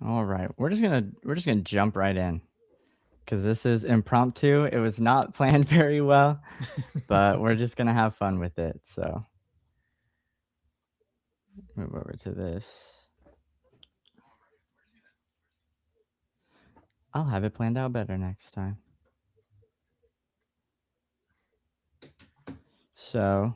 All right, we're just gonna jump right in because this is impromptu. It was not planned very well, but we're just gonna have fun with it. So move over to this. I'll have it planned out better next time. So,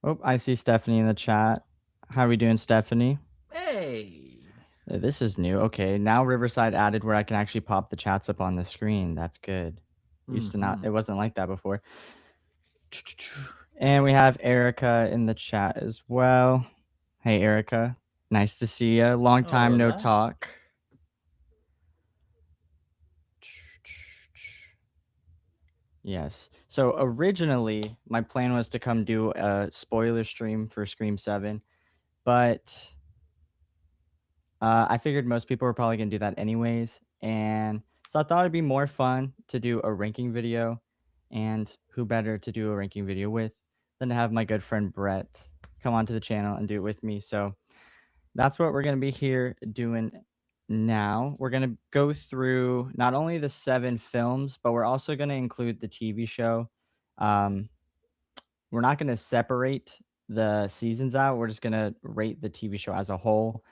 oh, I see Stephanie in the chat. How are we doing, Stephanie? Hey. This is new. Okay, now Riverside added where I can actually pop the chats up on the screen. That's good. Used to not, it Mm-hmm. wasn't like that before. And we have Erica in the chat as well. Hey, Erica. Nice to see you. Long time no Hola. talk. Yes. So originally, my plan was to come do a spoiler stream for Scream 7, but I figured most people were probably going to do that anyways. And so I thought it'd be more fun to do a ranking video. And who better to do a ranking video with than to have my good friend Brett come onto the channel and do it with me. So that's what we're going to be here doing now. We're going to go through not only the 7 films, but we're also going to include the TV show. Um, we're not going to separate the seasons out. We're just going to rate the TV show as a whole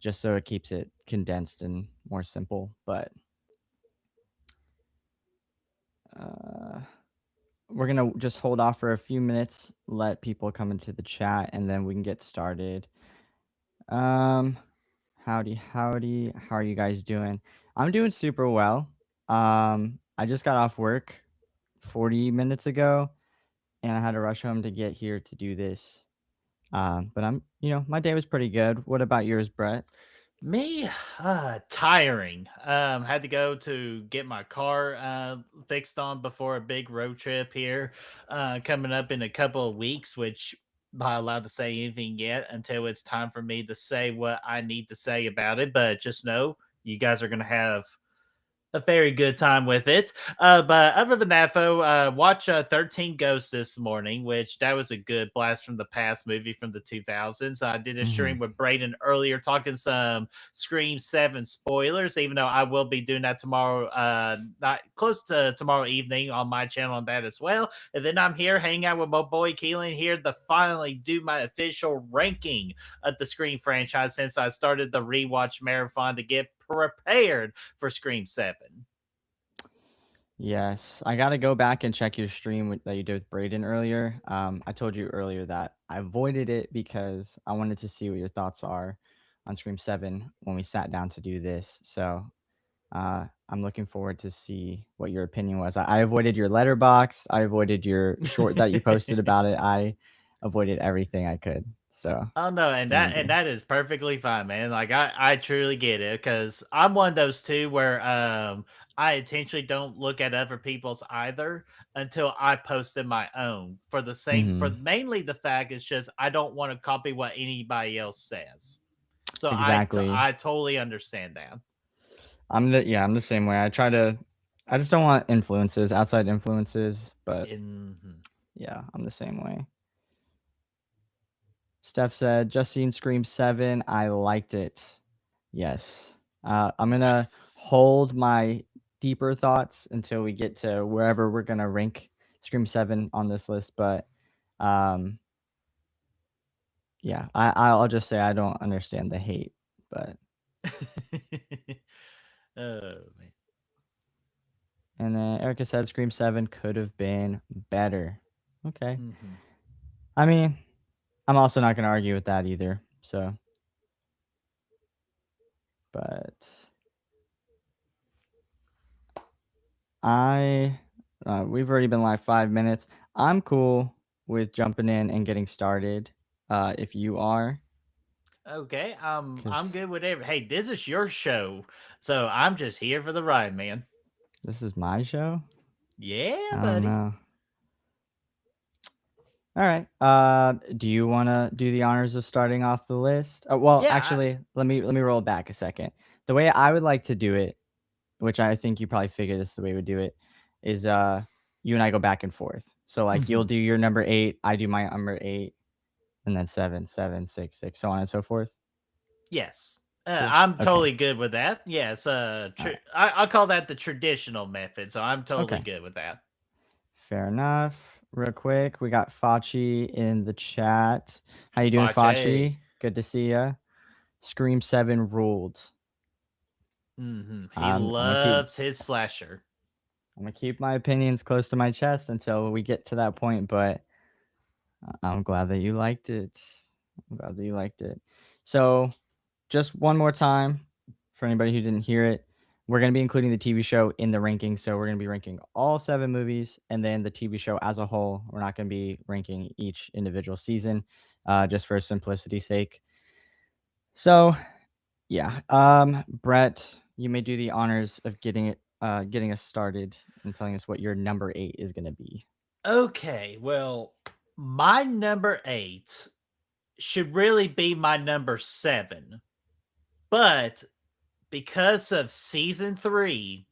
just so it keeps it condensed and more simple. But uh, we're going to just hold off for a few minutes, let people come into the chat, and then we can get started. Um, Howdy, howdy. How are you guys doing? I'm doing super well. I just got off work 40 minutes ago and I had to rush home to get here to do this. But my day was pretty good. What about yours, Brett? Me, tiring. Had to go to get my car fixed on before a big road trip here, coming up in a couple of weeks. Which not allowed to say anything yet until it's time for me to say what I need to say about it. But just know you guys are gonna have a very good time with it. But other than that, though, watch 13 Ghosts this morning, which that was a good blast from the past movie from the 2000s. I did a Hmm. stream with Braden earlier talking some Scream 7 spoilers, even though I will be doing that tomorrow, not close to tomorrow evening on my channel on that as well. And then I'm here hanging out with my boy Keelan here to finally do my official ranking of the Scream franchise since I started the rewatch marathon to get prepared for Scream 7. Yes, I got to go back and check your stream that you did with Braden earlier. I told you earlier that I avoided it because I wanted to see what your thoughts are on Scream 7 when we sat down to do this. So I'm looking forward to see what your opinion was. I avoided your letterbox. I avoided your short that you posted about it. I avoided everything I could. So Oh no, it's and gonna that be. and that is perfectly fine, man. Like I truly get it because I'm one of those too where I intentionally don't look at other people's either until I post in my own for the same for Hmm. mainly the fact it's just I don't want to copy what anybody else says. So Exactly. I totally understand that. I'm the same way. I just don't want influences, outside influences, but In yeah, I'm the same way. Steph said, just seen Scream 7. I liked it. Yes. I'm going to Nice. hold my deeper thoughts until we get to wherever we're going to rank Scream 7 on this list. But um, yeah, I'll just say I don't understand the hate. But, Oh man. and then Erica said Scream 7 could have been better. Okay. Hmm. I mean, I'm also not going to argue with that either. So, but I we've already been live 5 minutes. I'm cool with jumping in and getting started. If you are, Okay, I'm because good with every. Hey, this is your show, so I'm just here for the ride, man. this is my show. Yeah, I don't buddy. know. All right. Do you want to do the honors of starting off the list? Well, Yeah. actually, let me roll back a second. The way I would like to do it, which I think you probably figure this is the way we would do it, is you and I go back and forth. So like you'll Mhm. do your number 8, I do my number 8, and then 7, 7, 6, 6, so on and so forth. Yes. Cool. I'm Okay. totally good with that. Yes, All right. I'll call that the traditional method, so I'm totally Okay. good with that. Fair enough. Real quick, we got Fachi in the chat. How you doing, Fache. Fachi? Good to see ya. Scream 7 ruled. He I'm gonna keep loves his slasher. I'm gonna keep my opinions close to my chest until we get to that point, but I'm glad that you liked it. I'm glad that you liked it. So, just one more time for anybody who didn't hear it, we're going to be including the TV show in the ranking. So, we're going to be ranking all 7 movies and then the TV show as a whole. We're not going to be ranking each individual season just for simplicity's sake. So, yeah. Brett, you may do the honors of getting us started and telling us what your number 8 is going to be. Okay, well, my number 8 should really be my number 7, but because of season 3,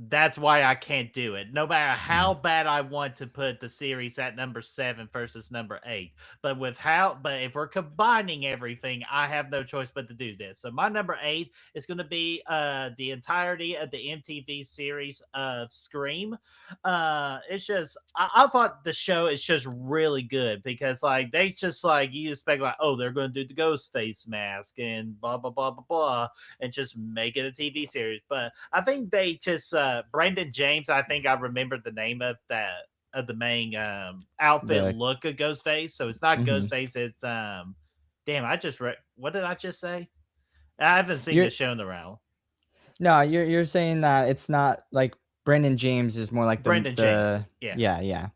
that's why I can't do it. No matter how Mm, bad I want to put the series at number 7 versus number 8. But if we're combining everything, I have no choice but to do this. So my number 8 is going to be the entirety of the MTV series of Scream. It's just I thought the show is just really good because like they just like you expect like, oh, they're going to do the ghost face mask and blah blah blah blah blah and just make it a TV series. But I think they just Brandon James, I think I remembered the name of that of the main outfit The look of Ghostface. So it's not mhm. Ghostface, it's damn, what did I just say? I haven't seen You're the show in a while. no, you're saying that it's not like Brendan James is more like the Brandon James. the Yeah. yeah, yeah.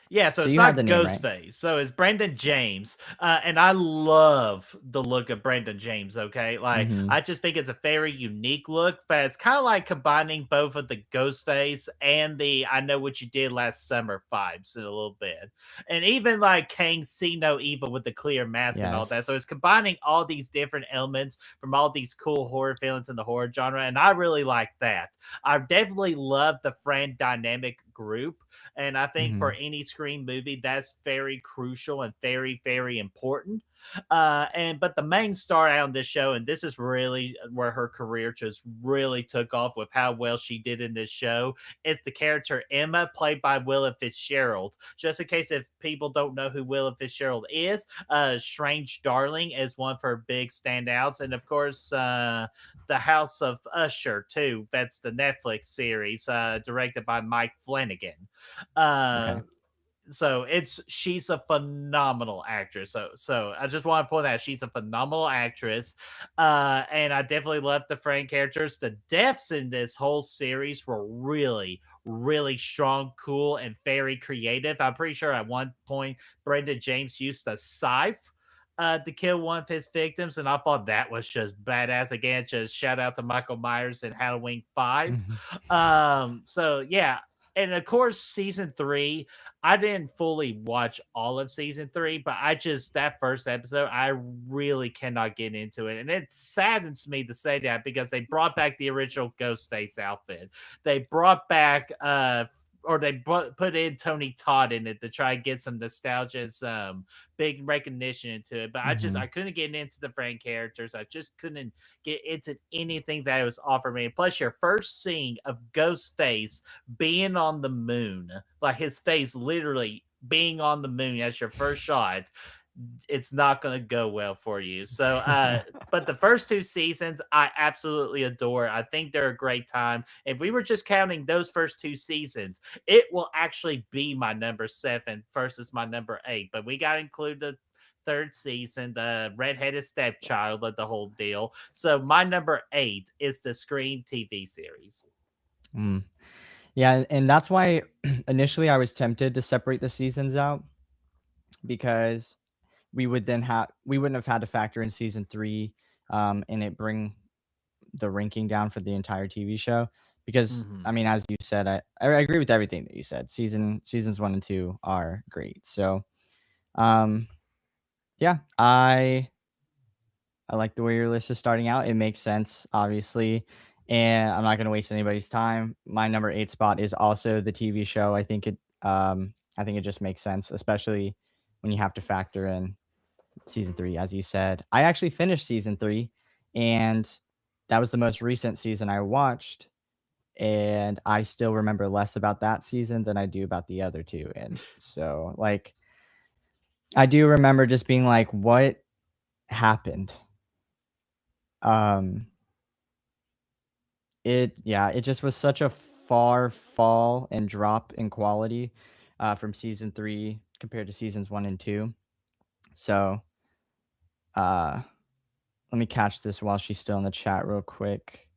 Yeah, so So it's you had the not name right. Ghostface. So it's Brandon James. And I love the look of Brandon James, okay? Like, Mhm. I just think it's a very unique look, but it's kind of like combining both of the Ghostface and the I Know What You Did Last Summer vibes in a little bit. And even like Kang See No Evil with the clear mask and all that. So Yes. it's combining all these different elements from all these cool horror feelings in the horror genre. And I really like that. I definitely love the friend dynamic group and I think for Mhm. any Scream movie, that's very crucial and very, very important. But the main star on this show, and this is really where her career just really took off with how well she did in this show. It's the character Emma, played by Willa Fitzgerald. Just in case if people don't know who Willa Fitzgerald is, Strange Darling is one of her big standouts, and of course, the House of Usher too. That's the Netflix series directed by Mike Flanagan. Uh, Okay. so she's a phenomenal actress. So I just want to point out she's a phenomenal actress. And I definitely love the Frank characters. The deaths in this whole series were really, really strong, cool, and very creative. I'm pretty sure at one point Brendan James used a scythe to kill one of his victims, and I thought that was just badass. Again, just shout out to Michael Myers in Halloween 5. Mhm. So yeah, and of course, season 3, I didn't fully watch all of season 3, but I just that first episode, I really cannot get into it. And it saddens me to say that because they brought back the original Ghostface outfit. They brought back or they put in Tony Todd in it to try and get some nostalgia, some big recognition into it. But I Mhm. couldn't get into the Frank characters. I just couldn't get into anything that was offered me. Plus, your first scene of Ghostface being on the moon, like his face literally being on the moon as your first shot, it's not going to go well for you. So, but the first 2 seasons, I absolutely adore. I think they're a great time. If we were just counting those first 2 seasons, it will actually be my number 7 versus my number 8. But we got to include the third season, the redheaded stepchild of the whole deal. So my number 8 is the Scream TV series. Mm. Yeah, and that's why initially I was tempted to separate the seasons out because we wouldn't have had to factor in season 3 and it bring the ranking down for the entire TV show because I Hmm. mean as you said I agree with everything that you said. Seasons 1 and 2 are great. So, um yeah, I like the way your list is starting out. It makes sense, obviously, and I'm not going to waste anybody's time. My number 8 spot is also the TV show. I think it just makes sense, especially when you have to factor in season 3 as you said. I actually finished season 3 and that was the most recent season I watched, and I still remember less about that season than I do about the other 2, and so, like, I do remember just being like, "What happened?" Um, it just was such a far fall and drop in quality, from season 3 compared to seasons 1 and 2. So, uh, let me catch this while she's still in the chat real quick.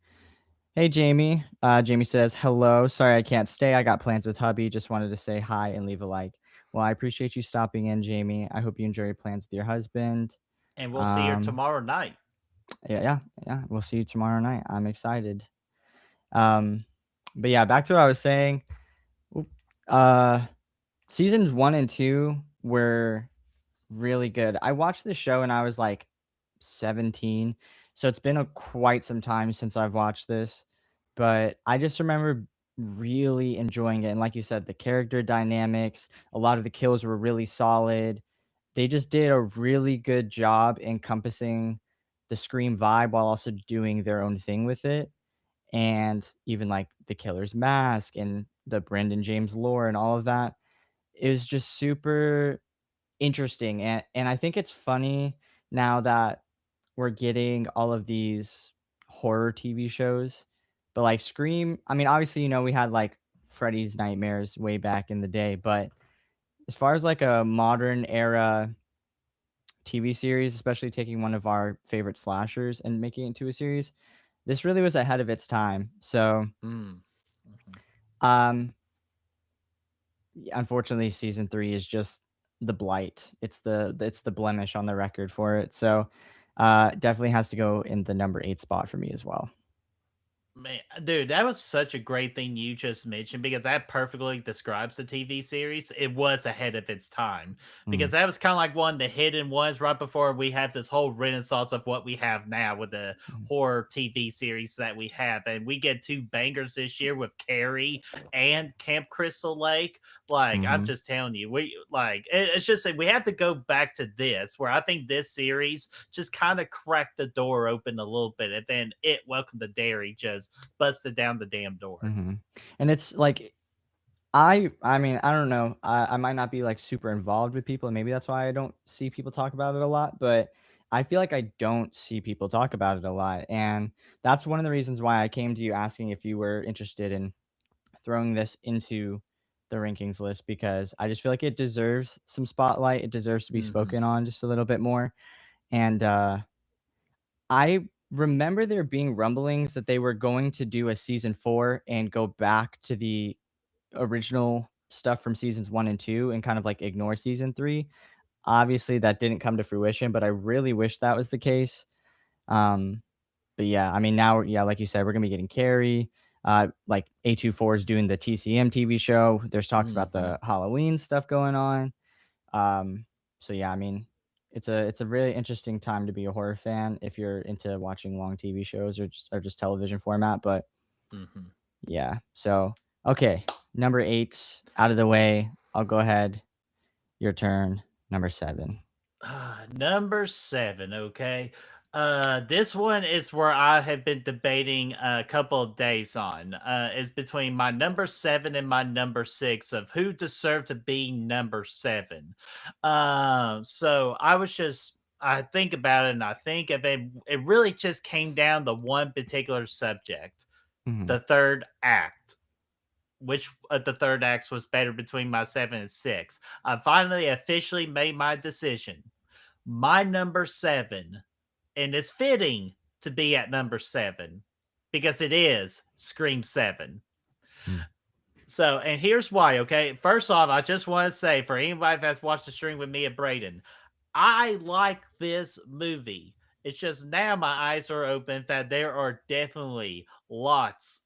Hey, Jamie. Jamie says, "Hello. Sorry I can't stay. I got plans with hubby. Just wanted to say hi and leave a like." Well, I appreciate you stopping in, Jamie. I hope you enjoy your plans with your husband. And we'll see her Um, tomorrow night. yeah, yeah, yeah. We'll see you tomorrow night. I'm excited. Um, but yeah, back to what I was saying. Oop. Uh, Seasons 1 and 2 were really good. I watched this show and I was like 17, so it's been a quite some time since I've watched this, but I just remember really enjoying it, and like you said, the character dynamics, a lot of the kills were really solid. They just did a really good job encompassing the Scream vibe while also doing their own thing with it, and even, like, the killer's mask and the Brendan James lore and all of that. It was just super interesting, and I think it's funny now that we're getting all of these horror TV shows, but, like, Scream, I mean, obviously, we had, like, Freddy's Nightmares way back in the day, but as far as, like, a modern era TV series, especially taking one of our favorite slashers and making it into a series, this really was ahead of its time. So, Mm. Mhm. um, unfortunately, season 3 is just the blight. It's the blemish on the record for it. So, definitely has to go in the number 8 spot for me as well. Man, dude, that was such a great thing you just mentioned because that perfectly describes the TV series. It was ahead of its time because Mhm, that was kind of like one of the hidden ones right before we have this whole renaissance of what we have now with the mhm, horror TV series that we have. And we get two bangers this year with Carrie and Camp Crystal Lake. Like, I'm mhm, just telling you, it's just that we have to go back to this where I think this series just kind of cracked the door open a little bit. And then it Welcome to Dairy just busted down the damn door. mhm. And it's like I mean, I don't know. I might not be like super involved with people, and maybe that's why I don't see people talk about it a lot. But I feel like I don't see people talk about it a lot, and that's one of the reasons why I came to you asking if you were interested in throwing this into the rankings list because I just feel like it deserves some spotlight. It deserves to be Hmm. spoken on just a little bit more. And I remember there being rumblings that they were going to do a season 4 and go back to the original stuff from seasons 1 and 2 and kind of like ignore season 3. Obviously, that didn't come to fruition, but I really wish that was the case. Um, but yeah, I mean, now, yeah, like you said, we're gonna be getting Carrie. Like A24 is doing the TCM TV show. There's talks about Hmm. the Halloween stuff going on. Um, so yeah, I mean, it's a really interesting time to be a horror fan if you're into watching long TV shows or just television format. But Hmm. yeah, so okay, number 8 out of the way. I'll go ahead. Your turn. Number 7. Number seven, okay. This one is where I have been debating a couple of days on. Is between my number seven and my number six of who deserved to be number seven. So I think about it and I think of it. It really just came down to one particular subject, Mhm, the third act. Which of the third acts was better between my seven and six? I finally officially made my decision. My number seven, and it's fitting to be at number seven because it is Scream 7. mm, So, and here's why, okay? First off, I just want to say for anybody that's watched the stream with me and Braden, I like this movie. It's just now my eyes are open that there are definitely lots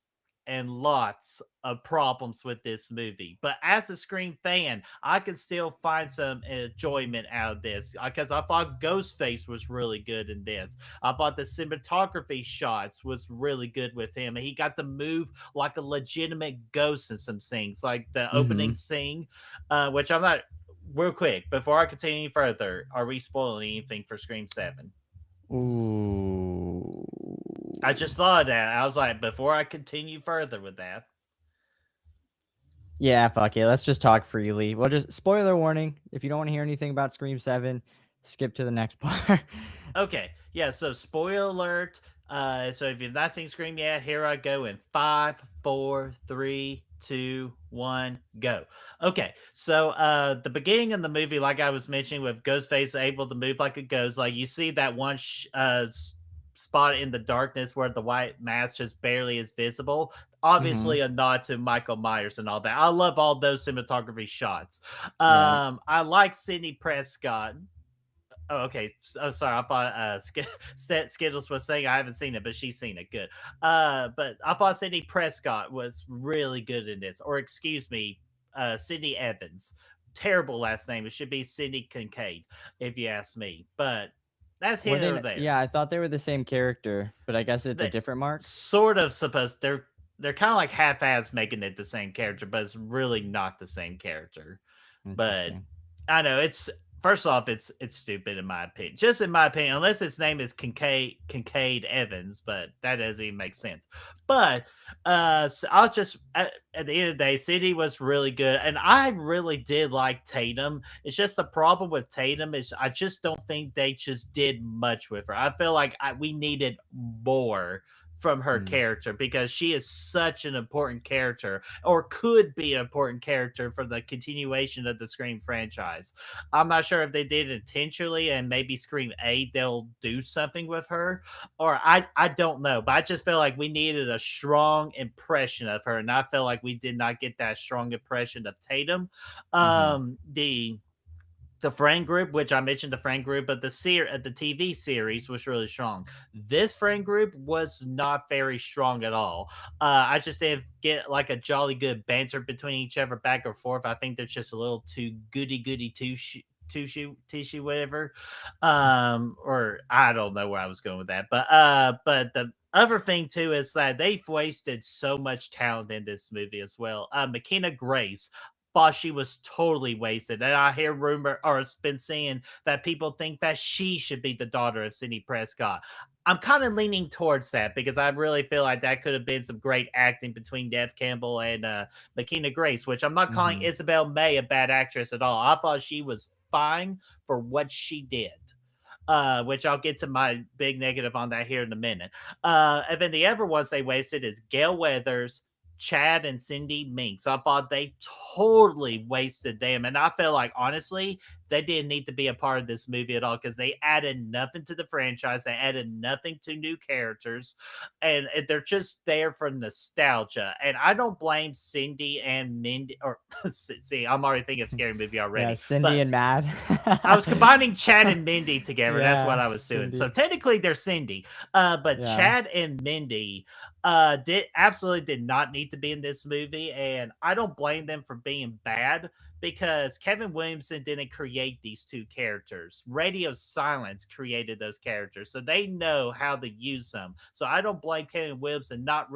and lots of problems with this movie. But as a Scream fan, I can still find some enjoyment out of this because I thought Ghostface was really good in this. I thought the cinematography shots was really good with him, and he got to move like a legitimate ghost in some scenes, like the opening mhm. scene, which I'm not real quick before I continue further, are we spoiling anything for Scream 7? Ooh. I just thought of that. I was like, before I continue further with that. Yeah, fuck it. Let's just talk freely. We'll just spoiler warning. If you don't want to hear anything about Scream 7, skip to the next part. Okay, yeah. So spoiler alert. So if you've not seen Scream yet, here I go in five, four, three, two, one, go. Okay, so the beginning of the movie, like I was mentioning, with Ghostface able to move like a ghost, like you see that one spot in the darkness where the white mask just barely is visible. Mhm. Obviously, a nod to Michael Myers and all that. I love all those cinematography shots. Right. I like Sidney Prescott. Oh, okay. Oh, sorry. I thought Skittles was saying I haven't seen it, but she's seen it. Good. But I thought Sydney Prescott was really good in this, or excuse me, Sydney Evans. Terrible last name. It should be Sydney Kincaid, if you ask me. But that's Were here they or n there. Yeah, I thought they were the same character, but I guess it's a They different Mark? sort of supposed they're kind of like half-ass making it the same character, but it's really not the same character. But Interesting. I know it's first off, it's stupid in my opinion. Just in my opinion, unless its name is Kincaid Evans, but that doesn't even make sense. But so I was just at the end of the day, City was really good, and I really did like Tatum. It's just the problem with Tatum is I just don't think they just did much with her. I feel like we needed more from her Mm. character because she is such an important character or could be an important character for the continuation of the Scream franchise. I'm not sure if they did it intentionally and maybe Scream 8 they'll do something with her or I don't know, but I just feel like we needed a strong impression of her and I feel like we did not get that strong impression of Tatum. Mhm. The friend group, which I mentioned the friend group, but the TV series was really strong. This friend group was not very strong at all. I just didn't get like a jolly good banter between each other back and forth. I think they're just a little too goody tissue, whatever. Or I don't know where I was going with that, but the other thing too is that they've wasted so much talent in this movie as well. McKenna Grace thought she was totally wasted. And I hear rumor or it's been saying that people think that she should be the daughter of Sidney Prescott. I'm kind of leaning towards that because I really feel like that could have been some great acting between Dev Campbell and McKenna Grace, which I'm not calling Mhm. Isabel May a bad actress at all. I thought she was fine for what she did. Which I'll get to my big negative on that here in a minute. And then the other ones they wasted is Gail Weathers, Chad, and Cindy Minks. I thought they totally wasted them. And I feel like, honestly, they didn't need to be a part of this movie at all because they added nothing to the franchise. They added nothing to new characters. And they're just there for nostalgia. And I don't blame Cindy and Mindy. Or, see, I'm already thinking of Scary Movie Yeah, already. Cindy But and Mad. I was combining Chad and Mindy together. That's what Yeah, I was doing. So Cindy. technically, they're Cindy, but Yeah. Chad and Mindy did absolutely did not need to be in this movie, and I don't blame them for being bad because Kevin Williamson didn't create these two characters. Radio Silence created those characters, so they know how to use them. So I don't blame Kevin Williamson not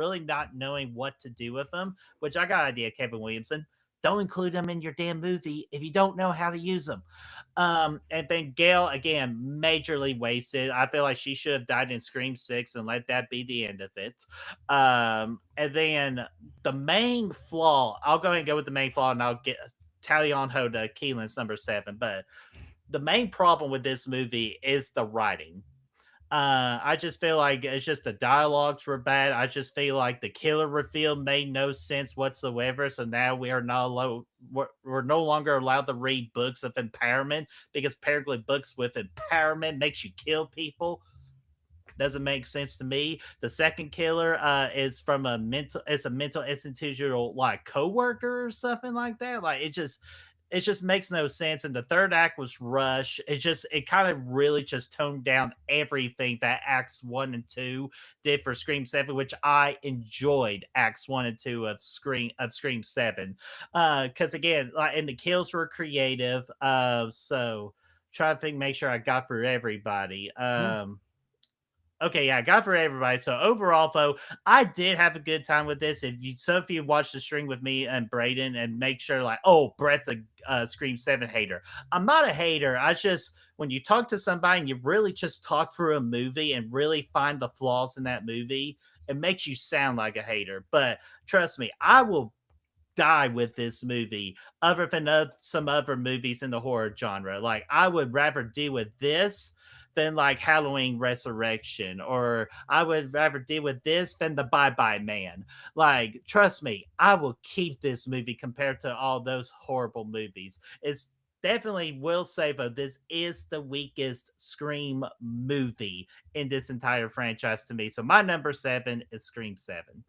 knowing what to do with them. Which I got an idea, Kevin Williamson. Don't include them in your damn movie if you don't know how to use them. And then Gail again, majorly wasted. I feel like she should have died in Scream 6 and let that be the end of it. And then the main flaw, I'll go ahead and go with the main flaw and I'll get tally on ho to Keelan's number 7. But the main problem with this movie is the writing. I just feel like it's just the dialogues were bad. I just feel like the killer reveal made no sense whatsoever. So now we are not allowed, we're no longer allowed to read books of empowerment because apparently books with empowerment makes you kill people. Doesn't make sense to me. The second killer is from it's a mental institutional like coworker or something like that. Like it just makes no sense. And the third act was rush. It kind of really just toned down everything that acts 1 and 2 did for Scream 7, which I enjoyed acts 1 and 2 of Scream 7. Because again, like and the kills were creative. So try to think make sure I got through everybody. Yeah. Okay, yeah, God for everybody. So overall, though, I did have a good time with this. If you watch the stream with me and Braden, and make sure like, oh, Brett's a Scream 7 hater. I'm not a hater. I just, when you talk to somebody and you really just talk through a movie and really find the flaws in that movie, it makes you sound like a hater. But trust me, I will die with this movie other than some other movies in the horror genre. Like, I would rather deal with this than like Halloween Resurrection, or I would rather deal with this than the Bye Bye Man. Like, trust me, I will keep this movie compared to all those horrible movies. It's definitely will say though, this is the weakest Scream movie in this entire franchise to me. So my number 7 is Scream 7.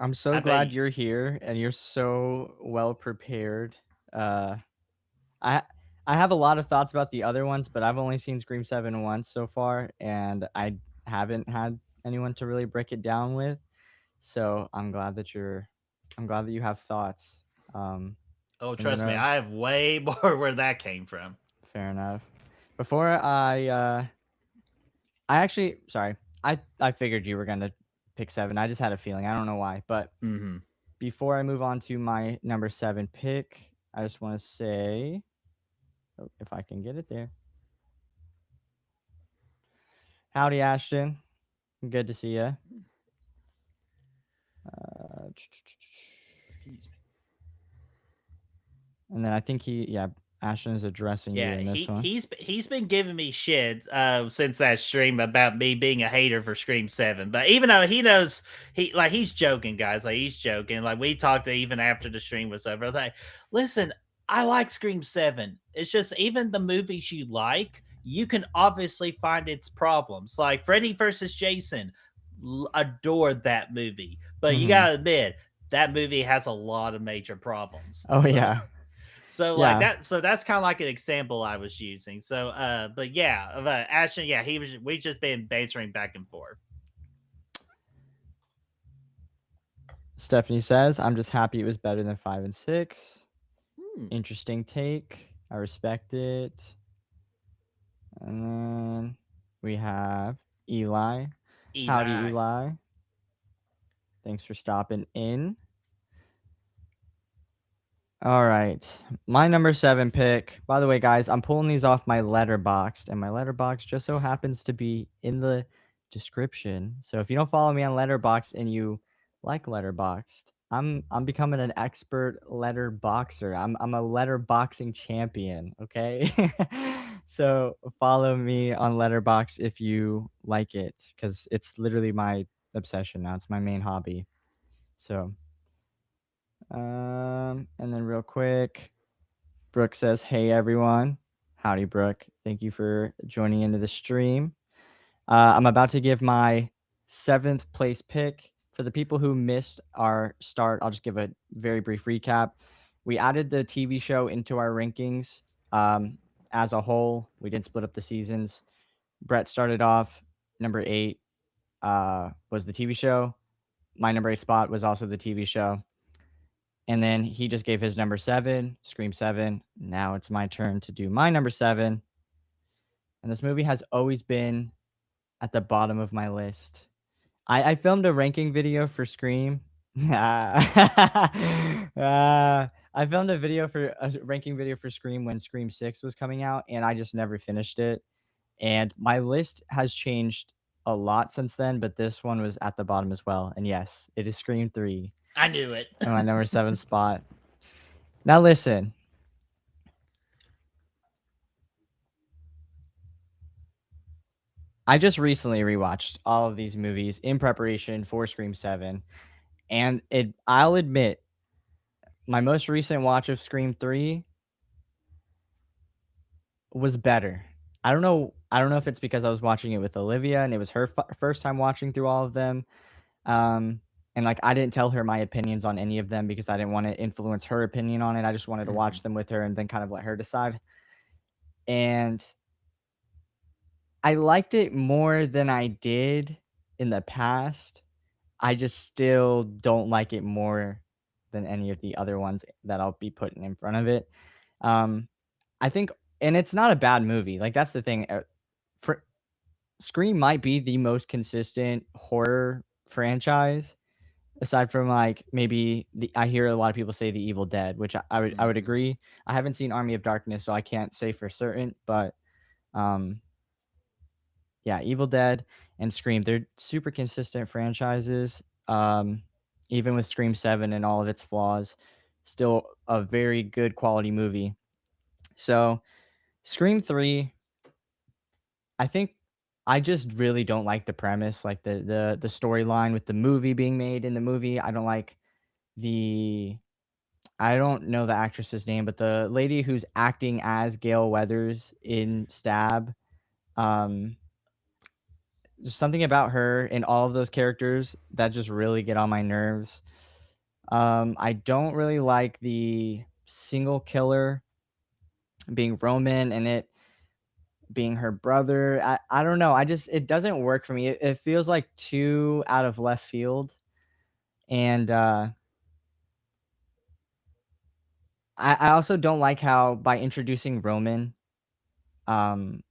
I'm How so about glad you? you're here and you're so well prepared. Uh, I I have a lot of thoughts about the other ones, but I've only seen Scream 7 once so far, and I haven't had anyone to really break it down with. So I'm glad that you have thoughts. Oh, So I'm trust me, gonna I have way more where that came from. fair enough. Before I actually sorry, I figured you were gonna pick 7. I just had a feeling. I don't know why, but Hmm. before I move on to my number 7 pick, I just want to say, oh, if I can get it there. Howdy, Ashton. Good to see you. Uh, Excuse me. and then I think yeah, Ashton is addressing you Yeah, in this one. he's been giving me shit since that stream about me being a hater for Scream 7. But even though he knows, he's joking, guys. Like, he's joking. Like, we talked even after the stream was over. Like, listen, I like Scream 7. It's just, even the movies you like, you can obviously find its problems. Like Freddy versus Jason, adored that movie. But you Hmm. gotta admit, that movie has a lot of major problems. Oh So yeah, so like yeah. that, so that's kind of like an example I was using. So but yeah, Ashton, yeah, he was we just been bantering back and forth. Stephanie says, "I'm just happy it was better than 5 and 6." Hmm. Interesting take. I respect it. And then we have Eli. Howdy, Eli. Eli. Thanks for stopping in. All right. My number 7 pick. By the way, guys, I'm pulling these off my letterboxed, and my letterbox just so happens to be in the description. So if you don't follow me on letterboxd and you like letterboxed, I'm becoming an expert letterboxer. I'm a letterboxing champion, okay? So follow me on letterbox if you like it, cuz it's literally my obsession now. It's my main hobby. So and then real quick, Brooke says, "Hey everyone, howdy Brooke. Thank you for joining into the stream. I'm about to give my 7th place pick. For the people who missed our start, I'll just give a very brief recap. We added the TV show into our rankings as a whole. We didn't split up the seasons. Brett started off number 8 was the TV show. My number 8 spot was also the TV show. And then he just gave his number 7, Scream 7. Now it's my turn to do my number 7. And this movie has always been at the bottom of my list. I filmed a ranking video for Scream. I filmed a ranking video for Scream when Scream 6 was coming out, and I just never finished it. And my list has changed a lot since then, but this one was at the bottom as well. And yes, it is Scream 3 I knew it. in my number 7 spot. Now listen, I just recently rewatched all of these movies in preparation for Scream 7, and I'll admit, my most recent watch of Scream 3 was better. I don't know if it's because I was watching it with Olivia and it was her first time watching through all of them. Um, and like I didn't tell her my opinions on any of them because I didn't want to influence her opinion on it. I just wanted to Mhm. watch them with her and then kind of let her decide. And I liked it more than I did in the past. I just still don't like it more than any of the other ones that I'll be putting in front of it. Um, I think, and it's not a bad movie. Like that's the thing. For Scream might be the most consistent horror franchise aside from like maybe I hear a lot of people say The Evil Dead, which I would Mhm. agree. I haven't seen Army of Darkness, so I can't say for certain, but um yeah, Evil Dead and Scream, they're super consistent franchises. Even with Scream 7 and all of its flaws, still a very good quality movie. So, Scream 3, I think I just really don't like the premise, like the storyline with the movie being made in the movie. I don't like the I don't know the actress's name, but the lady who's acting as Gale Weathers in Stab, um, there's something about her and all of those characters that just really get on my nerves. I don't really like the single killer being Roman and it being her brother. I don't know. It doesn't work for me. It feels like too out of left field. And I also don't like how by introducing Roman, um,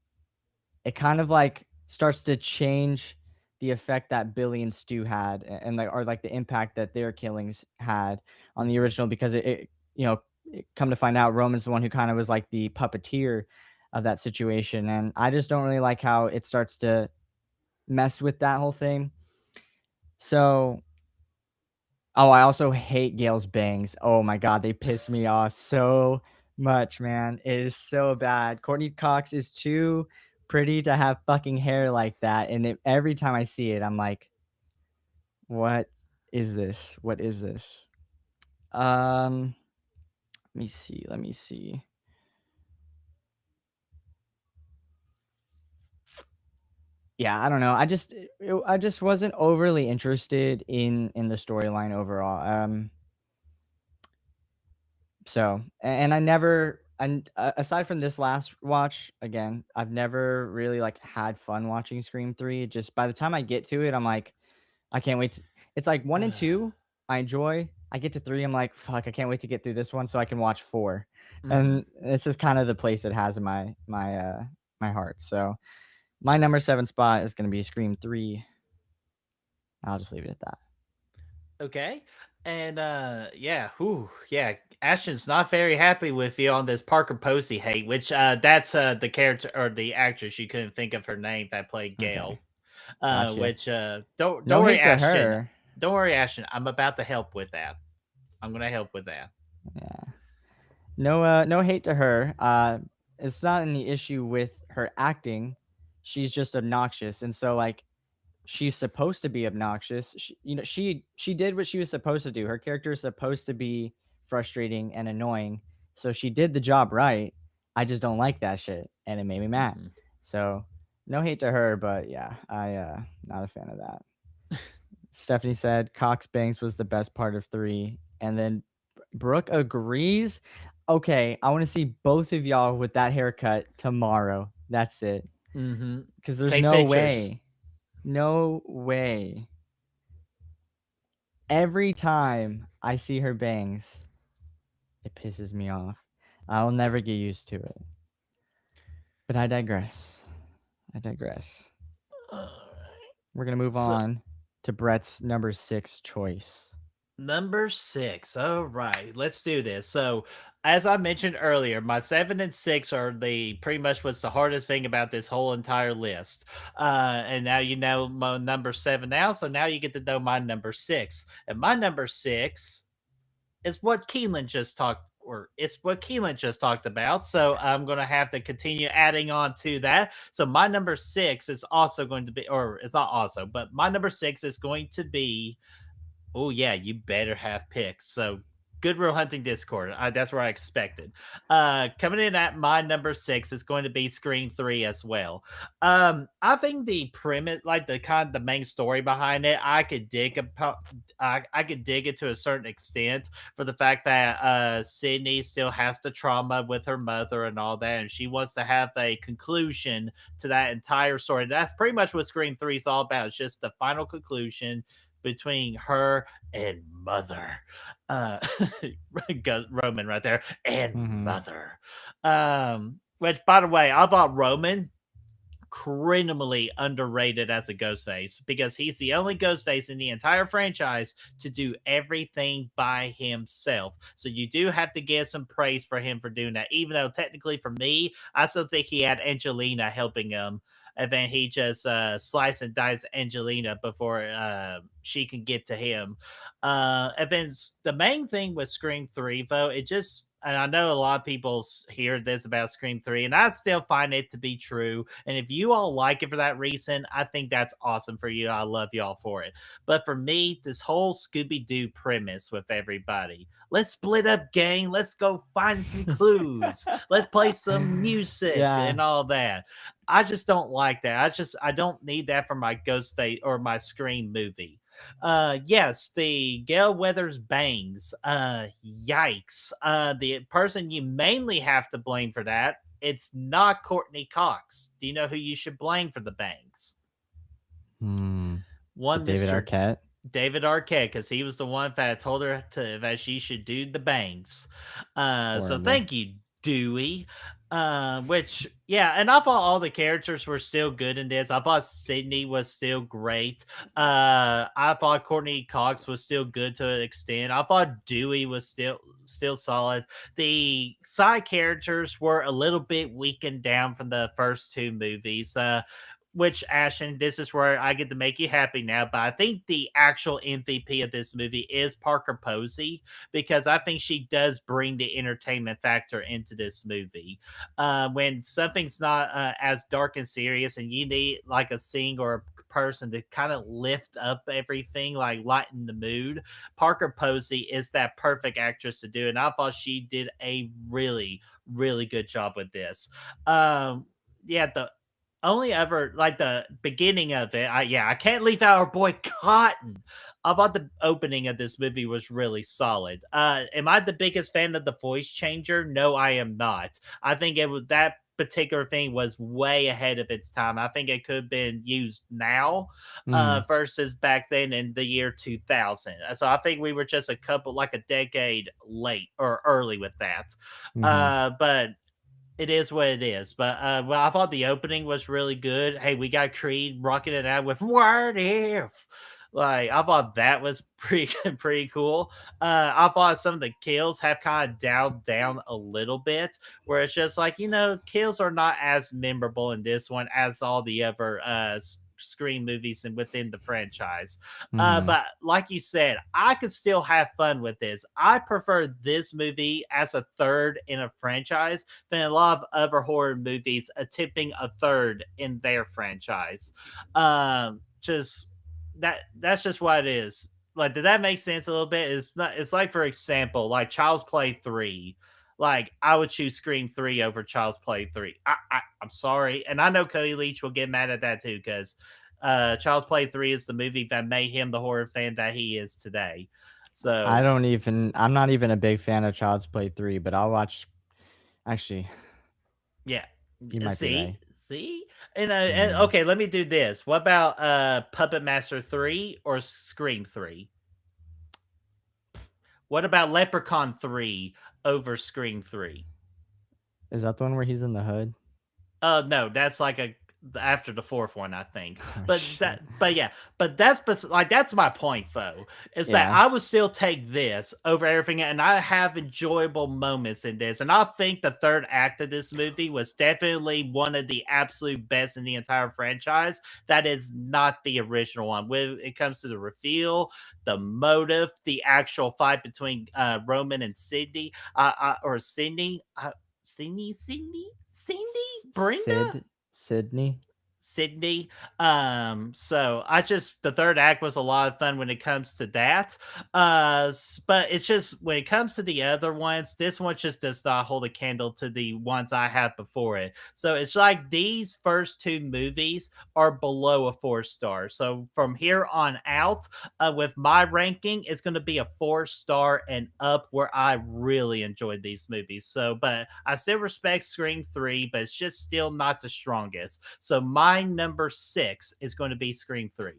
it kind of like starts to change the effect that Billy and Stu had and like or like the impact that their killings had on the original because come to find out Roman's the one who kind of was like the puppeteer of that situation and I just don't really like how it starts to mess with that whole thing. So oh, I also hate Gail's bangs. Oh my god, they piss me off so much, man. It is so bad. Courtney Cox is too pretty to have fucking hair like that, and every time I see it, I'm like, "What is this? What is this?" Um, let me see. Let me see. Yeah, I don't know. I just wasn't overly interested in the storyline overall. So, and I never and aside from this last watch, again, I've never really like had fun watching Scream 3. Just by the time I get to it, I'm like, I can't wait to, it's like 1 and 2, I enjoy. I get to 3, I'm like, fuck, I can't wait to get through this one so I can watch 4. Mhm. And this is kind of the place it has in my heart. So, my number 7 spot is going to be Scream 3. I'll just leave it at that. Okay. And yeah, whew, yeah, Ashton's not very happy with you on this Parker Posey hate, which that's the character or the actress you couldn't think of her name that played Okay. Gail. Gotcha. Which don't No worry, hate to Ashton. her. Don't worry, Ashton. I'm about to help with that. I'm gonna help with that. Yeah. No, no hate to her. It's not any issue with her acting. She's just obnoxious, and so like she's supposed to be obnoxious. She did what she was supposed to do. Her character is supposed to be frustrating and annoying, so she did the job right. I just don't like that shit, and it made me mad. Mhm. So no hate to her, but yeah, I not a fan of that. Stephanie said Cox Banks was the best part of 3, and then Brooke agrees. Okay, I want to see both of y'all with that haircut tomorrow. That's it. Mhm. Because there's Take no pictures. way. No way. Every time I see her bangs, it pisses me off. I'll never get used to it. But I digress. I digress. Alright. We're going to move So on to Brett's number 6 choice. number 6. All right, let's do this. So, as I mentioned earlier, my 7 and 6 are the pretty much what's the hardest thing about this whole entire list. And now you know my number 7 now, so now you get to know my number 6. And my number 6 is what Keelan just talked or it's what Keelan just talked about. So I'm going to have to continue adding on to that. So my number 6 is also going to be or it's not also, but my number 6 is going to be oh yeah, you better have picks. So good real hunting Discord. That's where I expected. Coming in at my number 6 is going to be Scream 3 as well. I think the premise, like the kind of the main story behind it, I could dig it to a certain extent for the fact that Sydney still has the trauma with her mother and all that, and she wants to have a conclusion to that entire story. That's pretty much what Scream 3 is all about. It's just the final conclusion between her and mother. Uh, Roman right there and Mhm. mother. Which, by the way, I thought Roman criminally underrated as a Ghostface because he's the only Ghostface in the entire franchise to do everything by himself. So you do have to give some praise for him for doing that. Even though technically for me, I still think he had Angelina helping him. And then he just slice and dice Angelina before she can get to him. And then the main thing with Scream 3, though, it just, and I know a lot of people hear this about Scream 3, and I still find it to be true. And if you all like it for that reason, I think that's awesome for you. I love y'all for it. But for me, this whole Scooby Doo premise with everybody, let's split up, gang. Let's go find some clues. Let's play some music Yeah. and all that. I just don't like that. I don't need that for my Ghostface or my Scream movie. Yes, the Gale Weathers bangs. Yikes. The person you mainly have to blame for that, it's not Courtney Cox. Do you know who you should blame for the bangs? Hmm. Is it One David Mr. Arquette? David Arquette, because he was the one that told her that she should do the bangs. So Horrible. thank you, Dewey. Which yeah, and I thought all the characters were still good in this. I thought Sydney was still great. I thought Courtney Cox was still good to an extent. I thought Dewey was still solid. The side characters were a little bit weakened down from the first two movies. Which Ashton, this is where I get to make you happy now. But I think the actual MVP of this movie is Parker Posey because I think she does bring the entertainment factor into this movie. When something's not as dark and serious, and you need like a scene or a person to kind of lift up everything, like lighten the mood, Parker Posey is that perfect actress to do it. And I thought she did a really, really good job with this. Yeah, the only ever like the beginning of it. I can't leave out our boy Cotton. I thought the opening of this movie was really solid. Am I the biggest fan of the voice changer? No, I am not. I think it was that particular thing was way ahead of its time. I think it could have been used now Mm. versus back then in the year 2000. So I think we were just like a decade late or early with that. Hmm. But it is what it is. But well, I thought the opening was really good. Hey, we got Creed rocking it out with "What If." Like I thought that was pretty cool. I thought some of the kills have kind of dialed down a little bit, where it's just like kills are not as memorable in this one as all the other Scream movies and within the franchise. Hmm. But like you said, I could still have fun with this. I prefer this movie as a third in a franchise than a lot of other horror movies attempting a third in their franchise. Just that's just what it is. Like, did that make sense a little bit? It's not. It's like, for example, like Child's Play 3. Like, I would choose Scream 3 over Child's Play 3. I'm sorry, and I know Cody Leach will get mad at that too because Child's Play 3 is the movie that made him the horror fan that he is today. I So don't even. I'm not even a big fan of Child's Play 3, but I'll watch. Actually, yeah. you might be right. See? And Hmm. okay, let me do this. What about Puppet Master 3 or Scream 3? What about Leprechaun 3 over Scream 3? Is that the one where he's in the hood? No, that's like a after the fourth one, I think. Oh But shit. that's my point, though, is that Yeah. I would still take this over everything, and I have enjoyable moments in this, and I think the third act of this movie was definitely one of the absolute best in the entire franchise. That is not the original one. When it comes to the reveal, the motive, the actual fight between Roman and Sydney, or Sydney. Cindy, Brenda, Sydney. Sydney. So I just the third act was a lot of fun when it comes to that. But it's just when it comes to the other ones, this one just does not hold a candle to the ones I had before it. So it's like these first two movies are below a 4 star. So from here on out, with my ranking, it's going to be a 4 star and up, where I really enjoyed these movies. So, but I still respect Scream 3, but it's just still not the strongest. So my number 6 is going to be Scream 3.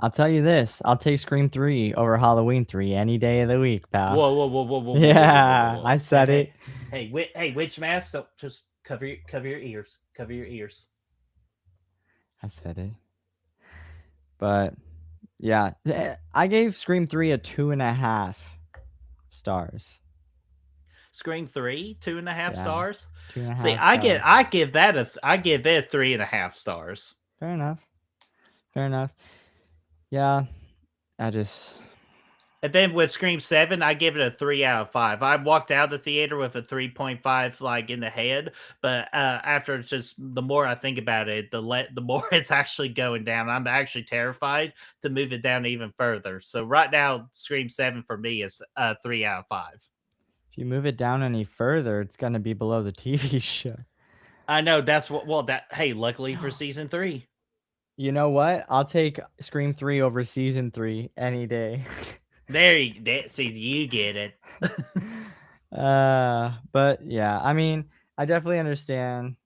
I'll tell you this. I'll take Scream 3 over Halloween 3 any day of the week, pal. Whoa, whoa, whoa, whoa, whoa, whoa, whoa, whoa, whoa, whoa, Yeah, I whoa. Hey, said hey, it. hey, hey, witch mask, don't just cover your ears. Cover your ears. I said it. But yeah, I gave Scream 3 a 2.5 stars. Scream 3, 2.5 Yeah, stars. two and a See, half stars. I give it 3.5 stars. Fair enough. Fair enough. Yeah, I just And then with Scream 7, I give it a 3 out of 5. I walked out of the theater with a 3.5 like in the head, but after it's just the more I think about it, the more it's actually going down. I'm actually terrified to move it down even further. So right now Scream 7 for me is a 3 out of 5. if you move it down any further, it's gonna be below the TV show. I know that's what well that hey, luckily for season 3. You know what? I'll take Scream 3 over season 3 any day. See you get it. But yeah, I mean, I definitely understand.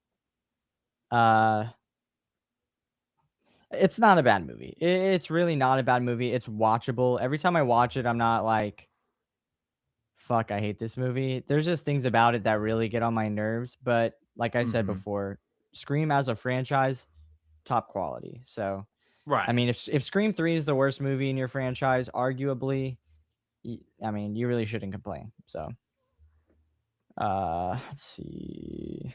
Uh, it's not a bad movie. It's really not a bad movie. It's watchable. Every time I watch it, I'm not like, fuck, I hate this movie. There's just things about it that really get on my nerves. But like I said Mhm. before, Scream as a franchise, top quality. So, I Right. mean, if Scream 3 is the worst movie in your franchise, arguably, I mean, you really shouldn't complain. So, let's see.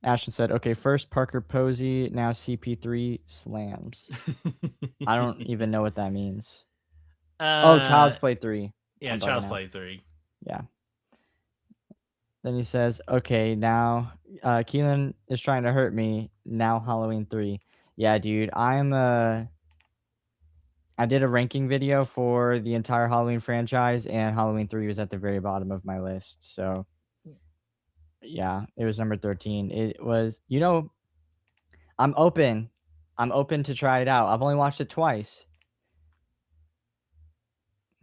Ashton said, okay, first Parker Posey, now CP3 slams. I don't even know what that means. Oh, uh Child's Play 3. yeah, I'm bugging Child's out. Play 3. Yeah. Then he says, okay, now Keelan is trying to hurt me. Now Halloween 3. Yeah, dude, I did a ranking video for the entire Halloween franchise, and Halloween 3 was at the very bottom of my list. So yeah, it was number 13. It was, I'm open. I'm open to try it out. I've only watched it twice.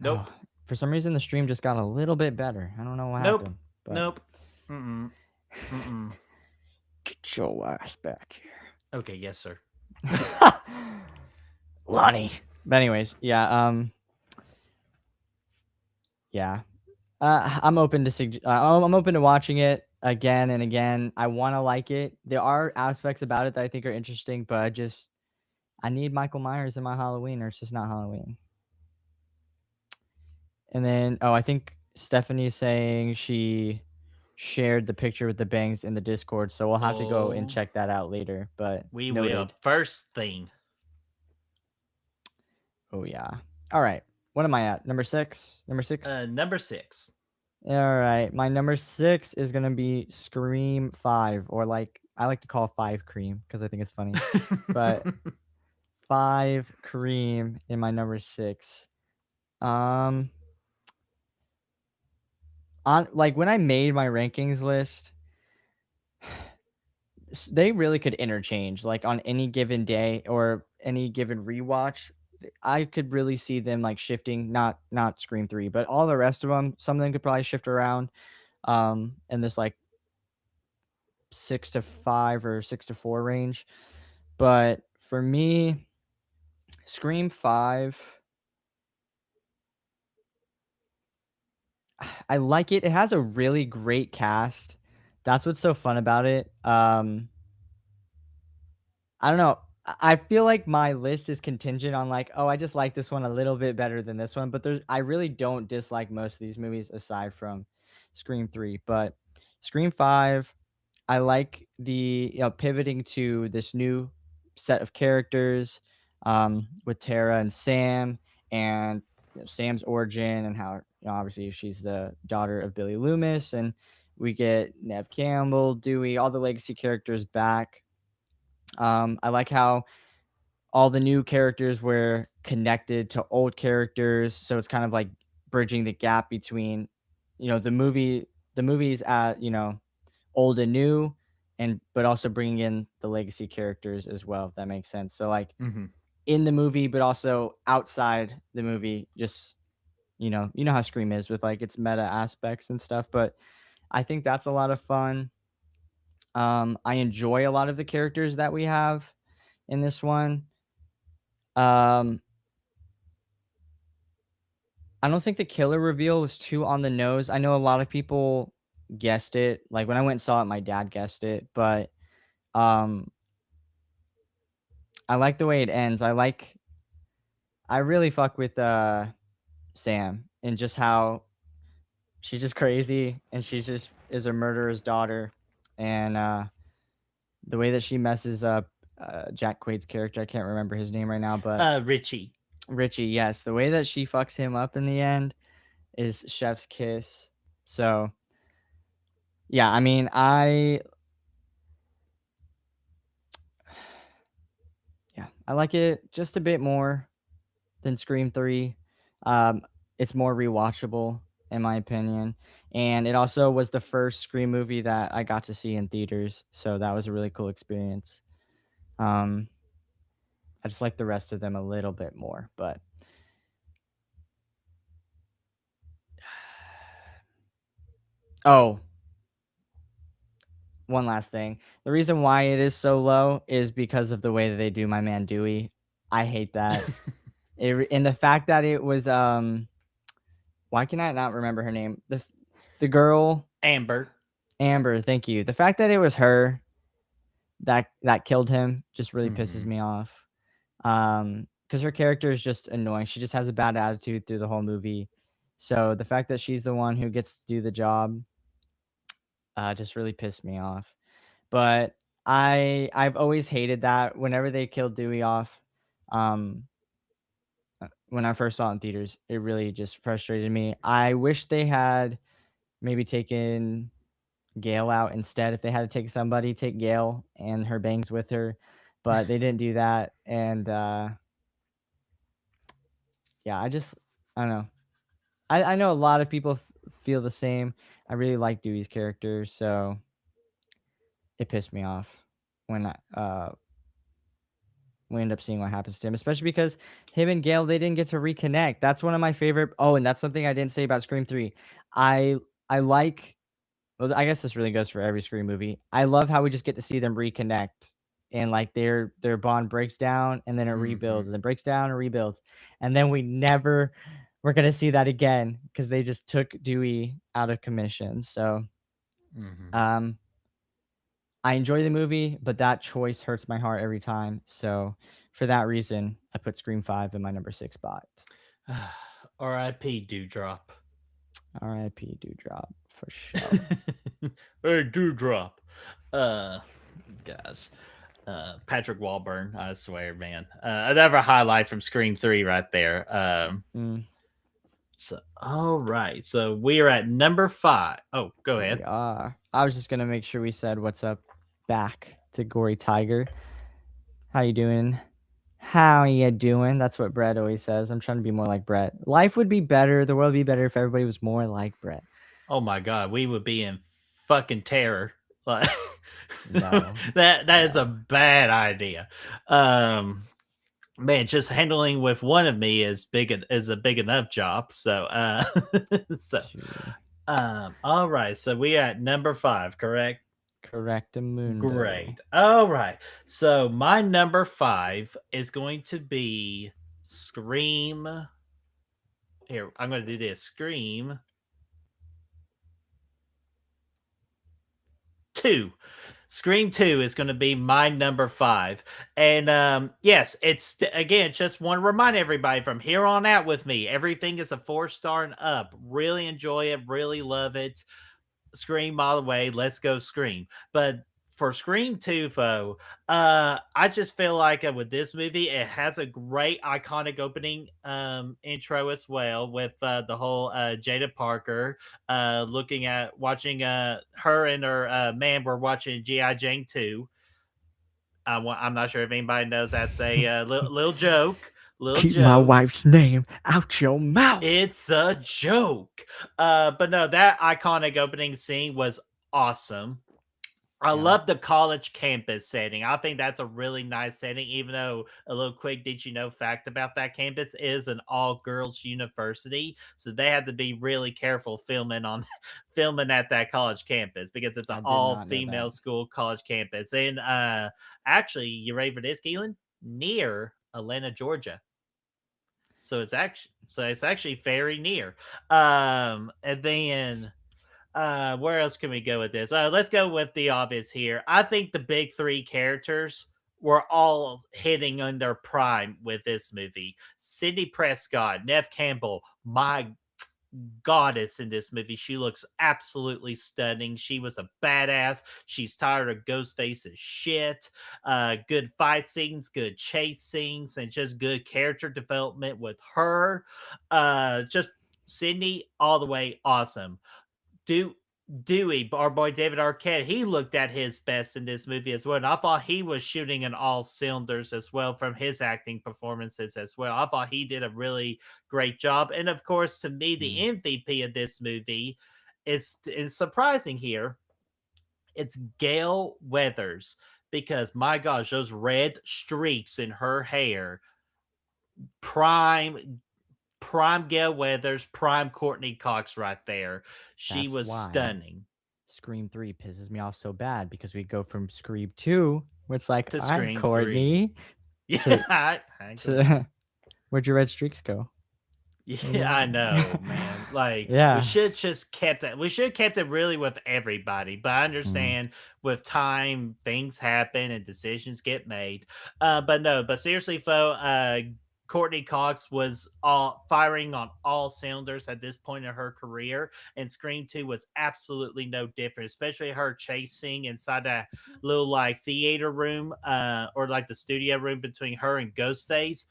Oh, Nope. for some reason, the stream just got a little bit better. I don't know what Nope. happened, but Nope. Mm-mm. Mm-mm. get your ass back Okay, yes, sir. here. Lonnie. But anyways, yeah, yeah. I'm open to I'm open to watching it again and again. I want to like it. There are aspects about it that I think are interesting, but I need Michael Myers in my Halloween, or it's just not Halloween. And then, oh, I think Stephanie's saying she shared the picture with the bangs in the Discord, so we'll have to go and Oh, check that out later. But we will. noted. First thing. Oh yeah. All right. What am I at? Number six. Number six. Number 6. All right. My number 6 is gonna be Scream 5, or like I like to call 5 Cream because I think it's funny. But 5 Cream in my number 6. Um, on like when I made my rankings list, they really could interchange like on any given day or any given rewatch. I could really see them like shifting, not Scream 3, but all the rest of them, some of them could probably shift around in this like 6 to 5 or 6 to 4 range. But for me, Scream 5, I like it. It has a really great cast. That's what's so fun about it. I don't know. I feel like my list is contingent on like, oh, I just like this one a little bit better than this one, but I really don't dislike most of these movies aside from Scream 3. But Scream 5, I like the pivoting to this new set of characters with Tara and Sam, and Sam's origin and how obviously she's the daughter of Billy Loomis, and we get Nev Campbell, Dewey, all the legacy characters back. I like how all the new characters were connected to old characters, so it's kind of like bridging the gap between the movies at old and new, and but also bringing in the legacy characters as well, if that makes sense. So like hmm in the movie but also outside the movie, just how Scream is with like its meta aspects and stuff. But I think that's a lot of fun. I enjoy a lot of the characters that we have in this one. Um I don't think the killer reveal was too on the nose. I know a lot of people guessed it. Like when I went and saw it, my dad guessed it, but um I like the way it ends. I really fuck with Sam and just how she's just crazy and she just is a murderer's daughter, and the way that she messes up Jack Quaid's character, I can't remember his name right now, but Richie. Richie, yes, the way that she fucks him up in the end is chef's kiss. So, yeah, I mean, I like it just a bit more than Scream 3. Um, it's more rewatchable in my opinion, and it also was the first Scream movie that I got to see in theaters, so that was a really cool experience. Um, I just like the rest of them a little bit more, but oh, one last thing. The reason why it is so low is because of the way that they do my man Dewey. I hate that. And the fact that it was why can I not remember her name? The girl Amber. Amber, thank you. The fact that it was her that killed him just really pisses Mm-hmm. me off. Because her character is just annoying. She just has a bad attitude through the whole movie. So the fact that she's the one who gets to do the job just really pissed me off. But I've always hated that whenever they killed Dewey off. Um, when I first saw it in theaters, it really just frustrated me. I wish they had maybe taken Gail out instead. If they had to take somebody, take Gail and her bangs with her, but they didn't do that. And yeah, I don't know. I know a lot of people feel the same. I really like Dewey's character, so it pissed me off when we end up seeing what happens to him, especially because him and Gail, they didn't get to reconnect. That's one of my favorite. Oh, and that's something I didn't say about Scream 3. I I like well, I guess this really goes for every Scream movie. I love how we just get to see them reconnect and like their bond breaks down and then it Mm-hmm. rebuilds and breaks down and rebuilds. And then we're gonna see that again because they just took Dewey out of commission. So Mm-hmm. um I enjoy the movie, but that choice hurts my heart every time. So for that reason, I put Scream 5 in my number 6 spot. R.I.P. Dewdrop. R.I.P. Dewdrop for sure. Hey, Dewdrop. Uh, Gosh. Patrick Wahlberg, I swear, man. Another highlight from Scream 3 right there. Mm, So, all right. So we are at number 5. Oh, go we ahead. are. I was just gonna make sure we said what's up back to Gory Tiger. How you doing? How you doing? That's what Brett always says. I'm trying to be more like Brett. Life would be better. The world would be better if everybody was more like Brett. Oh my God, we would be in fucking terror. Like No, that is a no. bad idea. Um, Man, just handling with one of me is a big enough job. So, so Gee. all right. So we at number 5, correct? Correctamundo. Great. All right. So my number 5 is going to be Scream. Here, I'm going to do this. Scream 2. Scream 2 is going to be my number 5. And yes, again, just want to remind everybody from here on out with me, everything is a 4-star and up. Really enjoy it, really love it. Scream all the way. Let's go Scream. But for Scream 2, foe, I just feel like with this movie, it has a great iconic opening intro as well with the whole Jada Parker looking at watching her and her man were watching G.I. Jane 2. I'm not sure if anybody knows that's a little joke. Little Keep my joke. wife's name out your mouth. It's a joke. But no, that iconic opening scene was awesome. I Yeah, love the college campus setting. I think that's a really nice setting, even though a little quick did you know fact about that campus is an all girls university. So they had to be really careful filming on filming at that college campus because it's an I did all not know that. female school college campus. And actually, you ready for this, Keelan? Near Atlanta, Georgia. So it's actually very near. And then where else can we go with this? Let's go with the obvious here. I think the big three characters were all hitting on their prime with this movie. Sidney Prescott, Nev Campbell, my goddess in this movie. She looks absolutely stunning. She was a badass. She's tired of Ghostface's shit. Good fight scenes, good chase scenes, and just good character development with her. Just Sydney all the way awesome. Do Dewey, our boy David Arquette, he looked at his best in this movie as well. And I thought he was shooting in all cylinders as well from his acting performances as well. I thought he did a really great job. And of course, to me, the Mm, MVP of this movie is surprising here. It's Gail Weathers because my gosh, those red streaks in her hair, prime prime Gail Weathers, prime Courtney Cox right there. She that's was why stunning. Scream 3 pisses me off so bad because we go from Scream 2, where it's like, To "All right, Scream 3. Courtney," Yeah, to I agree. to where'd your red streaks go? Yeah, I Mm, know, man. Like we yeah. should just kept it. We should have kept it really with everybody. But I Mm, understand with time things happen and decisions get made. But no, but seriously, Fo, Courtney Cox was all firing on all cylinders at this point in her career, and Scream 2 was absolutely no different, especially her chasing inside that little like theater room, or like the studio room between her and Ghostface.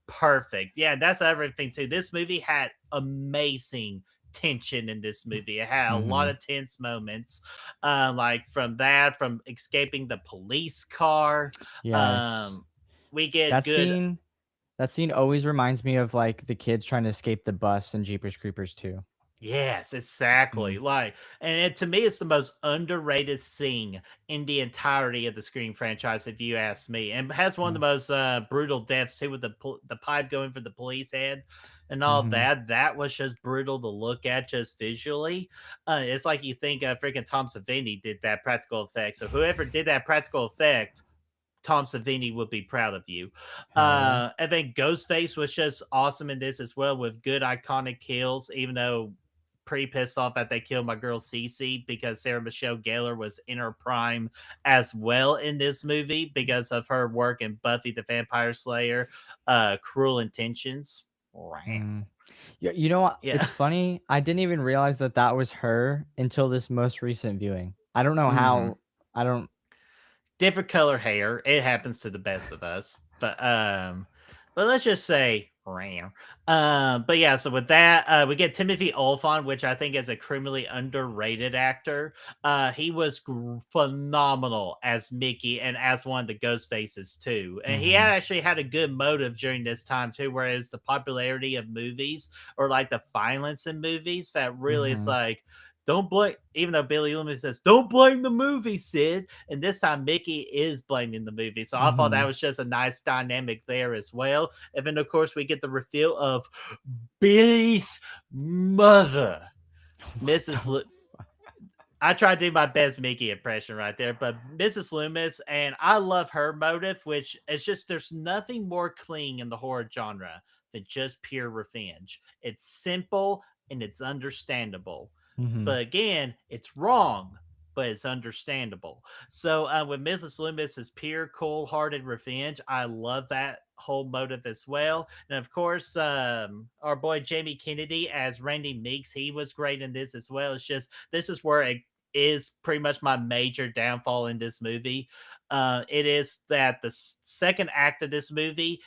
Perfect. Yeah, that's everything too. This movie had amazing tension in this movie. It had a lot mhm. of tense moments. Like from escaping the police car. Yes. Um we get That good. scene that scene always reminds me of, like, the kids trying to escape the bus in Jeepers Creepers 2. Yes, exactly. Mm, Like, and to me, it's the most underrated scene in the entirety of the Scream franchise, if you ask me, and has one of the mm, most brutal deaths too, with the pipe going for the police head and all mhm, that. That was just brutal to look at, just visually. It's like you think freaking Tom Savini did that practical effect. So whoever did that practical effect, Tom Savini would be proud of you. hell yeah. I think Ghostface was just awesome in this as well, with good iconic kills, even though pretty pissed off that they killed my girl Cece because Sarah Michelle Gellar was in her prime as well in this movie because of her work in Buffy the Vampire Slayer, Cruel Intentions. Wow. Mm. You know what? Yeah. It's funny, I didn't even realize that that was her until this most recent viewing. I don't know hmm how I don't Different color hair. It happens to the best of us. But let's just say ram. But yeah, so with that, we get Timothy Olyphant, which I think is a criminally underrated actor. He was phenomenal as Mickey and as one of the ghost faces too. And he had Mhm, actually had a good motive during this time too, whereas the popularity of movies or like the violence in movies that really is mhm, like don't blame, even though Billy Loomis says, don't blame the movie, Sid. And this time Mickey is blaming the movie. So I thought that mhm. was just a nice dynamic there as well. And then, of course, we get the reveal of Billy's mother, What Mrs. the I tried to do my best Mickey impression right there, but Mrs. Loomis, and I love her motive, which is just there's nothing more clean in the horror genre than just pure revenge. It's simple and it's understandable. Mhm, But again, it's wrong, but it's understandable. So with Mrs. Loomis's pure, cold-hearted revenge, I love that whole motive as well. And of course, our boy Jamie Kennedy as Randy Meeks, he was great in this as well. It's just this is where it is pretty much my major downfall in this movie. It is that the second act of this movie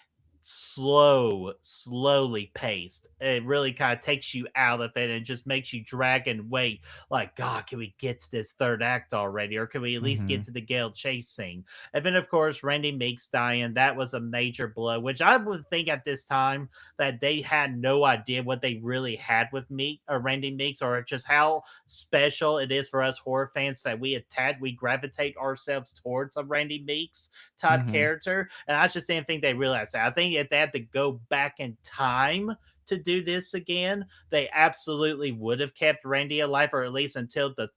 slowly paced. It really kind of takes you out of it and just makes you drag and wait. Like, God, can we get to this third act already? Or can we at least get mhm, to the Gale Chase scene? And then, of course, Randy Meeks dying. That was a major blow, which I would think at this time that they had no idea what they really had with Meek or Randy Meeks, or just how special it is for us horror fans that we gravitate ourselves towards a Randy Meeks type mhm, character. And I just didn't think they realized that. I think if they had to go back in time to do this again, they absolutely would have kept Randy alive, or at least until the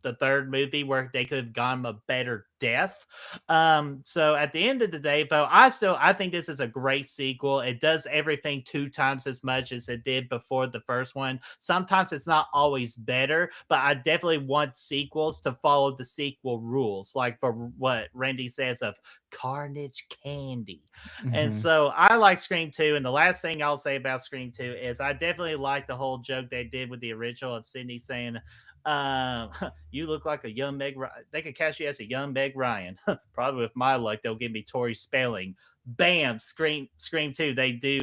the third movie where they could have gotten a better death. So at the end of the day, though, I think this is a great sequel. It does everything two times as much as it did before the first one. Sometimes it's not always better, but I definitely want sequels to follow the sequel rules, like for what Randy says of Carnage Candy. And Hmm. so I like Scream 2. And the last thing I'll say about Scream 2 is I definitely like the whole joke they did with the original of Sydney saying, um, you look like a young Meg. They could cast you as a young Meg Ryan. Probably with my luck, they'll give me Tori Spelling. Bam! Scream 2. They do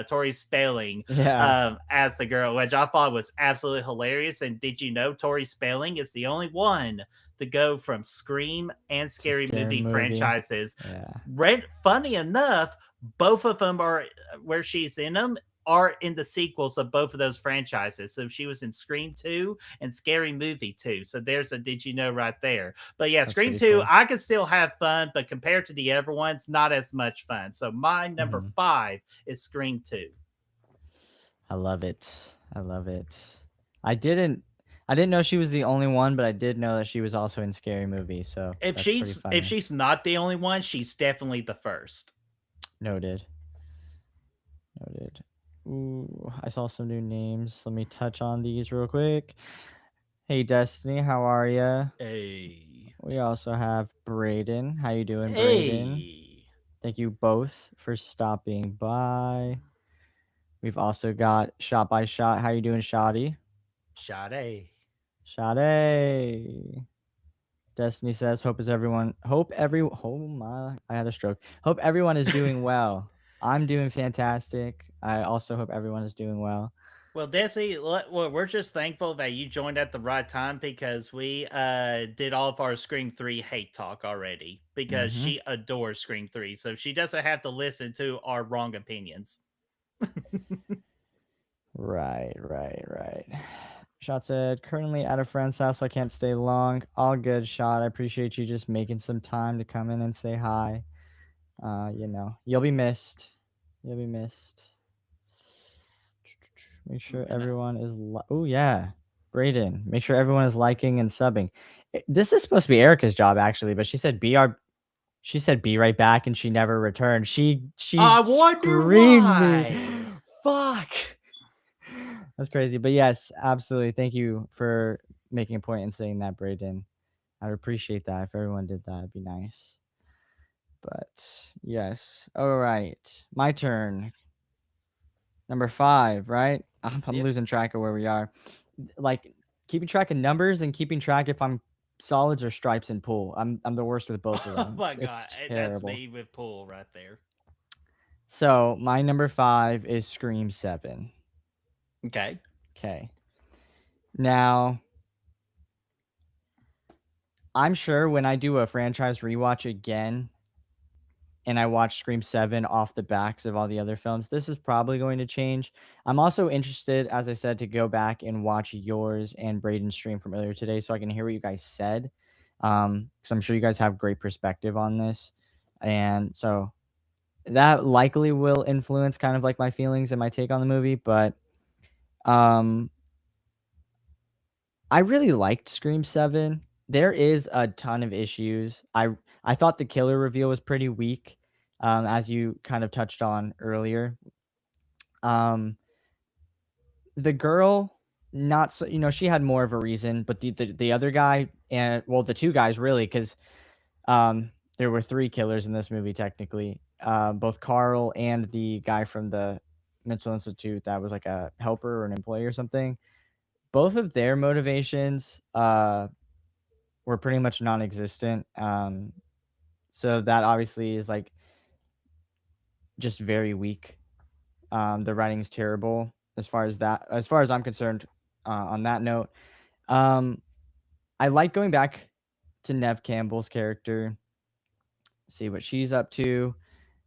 Tori Spelling Yeah. as the girl, which I thought was absolutely hilarious. And did you know Tori Spelling is the only one to go from Scream and It's a Scary scary Movie movie. franchises? Yeah. Funny enough, both of them are where she's in them are in the sequels of both of those franchises. So she was in Scream 2 and Scary Movie 2. So there's a did you know right there. But yeah, That's Scream pretty 2, cool. I could still have fun, but compared to the other ones, not as much fun. So my number Hmm. 5 is Scream 2. I love it. I love it. I didn't I didn't know she was the only one, but I did know that she was also in Scary Movie, so that's pretty If funny. she's not the only one, she's definitely the first. Noted. Noted. Ooh, I saw some new names. Let me touch on these real quick. Hey Destiny, how are ya? Hey. We also have Braden. How you doing, Braden? Hey. Thank you both for stopping by. We've also got Shot by Shot. How you doing, Shotty? Sade. Shotty. Destiny says, oh my, I had a stroke. Hope everyone is doing well. I'm doing fantastic. I also hope everyone is doing well. Well, Desi, well, we're just thankful that you joined at the right time because we did all of our Scream 3 hate talk already because Mm-hmm. she adores Scream 3. So she doesn't have to listen to our wrong opinions. Right, right, right. Shot said, currently at a friend's house, so I can't stay long. All good, Shot. I appreciate you just making some time to come in and say hi. You'll be missed. You'll be missed. Make Ooh, sure and everyone is. Oh yeah, Brayden. Make sure everyone is liking and subbing. This is supposed to be Erica's job actually, but she said "Br." She said "Be right back" and she never returned. She I wonder screened me. why. Fuck. That's crazy. But yes, absolutely. Thank you for making a point and saying that, Brayden. I'd appreciate that if everyone did that. It'd be nice. But yes. All right. My turn. Number 5, right? I'm Yep. losing track of where we are. Like keeping track of numbers and keeping track if I'm solids or stripes in pool. I'm the worst with both of Oh them. my god, It's that's terrible. me with pool right there. So my number 5 is Scream 7. Okay. Okay. Now I'm sure when I do a franchise rewatch again and I watch Scream 7 off the backs of all the other films, this is probably going to change. I'm also interested, as I said, to go back and watch yours and Braden's stream from earlier today so I can hear what you guys said. Because I'm sure you guys have great perspective on this. And so that likely will influence kind of like my feelings and my take on the movie. But um, I really liked Scream 7. There is a ton of issues. I thought the killer reveal was pretty weak, as you kind of touched on earlier. Um, the girl, not so, she had more of a reason, but the other guy and well, the two guys really, because there were three killers in this movie technically. Both Carl and the guy from the mental institute that was like a helper or an employee or something. Both of their motivations were pretty much non-existent. So that obviously is like just very weak. The writing's terrible as far as I'm concerned. On that note, um, I like going back to Nev Campbell's character, see what she's up to.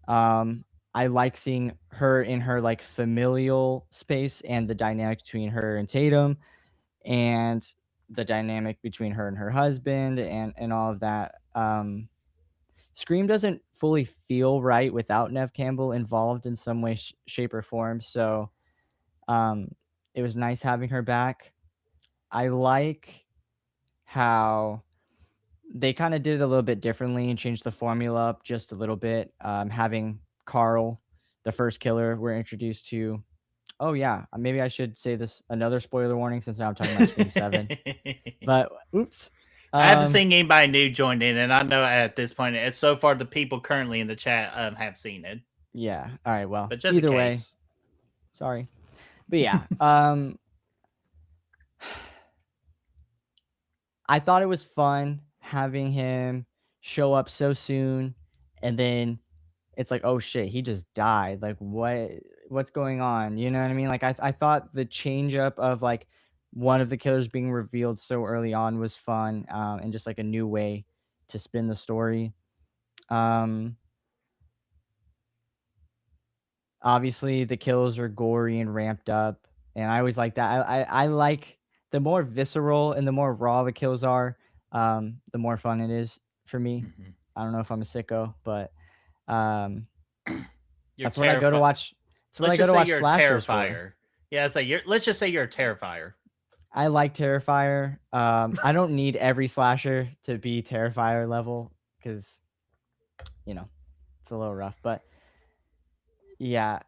Um, I like seeing her in her like familial space and the dynamic between her and Tatum, and the dynamic between her and her husband, and all of that. Scream doesn't fully feel right without Nev Campbell involved in some way, shape, or form. So um, it was nice having her back. I like how they kind of did it a little bit differently and changed the formula up just a little bit. Having Carl, the first killer, we're introduced to. Oh yeah, maybe I should say this another spoiler warning since now I'm talking about Scream 7. But oops. I haven't Um seen anybody new join in, and I know at this point, so far the people currently in the chat have seen it. yeah. All right, well, But just in either way, case, sorry. But yeah, I thought it was fun having him show up so soon and then it's like, "Oh shit, he just died." Like what's going on? You know what I mean? Like I thought the change up of like one of the killers being revealed so early on was fun, and just like a new way to spin the story. Um Obviously the kills are gory and ramped up, and I always like that. I like the more visceral and the more raw the kills are, the more fun it is for me. mhm. I don't know if I'm a sicko, but um, You're that's what I go to terrified. watch. That's what Let's I go just to say watch you're a slashers for. terrifier. Yeah, it's like you're. Let's just say you're a terrifier. I like Terrifier. I don't need every slasher to be Terrifier level because you know it's a little rough, but yeah.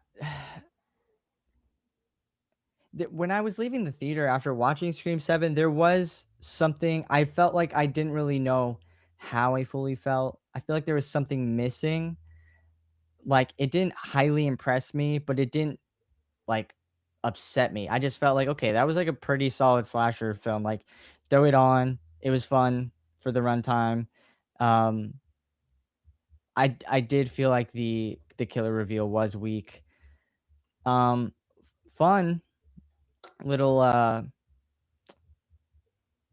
When I was leaving the theater after watching Scream 7, there was something I felt like I didn't really know how I fully felt. I feel like there was something missing. Like it didn't highly impress me, but it didn't like upset me. I just felt like, okay, that was like a pretty solid slasher film. Like throw it on. It was fun for the runtime. Um I did feel like the killer reveal was weak. Um Fun little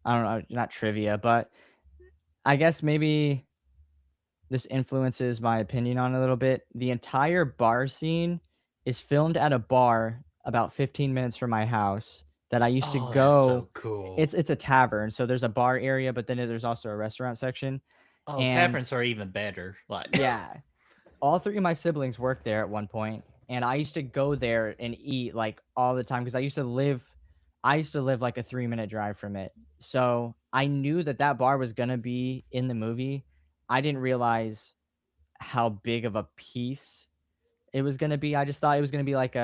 I don't know, not trivia, but I guess maybe this influences my opinion on it a little bit. The entire bar scene is filmed at a bar about 15 minutes from my house that I used to Oh, that's go. so cool. It's a tavern, so there's a bar area, but then there's also a restaurant section. Oh, And taverns are even better. Like, yeah, all three of my siblings worked there at one point, and I used to go there and eat like all the time because I used to live like a 3-minute drive from it. So I knew that that bar was gonna be in the movie. I didn't realize how big of a piece it was gonna be. I just thought it was gonna be like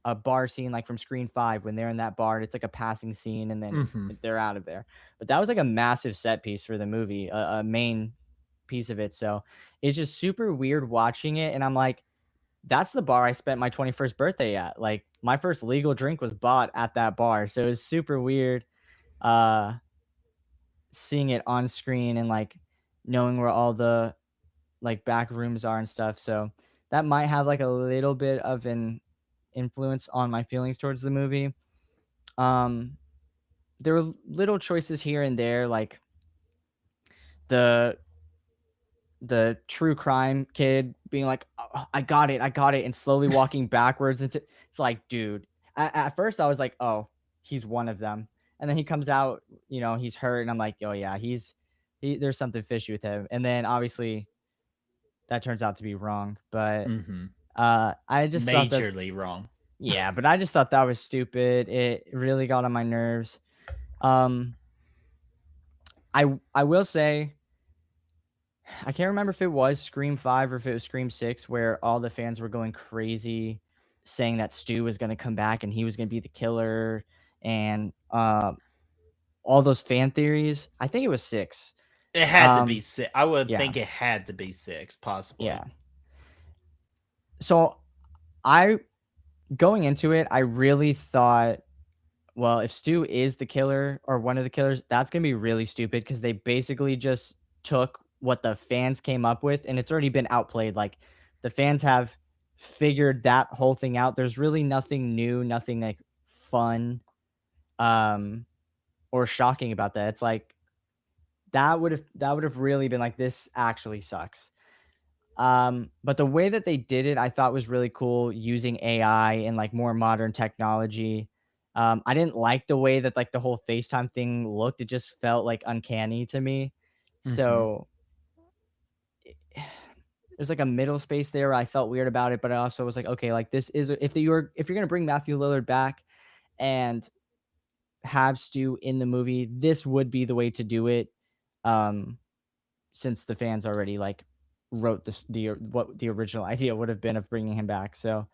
a bar scene like from Screen 5 when they're in that bar and it's like a passing scene and then hmm they're out of there. But that was like a massive set piece for the movie, a main piece of it. So it's just super weird watching it. And I'm like, that's the bar I spent my 21st birthday at. Like my first legal drink was bought at that bar. So it was super weird uh seeing it on screen and like knowing where all the like back rooms are and stuff. So that might have like a little bit of an influence on my feelings towards the movie. Um, there were little choices here and there, like the the true crime kid being like, "Oh, I got it," and slowly walking backwards into. It's like, dude. At first, I was like, "Oh, he's one of them," and then he comes out, he's hurt, and I'm like, "Oh yeah, there's something fishy with him." And then obviously that turns out to be wrong, but hmm I just thought that Majorly wrong. yeah, but I just thought that was stupid. It really got on my nerves. Um, I will say I can't remember if it was Scream 5 or if it was Scream 6 where all the fans were going crazy saying that Stu was gonna come back and he was gonna be the killer and all those fan theories. I think it was 6. It had to be Um, six. I would yeah, think it had to be six, yeah. possibly. So I going into it, I really thought, well, if Stu is the killer or one of the killers, that's gonna be really stupid because they basically just took what the fans came up with and it's already been outplayed. Like the fans have figured that whole thing out. There's really nothing new, nothing like fun, um, or shocking about that. It's like that would have really been like this actually sucks. But the way that they did it, I thought was really cool using AI and like more modern technology. I didn't like the way that like the whole FaceTime thing looked. It just felt like uncanny to me. hmm So there's like a middle space there where I felt weird about it, but I also was like, okay, like this is if you're gonna bring Matthew Lillard back and have Stu in the movie, this would be the way to do it. Um, since the fans already like wrote the what the original idea would have been of bringing him back. So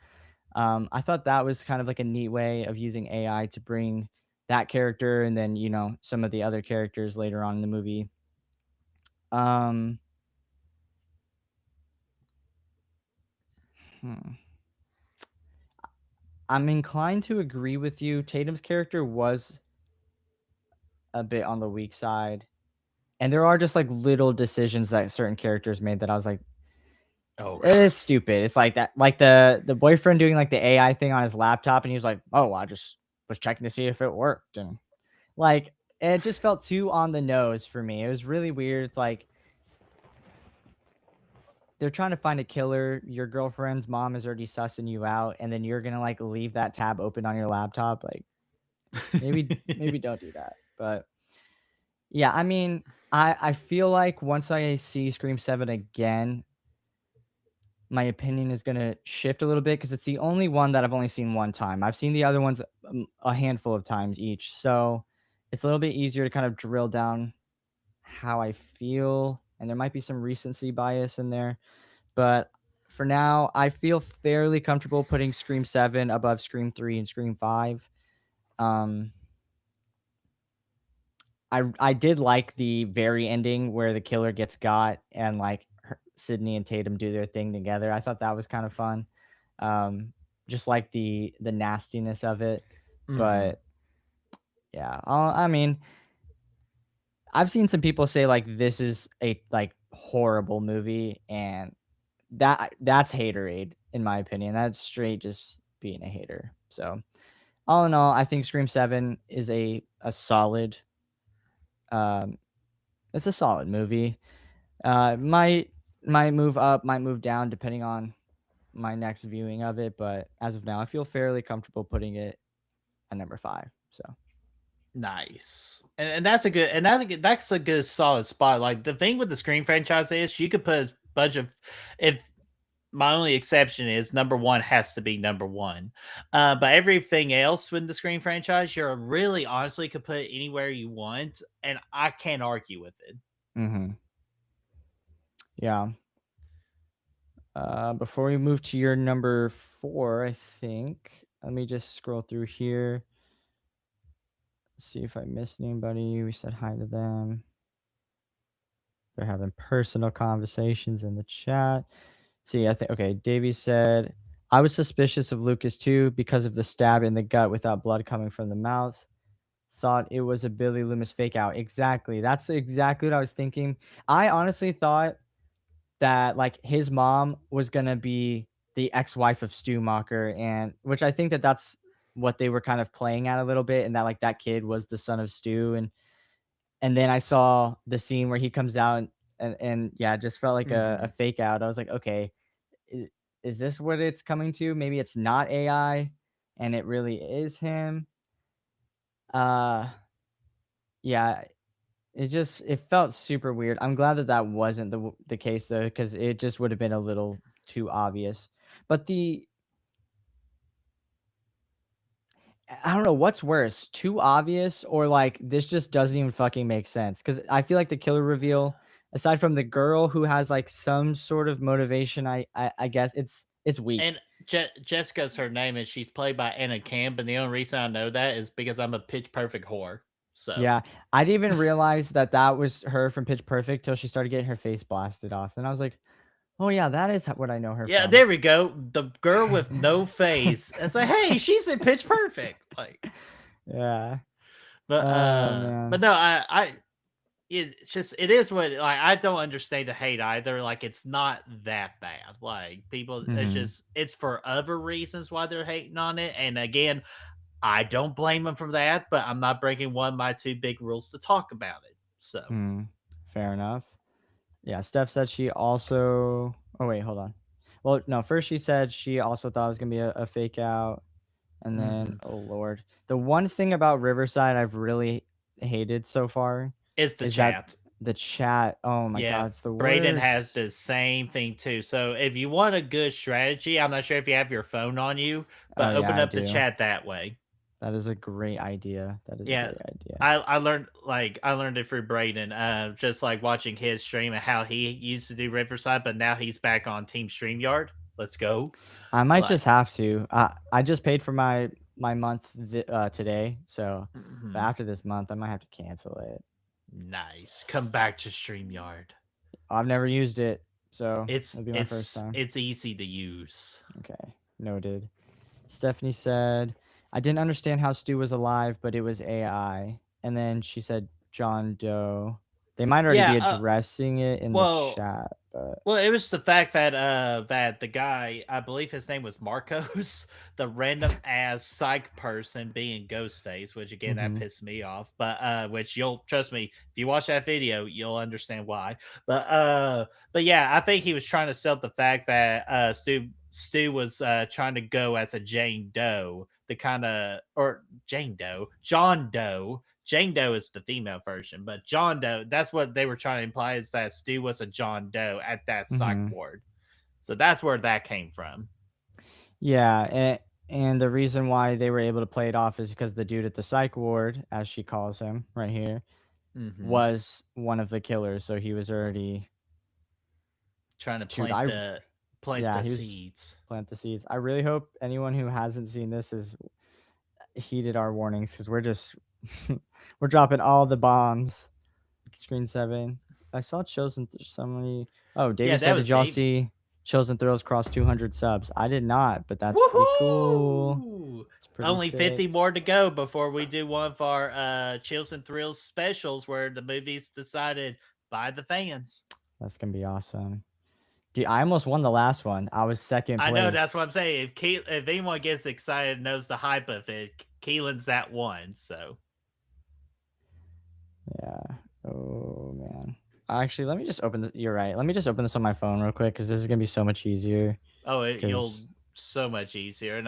I thought that was kind of like a neat way of using AI to bring that character and then some of the other characters later on in the movie. Um, hmm. I'm inclined to agree with you. Tatum's character was a bit on the weak side. And there are just like little decisions that certain characters made that I was like, Oh, it's stupid. It's like that, like the boyfriend doing like the AI thing on his laptop, and he was like, "Oh, I just was checking to see if it worked," and like it just felt too on the nose for me. It was really weird. It's like they're trying to find a killer. Your girlfriend's mom is already sussing you out, and then you're gonna like leave that tab open on your laptop. Like maybe don't do that. But yeah, I mean, I feel like once I see Scream 7 again, my opinion is gonna shift a little bit because it's the only one that I've only seen one time. I've seen the other ones a handful of times each, so it's a little bit easier to kind of drill down how I feel, and there might be some recency bias in there. But for now, I feel fairly comfortable putting Scream 7 above Scream 3 and Scream 5. Um, I did like the very ending where the killer gets got and like Sydney and Tatum do their thing together. I thought that was kind of fun. Um, just like the nastiness of it. mhm. But yeah, I mean, I've seen some people say like this is a like horrible movie, and that's haterade in my opinion. That's straight just being a hater. So all in all, I think Scream 7 is a solid um it's a solid movie. Might move up, might move down depending on my next viewing of it, but as of now, I feel fairly comfortable putting it at number 5. So, Nice. And that's a good solid spot. Like the thing with the Scream franchise is you could put a bunch of if my only exception is number one has to be number one. But everything else with the Scream franchise, you're really honestly could put it anywhere you want, and I can't argue with it. mhm. Yeah. Before we move to your number 4, I think, let me just scroll through here, see if I missed anybody. We said hi to them. They're having personal conversations in the chat. See, I think okay, Davey said, "I was suspicious of Lucas too because of the stab in the gut without blood coming from the mouth. Thought it was a Billy Loomis fake out." Exactly. That's exactly what I was thinking. I honestly thought that like his mom was gonna be the ex-wife of Stu Macher, and which I think that that's what they were kind of playing at a little bit, and that like that kid was the son of Stu, and then I saw the scene where he comes out and yeah, it just felt like a Mhm. fake out. I was like, okay, i- is this what it's coming to? Maybe it's not AI, and it really is him. Uh, yeah, it felt super weird. I'm glad that that wasn't the case though, because it just would have been a little too obvious. But I don't know what's worse, too obvious or like this just doesn't even fucking make sense. Because I feel like the killer reveal, aside from the girl who has like some sort of motivation, I guess it's And weak. Jessica's her name, and she's played by Anna Camp. And the only reason I know that is because I'm a Pitch Perfect whore. So Yeah, I didn't even realize that that was her from Pitch Perfect till she started getting her face blasted off, and I was like, oh yeah, that is what I know her yeah, from. there we go. The girl with no face. It's like, hey, she's in Pitch Perfect. Like, Yeah. but Man. no, it's just it is what like I don't understand the hate either. Like it's not that bad. Like people, it's Mhm. just it's for other reasons why they're hating on it. And again, I don't blame them for that, but I'm not breaking one of my two big rules to talk about it. So Mm. Fair enough. Yeah, Steph said she also oh, wait, hold on. Well, no, first she said she also thought it was gonna be a fake out, and then, mhm. oh lord. The one thing about Riverside I've really hated so far It's the is that chat. the chat, oh my Yeah, god, it's the Braden has worst. the same thing too. So if you want a good strategy, I'm not sure if you have your phone on you, Oh, but yeah, open I up the do. chat that way. That is a great idea. That is a Yeah, great idea. I learned it through Braden, just like watching his stream and how he used to do Riverside, but now he's back on Team StreamYard. Let's go. I might Like, just have to. I just paid for my month today, so but mhm, after this month, I might have to cancel it. nice. Come back to StreamYard. I've never used it, so It's it'll be my first it's time. it's easy to use. Okay, noted. Stephanie said, "I didn't understand how Stu was alive, but it was AI." And then she said, "John Doe." They might already Yeah, be addressing it in the well, chat, but Well, it was the fact that that the guy, I believe his name was Marcos, the random ass psych person being Ghostface, which again that mm-hmm, pissed me off. But which you'll trust me, if you watch that video, you'll understand why. But yeah, I think he was trying to sell the fact that Stu was trying to go as a Jane Doe, the kind of or Jane Doe, John Doe. Jane Doe is the female version, but John Doe, that's what they were trying to imply is that Stu was a John Doe at that psych mm-hmm. ward. So that's where that came from. Yeah, and the reason why they were able to play it off is because the dude at the psych ward, as she calls him right here, Hmm. was one of the killers. So he was already, Trying to dude. plant Yeah, the he was seeds. plant the seeds. I really hope anyone who hasn't seen this has heeded our warnings because we're just we're dropping all the bombs. Screen 7. I saw Chosen somebody. Oh, Yeah, David that said, "Did was y'all David. see Chosen Thrills cross 200 subs?" I did not, but that's pretty cool. Woohoo! It's pretty Only sick. 50 more to go before we do one of our Chills and Thrills specials where the movie's decided by the fans. That's gonna be awesome. Dude, I almost won the last one. I was second I know that's place. what I'm saying. If anyone gets excited, knows the hype of it, Keelan's that one. So Yeah. Oh man. Actually, let me just open this. You're right. Let me just open this on my phone real quick because this is gonna be so much easier. you'll Because so much easier. And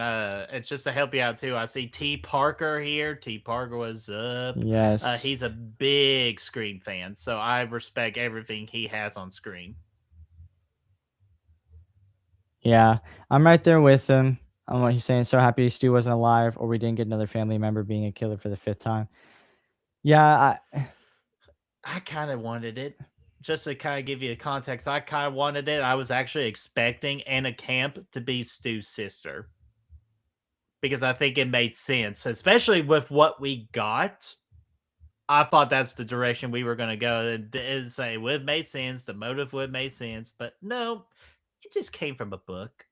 it's just to help you out too. I see T Parker here. T Parker was up. yes, He's a big Scream fan, so I respect everything he has on screen. yeah, I'm right there with him on what he's saying. So happy Stu wasn't alive, or we didn't get another family member being a killer for the fifth time. Yeah, I kind of wanted it. Just to kind of give you a context, I kind of wanted it. I was actually expecting Anna Camp to be Stu's sister because I think it made sense, especially with what we got. I thought that's the direction we were going to go. And say it would have made sense. The motive would have made sense, but no, it just came from a book.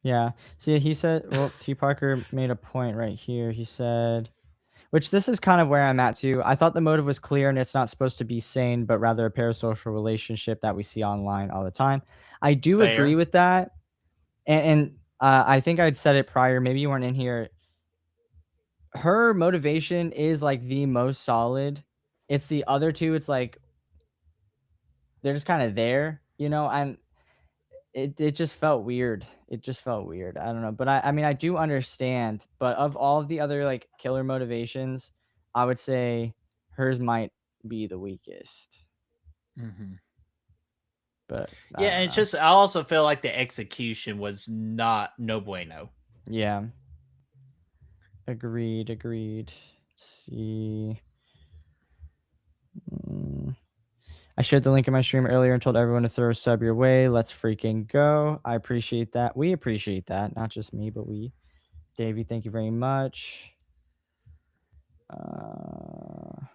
yeah. See, he said. Well, T. Parker made a point right here. He said, which this is kind of where I'm at too. I thought the motive was clear and it's not supposed to be sane, but rather a parasocial relationship that we see online all the time. I do agree Fair. with that. I think I'd said it prior. Maybe you weren't in here. Her motivation is like the most solid. It's the other two. It's like they're just kind of there, and it just felt weird. It just felt weird. I don't know, but I mean I do understand. But of all of the other like killer motivations, I would say hers might be the weakest. Hmm. But I Yeah, don't and it's know. just I also feel like the execution was not no bueno. Yeah, agreed. Agreed. Let's see. Mm. I shared the link in my stream earlier and told everyone to throw a sub your way. Let's freaking go. I appreciate that. We appreciate that. Not just me, but we. Davey, thank you very much. Uh,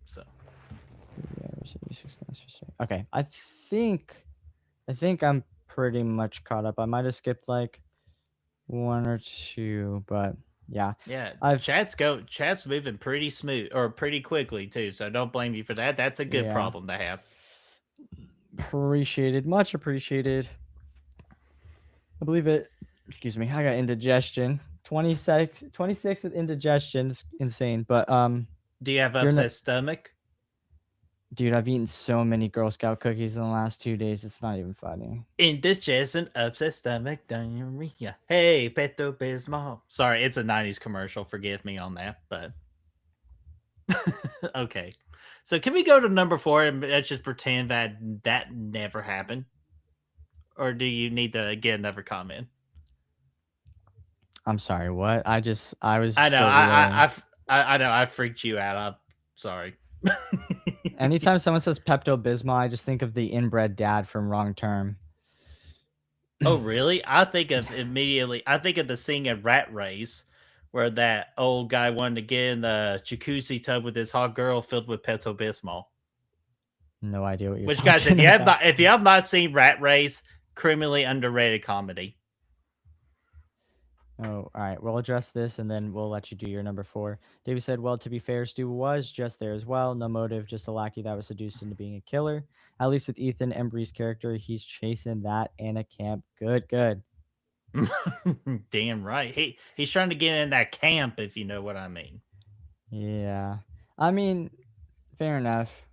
So okay, I think I'm pretty much caught up. I might have skipped like one or two, but yeah, yeah, I've chat's moving pretty smooth or pretty quickly too. So don't blame you for that. That's a good yeah problem to have. appreciated, much appreciated. I believe it. Excuse me, I got indigestion. 26 with indigestion. It's insane, but Do you have you're not. upset stomach? Dude, I've eaten so many Girl Scout cookies in the last 2 days. It's not even funny. Indigestion, upset stomach, diarrhea. Hey, Peto Bismol. Sorry, it's a '90s commercial. Forgive me on that, but okay. So can we go to number 4 and let's just pretend that that never happened? Or do you need to get another comment? I'm sorry, what? I was I know. still reeling. I know. I freaked you out. I'm sorry. Anytime someone says Pepto-Bismol, I just think of the inbred dad from Wrong Turn. Oh, really? I think of immediately. I think of the scene in Rat Race where that old guy wanted to get in the jacuzzi tub with his hot girl filled with Pepto Bismol. No idea what you're Which, guys, talking about. if you have not seen Rat Race, criminally underrated comedy. Oh, all right. We'll address this and then we'll let you do your number four. David said, well, to be fair, Stu was just there as well. No motive, just a lackey that was seduced into being a killer. At least with Ethan Embry's character, he's chasing that Anna camp. Good, good. Damn right. He's trying to get in that camp, if you know what I mean. Yeah. I mean, fair enough.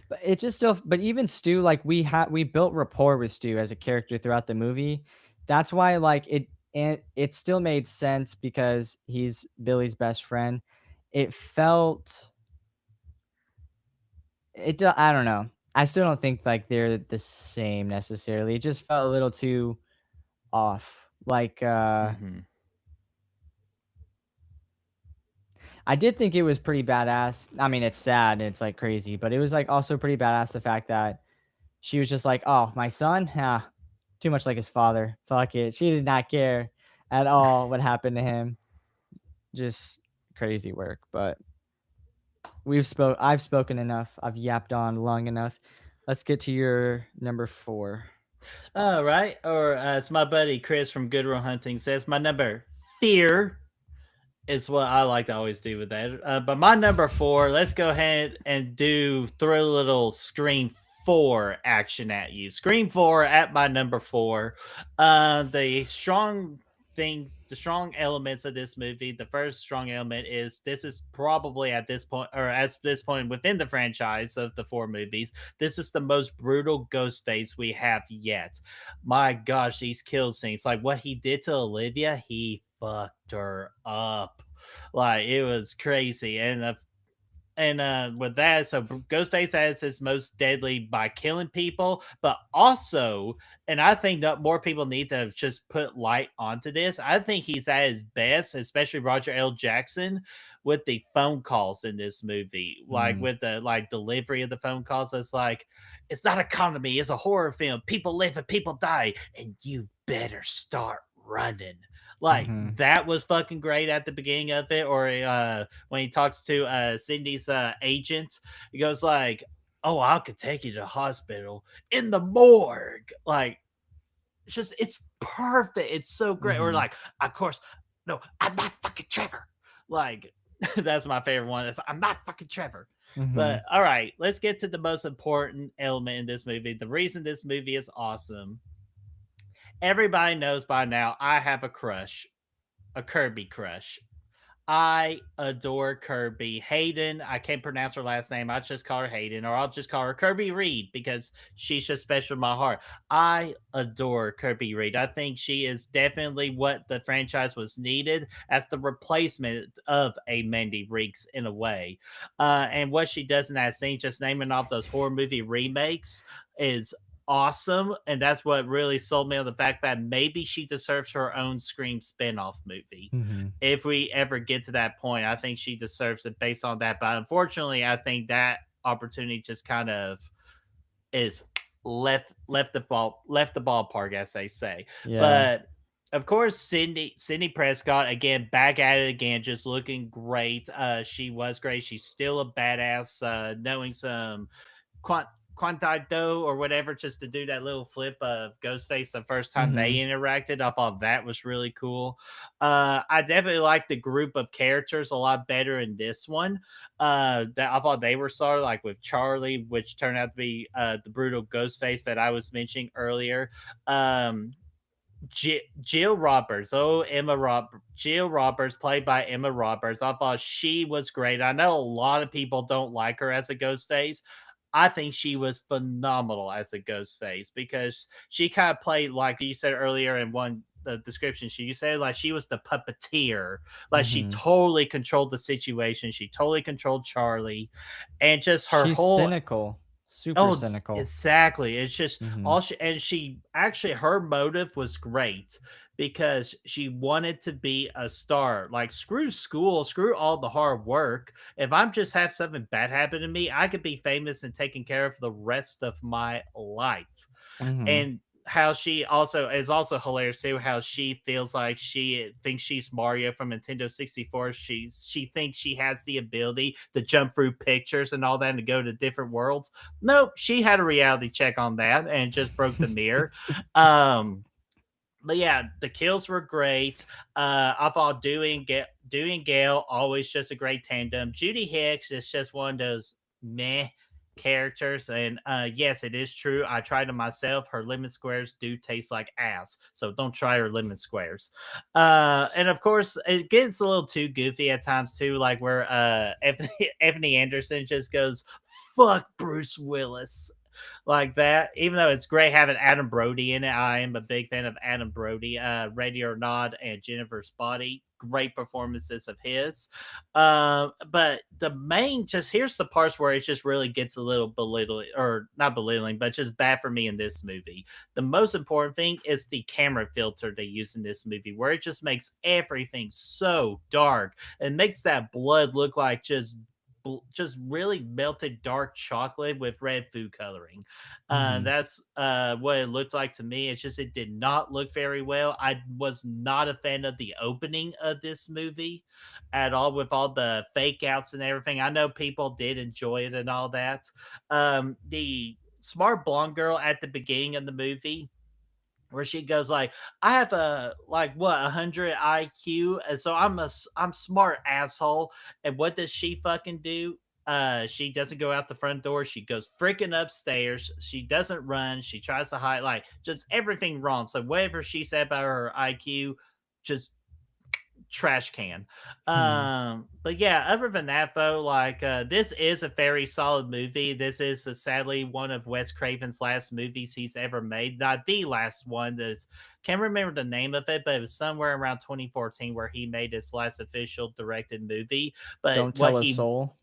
But it just still, but even Stu, like we built rapport with Stu as a character throughout the movie. That's why like it still made sense because he's Billy's best friend. It felt I don't know. I still don't think like they're the same necessarily. It just felt a little too off. Like Hmm. I did think it was pretty badass. I mean, it's sad and it's like crazy, but it was like also pretty badass the fact that she was just like, "Oh, my son? Ah, too much like his father. Fuck it." She did not care at all what happened to him. Just crazy work, but I've spoken enough. I've yapped on long enough. Let's get to your number 4 All spot. right. Or as my buddy Chris from GoodReelHunting says, my number fear is what I like to always do with that. But my number four, let's go ahead and throw a little Scream 4 action at you. Scream 4 at my number four. The strong the strong elements of this movie, the first strong element is this is probably at this point, or at this point within the franchise of the four movies, this is the most brutal ghost face we have yet. My gosh, these kill scenes, like what he did to Olivia, he fucked her up. Like it was crazy. And with that, so Ghostface has his most deadly by killing people, but also, and I think that more people need to just put light onto this. I think he's at his best, especially Roger L. Jackson, with the phone calls in this movie, like Mm, with the like delivery of the phone calls. It's like it's not a comedy; it's a horror film. People live and people die, and you better start running. Like mhm, that was fucking great at the beginning of it, or when he talks to Cindy's agent, he goes like, "Oh, I could take you to the hospital in the morgue." Like, it's perfect. It's so great. Or mhm, like, of course, no, I'm not fucking Trevor. Like, that's my favorite one. It's I'm not fucking Trevor. mhm, But all right, let's get to the most important element in this movie. The reason this movie is awesome. Everybody knows by now I have a Kirby crush. I adore Kirby. Hayden, I can't pronounce her last name. I just call her Hayden, or I'll just call her Kirby Reed because she's just special in my heart. I adore Kirby Reed. I think she is definitely what the franchise was needed as the replacement of a Mandy Reeks in a way. And what she does in that scene, just naming off those horror movie remakes, is awesome. And that's what really sold me on the fact that maybe she deserves her own Scream spinoff movie mhm. if we ever get to that point. I think she deserves it based on that. But unfortunately, I think that opportunity just kind of is left the ballpark, as they say. Yeah. But of course, Sydney Prescott again back at it again, just looking great. She was great. She's still a badass. Knowing some quant Quantido or whatever, just to do that little flip of Ghostface the first time they Mhm, interacted. I thought that was really cool. I definitely like the group of characters a lot better in this one. That I thought they were sorry, like with Charlie, which turned out to be the brutal Ghostface that I was mentioning earlier. Um, Jill Roberts, Jill Roberts, played by Emma Roberts. I thought she was great. I know a lot of people don't like her as a Ghostface. I think she was phenomenal as a Ghostface because she kind of played like you said earlier in one the description. You said like she was the puppeteer, like she mhm. totally controlled the situation. She totally controlled Charlie, and just her She's whole cynical, super oh, cynical. exactly. It's just Mhm, all she actually her motive was great because she wanted to be a star. Like, screw school, screw all the hard work. If I'm just have something bad happen to me, I could be famous and taken care of the rest of my life. Mhm. And how she also is also hilarious too, how she feels like she thinks she's Mario from Nintendo 64. She thinks she has the ability to jump through pictures and all that and to go to different worlds. Nope, she had a reality check on that and just broke the mirror. Um but yeah, the kills were great. I thought Dewey and Gale always just a great tandem. Judy Hicks is just one of those meh characters, and yes, it is true. I tried them myself. Her lemon squares do taste like ass, so don't try her lemon squares. And of course, it gets a little too goofy at times too, like where Anthony Anderson just goes "fuck Bruce Willis" like that. Even though it's great having Adam Brody in it, I am a big fan of Adam Brody. Ready or Not and Jennifer's Body, great performances of his. But the main, just here's the parts where it just really gets a little belittling, or not belittling, but just bad for me in this movie. The most important thing is the camera filter they use in this movie, where it just makes everything so dark and makes that blood look like just really melted dark chocolate with red food coloring. Mhm. That's what it looked like to me. It's just it did not look very well. I was not a fan of the opening of this movie at all, with all the fake outs and everything. I know people did enjoy it and all that. The smart blonde girl at the beginning of the movie, where she goes like, I have a like what 100 IQ, and so I'm smart, asshole. And what does she fucking do? She doesn't go out the front door. She goes freaking upstairs. She doesn't run. She tries to hide, like just everything wrong. So whatever she said about her IQ, just trash can. Hmm. But yeah, other than that though, like this is a very solid movie. This is sadly one of Wes Craven's last movies he's ever made. Not the last one. This can't remember the name of it, but it was somewhere around 2014 where he made his last official directed movie. But Don't what Tell a he Soul.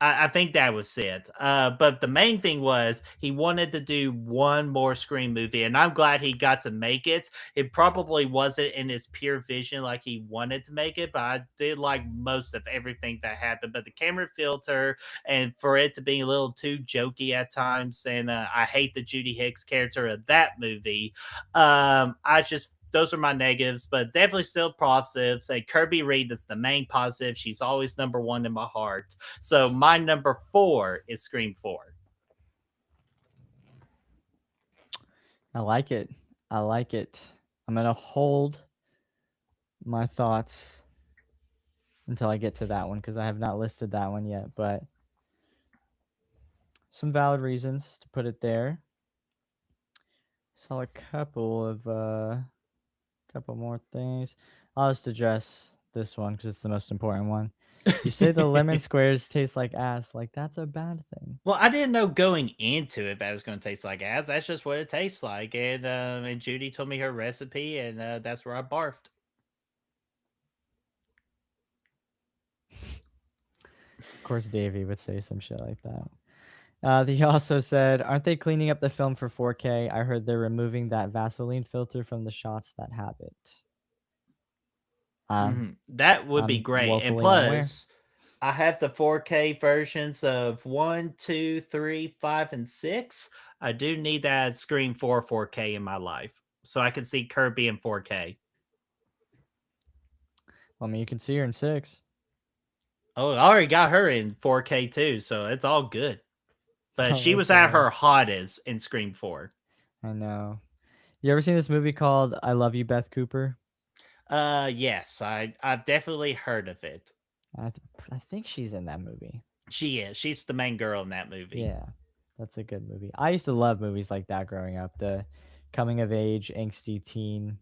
I think that was it. But the main thing was he wanted to do one more Scream movie, and I'm glad he got to make it. It probably wasn't in his pure vision like he wanted to make it, but I did like most of everything that happened. But the camera filter, and for it to be a little too jokey at times, and I hate the Judy Hicks character of that movie. I just those are my negatives, but definitely still positives. And Kirby Reed is the main positive. She's always number one in my heart. So my number four is Scream 4. I like it. I like it. I'm gonna hold my thoughts until I get to that one because I have not listed that one yet. But some valid reasons to put it there. Saw a couple more things. I'll just address this one because it's the most important one. You say the lemon squares taste like ass. Like that's a bad thing. Well, I didn't know going into it that it was going to taste like ass. That's just what it tastes like. And Judy told me her recipe, and that's where I barfed. Of course, Davey would say some shit like that. He also said, "Aren't they cleaning up the film for 4K? I heard they're removing that Vaseline filter from the shots that have it." That would be I'm great. And woefully unaware. plus, I have the 4K versions of 1, 2, 3, 5, and 6. I do need that Screen 4 4K in my life so I can see Kirby in 4K. Well, I mean, you can see her in 6, Oh, I already got her in 4K too, so it's all good. But so she it's was at her hottest in Scream 4. I know. You ever seen this movie called I Love You, Beth Cooper? Yes, I've definitely heard of it. I, th- I think she's in that movie. She is. She's the main girl in that movie. Yeah, that's a good movie. I used to love movies like that growing up. The coming of age, angsty teen,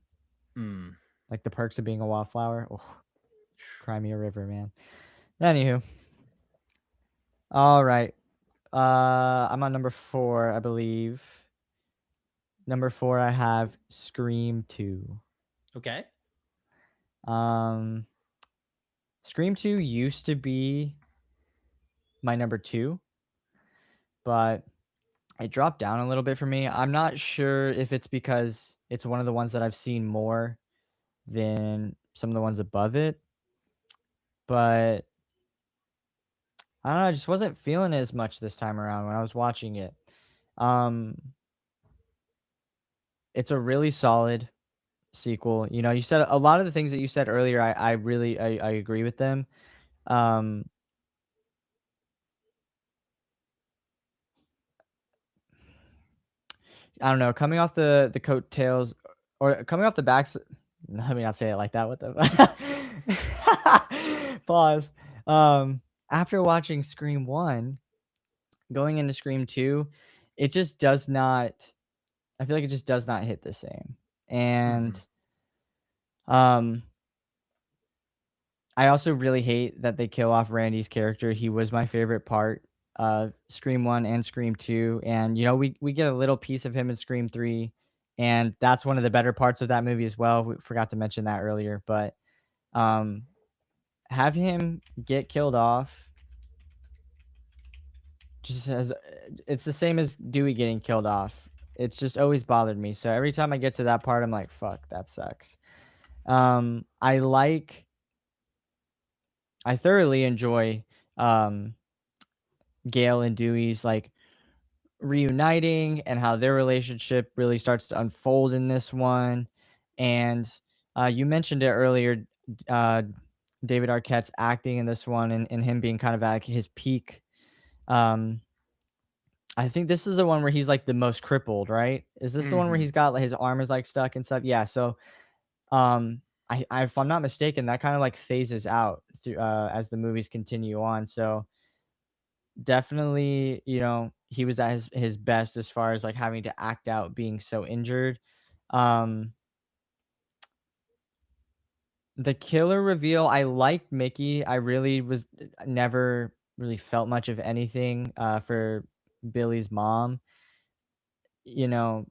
Mm. like The Perks of Being a Wallflower. Oh, cry me a river, man. Anywho, all right. I'm on number 4, I believe. Number 4, I have Scream 2. Okay. Um, Scream 2 used to be my number 2, but it dropped down a little bit for me. I'm not sure if it's because it's one of the ones that I've seen more than some of the ones above it, but I don't know, I just wasn't feeling it as much this time around when I was watching it. Um, it's a really solid sequel. You know, you said a lot of the things that you said earlier, I really I agree with them. Um, I don't know, coming off the coattails or coming off the backs let me not say it like that, what the pause. After watching Scream 1, going into Scream 2, it just does not I feel like it just does not hit the same. And, Mhm. um, I also really hate that they kill off Randy's character. He was my favorite part, Scream 1 and Scream 2, and, you know, we get a little piece of him in Scream 3, and that's one of the better parts of that movie as well. We forgot to mention that earlier, but, um, have him get killed off just as it's the same as Dewey getting killed off. It's just always bothered me, so every time I get to that part, I'm like, "Fuck, that sucks." I like I thoroughly enjoy, um, Gale and Dewey's, like, reuniting and how their relationship really starts to unfold in this one, and, you mentioned it earlier, uh, David Arquette's acting in this one and him being kind of at his peak. um, I think this is the one where he's, like, the most crippled, right? Is this the one where Mhm. he's got, like, his arm is, like, stuck and stuff? Yeah, so, I if I'm not mistaken, that kinda, like, phases out through, as the movies continue on, so definitely, you know, he was at his best as far as, like, having to act out being so injured. Um, the killer reveal, I liked Mickey. I really was never really felt much of anything, for Billy's mom. You know,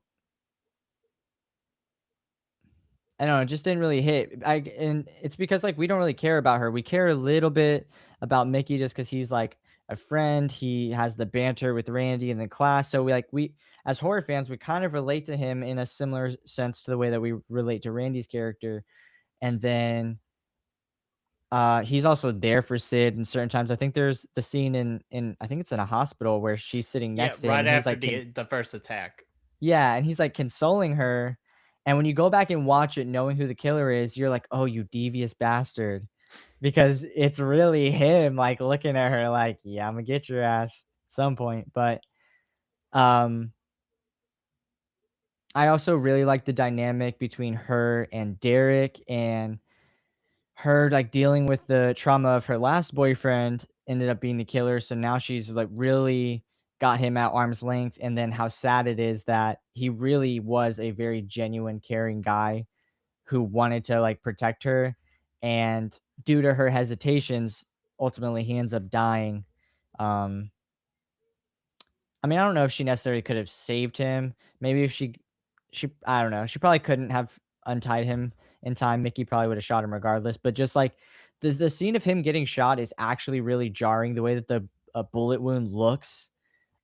I don't know, it just didn't really hit. And it's because, like, we don't really care about her. We care a little bit about Mickey just because he's, like, a friend. He has the banter with Randy in the class. So we as horror fans, we kind of relate to him in a similar sense to the way that we relate to Randy's character. And then he's also there for Sid in certain times. I think there's the scene in I think it's in a hospital where she's sitting Yeah, next to him right and he's after like the first attack. yeah, and he's, like, consoling her, and when you go back and watch it knowing who the killer is, you're like, "Oh, you devious bastard," because it's really him, like, looking at her like, "Yeah, Imma get your ass at some point," but, um, I also really like the dynamic between her and Derek and her, like, dealing with the trauma of her last boyfriend ended up being the killer, so now she's, like, really got him at arm's length, and then how sad it is that he really was a very genuine, caring guy who wanted to, like, protect her, and due to her hesitations, ultimately, he ends up dying. Um, I mean, I don't know if she necessarily could have saved him. Maybe if she I don't know. She probably couldn't have untied him in time. Mickey probably would have shot him regardless. But just like the scene of him getting shot is actually really jarring. The way that the bullet wound looks.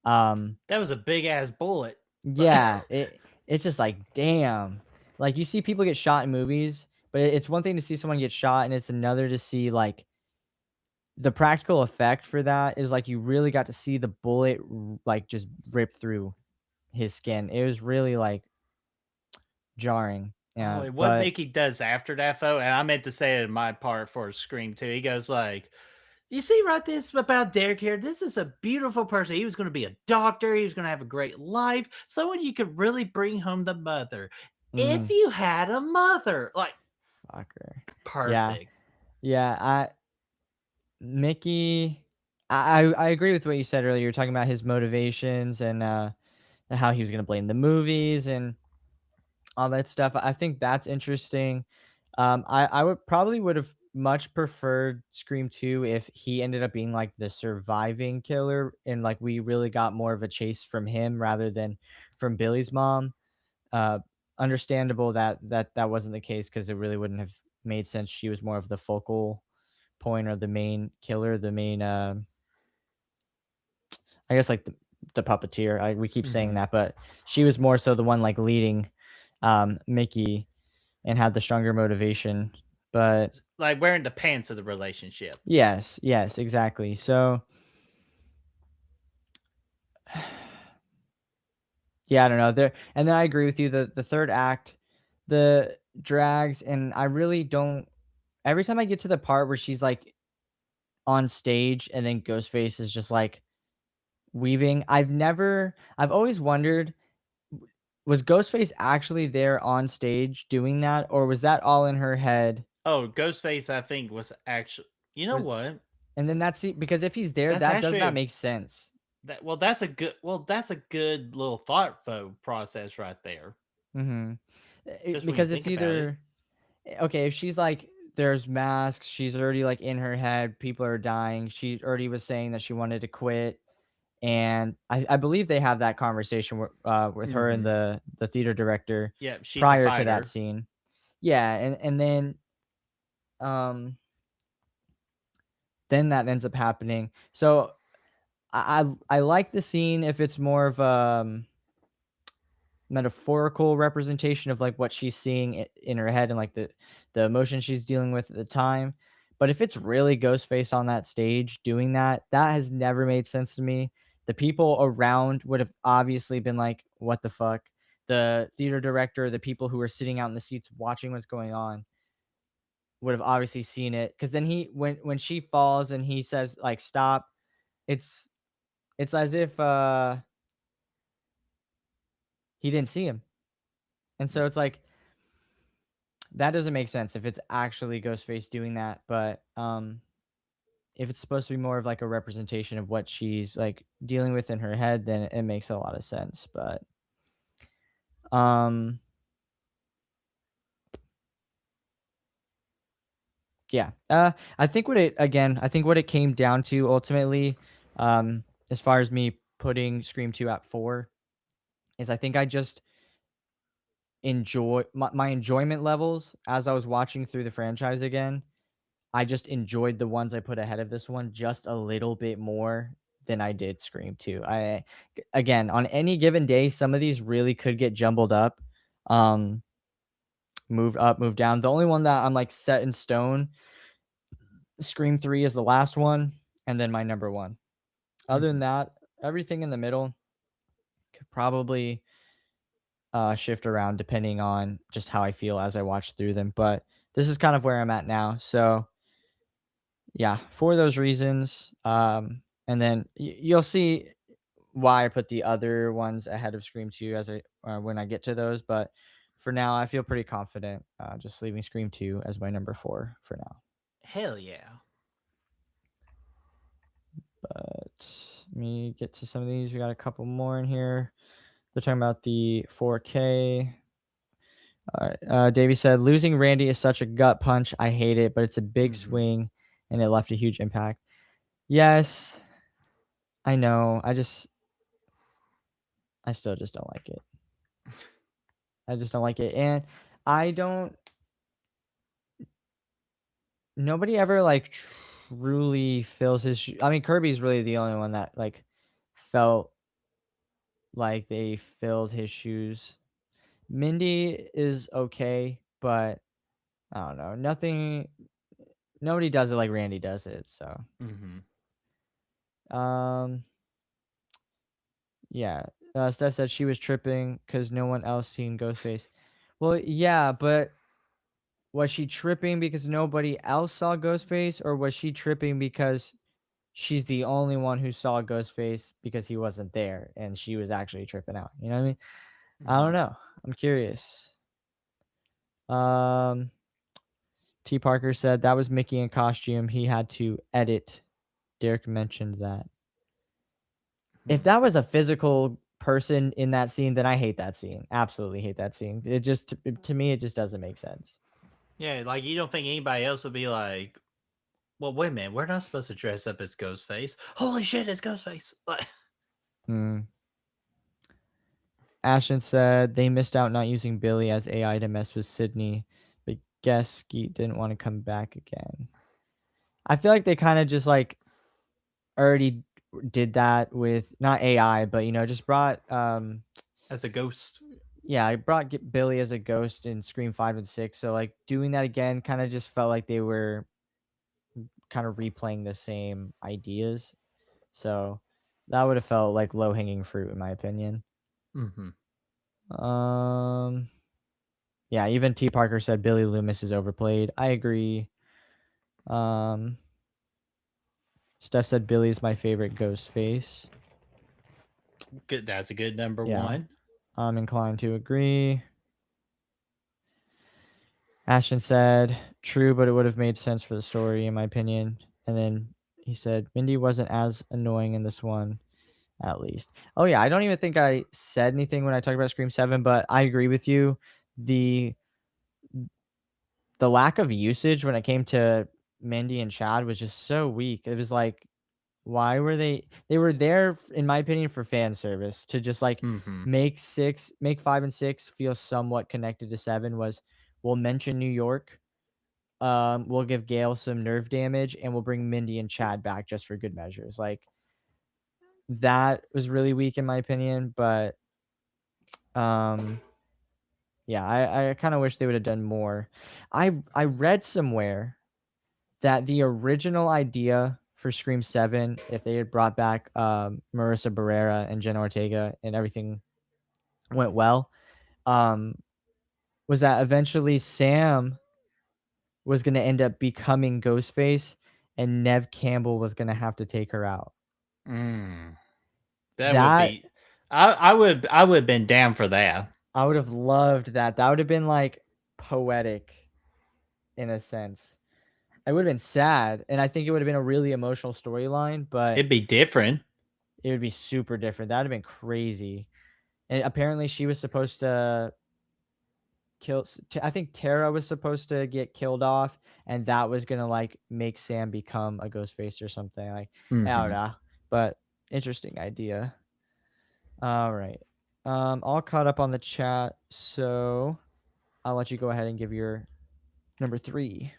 Um, That was a big ass bullet, but yeah, it's just like damn. Like you see people get shot in movies, but it's one thing to see someone get shot, and it's another to see like the practical effect for that is like you really got to see the bullet like just rip through his skin. It was really, like, jarring, oh, yeah, and what but Mickey does after that, though, and I meant to say it in my part for Scream too. He goes like, "You see, right? This about Derek here. This is a beautiful person. He was going to be a doctor. He was going to have a great life. Someone you could really bring home the mother. If mhm, you had a mother, like fucker. Yeah, perfect." yeah, Mickey I agree with what you said earlier, you're talking about his motivations and, how he was gonna blame the movies and all that stuff. I think that's interesting. I would probably would have much preferred Scream 2 if he ended up being like the surviving killer and like we really got more of a chase from him rather than from Billy's mom. Uh, Understandable that that wasn't the case because it really wouldn't have made sense. She was more of the focal point or the main killer, the main I guess like the puppeteer. We keep saying Mhm. that, but she was more so the one like leading Mickey. and had the stronger motivation. But Like wearing the pants of the relationship. yes, yes, exactly. So yeah, I don't know. There and then I agree with you. The third act, the drags, and I really don't. Every time I get to the part where she's like on stage and then Ghostface is just like weaving, I've always wondered, was Ghostface actually there on stage doing that, or was that all in her head? Oh, Ghostface, I think was actually. You know Was what? and then that's it, because if he's there, That's that does actually not make sense. that's a good. Well, that's a good little thought process right there. Hmm. Just when you Because it's think about it. either okay, if she's like, there's masks, she's already like in her head, people are dying. She already was saying that she wanted to quit, and I believe they have that conversation with her and Hmm. the theater director Yeah, she's a prior to that fighter. scene. Yeah, and um then that ends up happening. So I like the scene if it's more of metaphorical representation of like what she's seeing in her head and like the emotion she's dealing with at the time. But if it's really Ghostface on that stage doing that, that has never made sense to me. The people around would have obviously been like, "What the fuck?" The theater director, the people who were sitting out in the seats watching what's going on, would have obviously seen it. Because then when she falls and he says like, "Stop," it's it's as if he didn't see him, and so it's like that doesn't make sense if it's actually Ghostface doing that. But if it's supposed to be more of like a representation of what she's like dealing with in her head, then it makes a lot of sense. But um yeah. I think I think what it came down to ultimately, as far as me putting Scream 2 at 4, is I think I just enjoy my enjoyment levels as I was watching through the franchise again. I just enjoyed the ones I put ahead of this one just a little bit more than I did Scream 2. Again, on any given day, some of these really could get jumbled up, um, moved up, moved down. The only one that I'm like set in stone, Scream 3 is the last one, and then my number one. Other than Hmm. that, everything in the middle could probably shift around depending on just how I feel as I watch through them. But this is kind of where I'm at now. So yeah, for those reasons, and then you'll see why I put the other ones ahead of Scream 2 as I when I get to those. But for now, I feel pretty confident just leaving Scream 2 as my number 4 for now. Hell yeah. But let me get to some of these. We got a couple more in here. They're talking about the 4K. All right. Davey said, losing Randy is such a gut punch. I hate it, but it's a big Hmm. swing and it left a huge impact. Yes, I know. I still just don't like it. I just don't like it. And I don't, nobody ever like truly fills his, I mean, Kirby's really the only one that like felt like they filled his shoes. Mindy is okay, but I don't know. Nobody does it like Randy does it. So, Hmm. um, yeah. Steph said she was tripping because no one else seen Ghostface. Well, yeah, but was she tripping because nobody else saw Ghostface, or was she tripping because she's the only one who saw Ghostface because he wasn't there and she was actually tripping out? You know what I mean? I don't Hmm. know. I'm curious. Um, T. Parker said that was Mickey in costume. He had to edit. Derek mentioned that. If Hmm. that was a physical person in that scene, then I hate that scene. Absolutely hate that scene. It just to me, it just doesn't make sense. Yeah, like you don't think anybody else would be like, well, wait a minute, we're not supposed to dress up as Ghostface. Holy shit, it's Ghostface. Like, Hmm. Ashton said they missed out not using Billy as AI to mess with Sydney, but guess Skeet didn't want to come back again. I feel like they kind of just like already did that with not AI, but just brought as a ghost. yeah, I brought Billy as a ghost in Scream 5 and 6, so, like, doing that again kinda just felt like they were kind of replaying the same ideas, so that would've felt like low-hanging fruit in my opinion. Mhm. Um, yeah, even T. Parker said Billy Loomis is overplayed. I agree. Um, Steph said Billy's my favorite ghost face. Good, that's a good number Yeah, 1. I'm inclined to agree. Ashton said, "True, but it would have made sense for the story, in my opinion." And then he said, "Mindy wasn't as annoying in this one, at least." Oh yeah, I don't even think I said anything when I talked about Scream 7, but I agree with you. The the lack of usage when it came to Mindy and Chad was just so weak. It was like, why were they were there, in my opinion, for fan service to just like Mhm. make 5 and 6 feel somewhat connected to 7 was we'll mention New York. We'll give Gail some nerve damage, and we'll bring Mindy and Chad back just for good measures. Like that was really weak in my opinion, but um, yeah, I kind of wish they would have done more. I read somewhere that the original idea for Scream 7, if they had brought back Marissa Barrera and Jenna Ortega and everything went well, um, was that eventually Sam was going to end up becoming Ghostface and Nev Campbell was going to have to take her out. Mm. That would That be I would have been down for that. I would have loved that. That would have been like poetic in a sense. It would have been sad, and I think it would have been a really emotional storyline, but It'd be different. it would be super different. That would have been crazy. And apparently she was supposed to I think Tara was supposed to get killed off, and that was gonna like make Sam become a ghost face or something. Like I don't Mhm. know. But interesting idea. All right. All caught up on the chat, so I'll let you go ahead and give your number 3.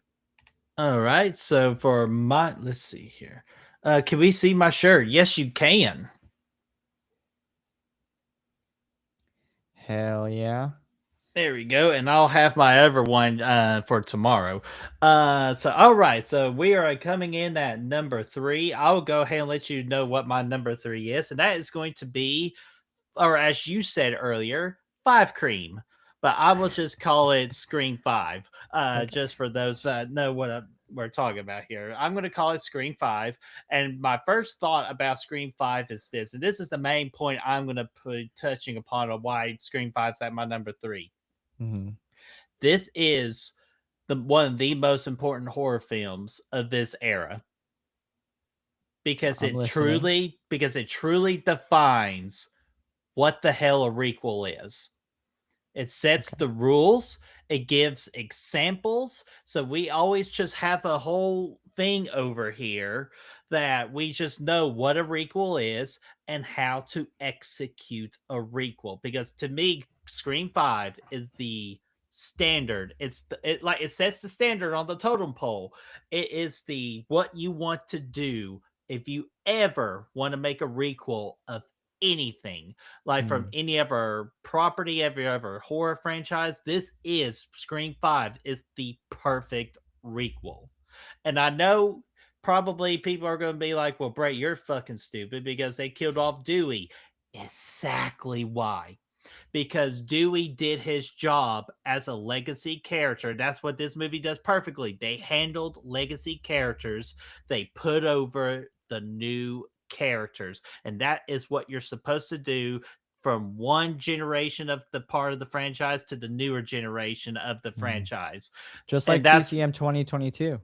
All right. So for my, let's see here. Can we see my shirt? Yes, you can. Hell yeah. There we go. And I'll have my other one for tomorrow. So all right. So we are coming in at number 3. I'll go ahead and let you know what my number 3 is, and that is going to be, or as you said earlier, Five Cream. But I will just call it Scream 5, Okay. just for those that know what we're talking about here. I'm going to call it Scream 5. And my first thought about Scream 5 is this, and this is the main point I'm going to put touching upon of why Scream 5 is at my number 3. Mhm. This is one of the most important horror films of this era I'm listening. because it truly defines what the hell a requel is. It sets Okay. the rules, it gives examples. So we always just have a whole thing over here that we just know what a requel is and how to execute a requel. Because to me, Scream 5 is the standard. It sets the standard on the totem pole. It is the what you want to do if you ever want to make a requel of anything, like from Mm. any ever property, every ever horror franchise. This is Scream 5 is the perfect requel. And I know probably people are going to be like, well, Brett, you're fucking stupid because they killed off Dewey. Exactly why. Because Dewey did his job as a legacy character. That's what this movie does perfectly. They handled legacy characters, they put over the new characters. And that is what you're supposed to do from one generation of the part of the franchise to the newer generation of the Mm. franchise. Just And like that's TCM 2022.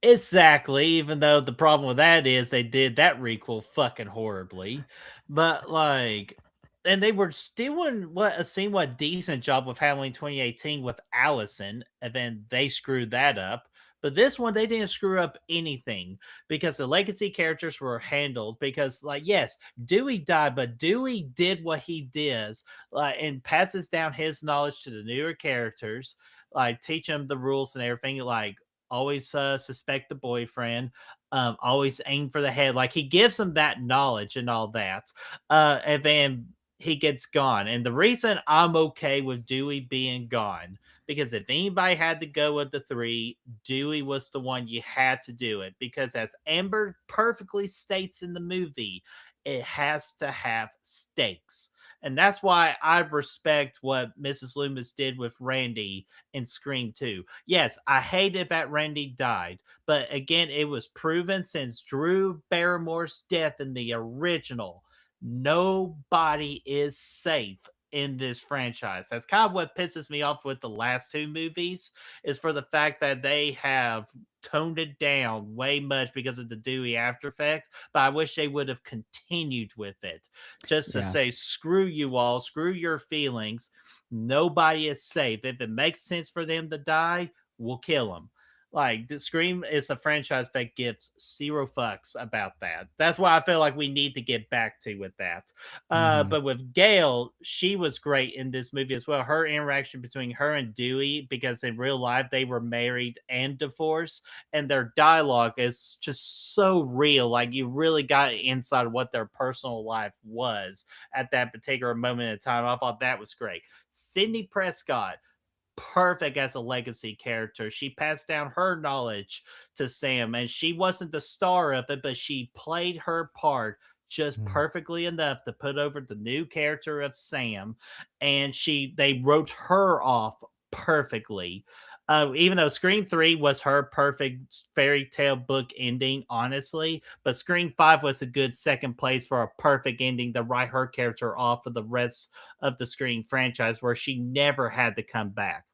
exactly, even though the problem with that is they did that requel fucking horribly. But like, and they were doing what decent job with Halloween 2018 with Allison, and then they screwed that up. But this one they didn't screw up anything because the legacy characters were handled. Because like, yes, Dewey died, but Dewey did what he did, like, and passes down his knowledge to the newer characters, like teach them the rules and everything, like always suspect the boyfriend, always aim for the head. Like he gives them that knowledge and all that. And then he gets gone. And the reason I'm okay with Dewey being gone, because if anybody had to go with the three, Dewey was the one you had to do it. Because as Amber perfectly states in the movie, it has to have stakes. And that's why I respect what Mrs. Loomis did with Randy in Scream 2. Yes, I hated that Randy died, but again, it was proven since Drew Barrymore's death in the original, nobody is safe in this franchise. That's kind of what pisses me off with the last two movies, is for the fact that they have toned it down way much because of the Dewey after effects, but I wish they would have continued with it, just to Yeah. say screw you all, screw your feelings, nobody is safe. If it makes sense for them to die, we'll kill them. Like, the Scream is a franchise that gives zero fucks about that. That's why I feel like we need to get back to with that. Hmm. But with Gail, she was great in this movie as well. Her interaction between her and Dewey, because in real life they were married and divorced, and their dialogue is just so real. Like, you really got inside what their personal life was at that particular moment in time. I thought that was great. Sydney Prescott, perfect as a legacy character. She passed down her knowledge to Sam, and she wasn't the star of it, but she played her part just perfectly enough to put over the new character of Sam, and they wrote her off perfectly. Even though Scream 3 was her perfect fairy tale book ending, honestly, but Scream 5 was a good second place for a perfect ending to write her character off for the rest of the Scream franchise, where she never had to come back.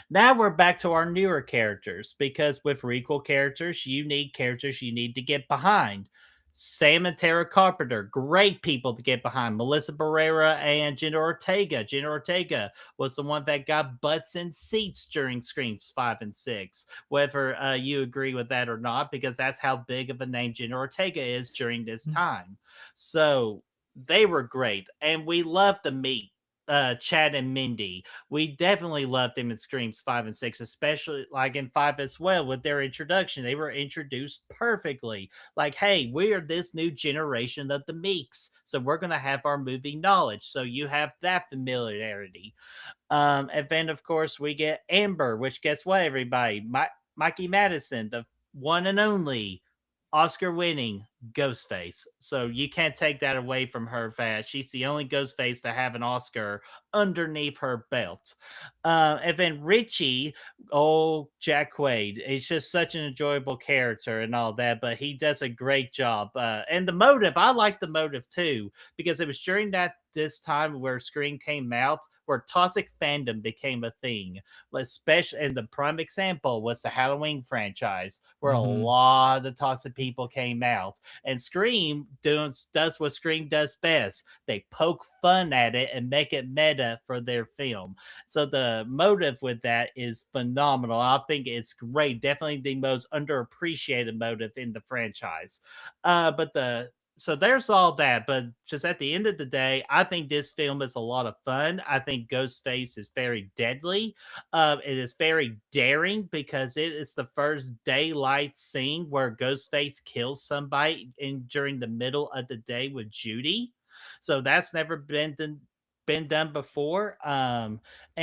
Now we're back to our newer characters, because with requel characters, you need characters you need to get behind. Sam and Tara Carpenter, great people to get behind. Melissa Barrera and Jenna Ortega. Jenna Ortega was the one that got butts in seats during Screams 5 and 6. Whether you agree with that or not, because that's how big of a name Jenna Ortega is during this time. So they were great. And we love to meet Chad and Mindy. We definitely loved them in Screams 5 and 6, especially like in 5 as well with their introduction. They were introduced perfectly. Like, hey, we are this new generation of the Meeks, so we're going to have our movie knowledge. So you have that familiarity. And then, of course, we get Amber, which guess what, everybody? Mikey Madison, the one and only Oscar winning Ghostface. So you can't take that away from her that she's the only Ghostface to have an Oscar underneath her belt. And then Richie, oh, Jack Quaid, is just such an enjoyable character and all that, but he does a great job. And the motive, I like the motive too, because it was during this time where Scream came out, where toxic fandom became a thing. Especially, and the prime example was the Halloween franchise, where a Hmm. lot of toxic people came out. And Scream does what Scream does best. They poke fun at it and make it meta for their film. So the motive with that is phenomenal. I think it's great. Definitely the most underappreciated motive in the franchise. But the so there's all that, but just at the end of the day, I think this film is a lot of fun. I think Ghostface is very deadly. It is very daring, because it is the first daylight scene where Ghostface kills somebody during the middle of the day with Judy. So that's never been done before. And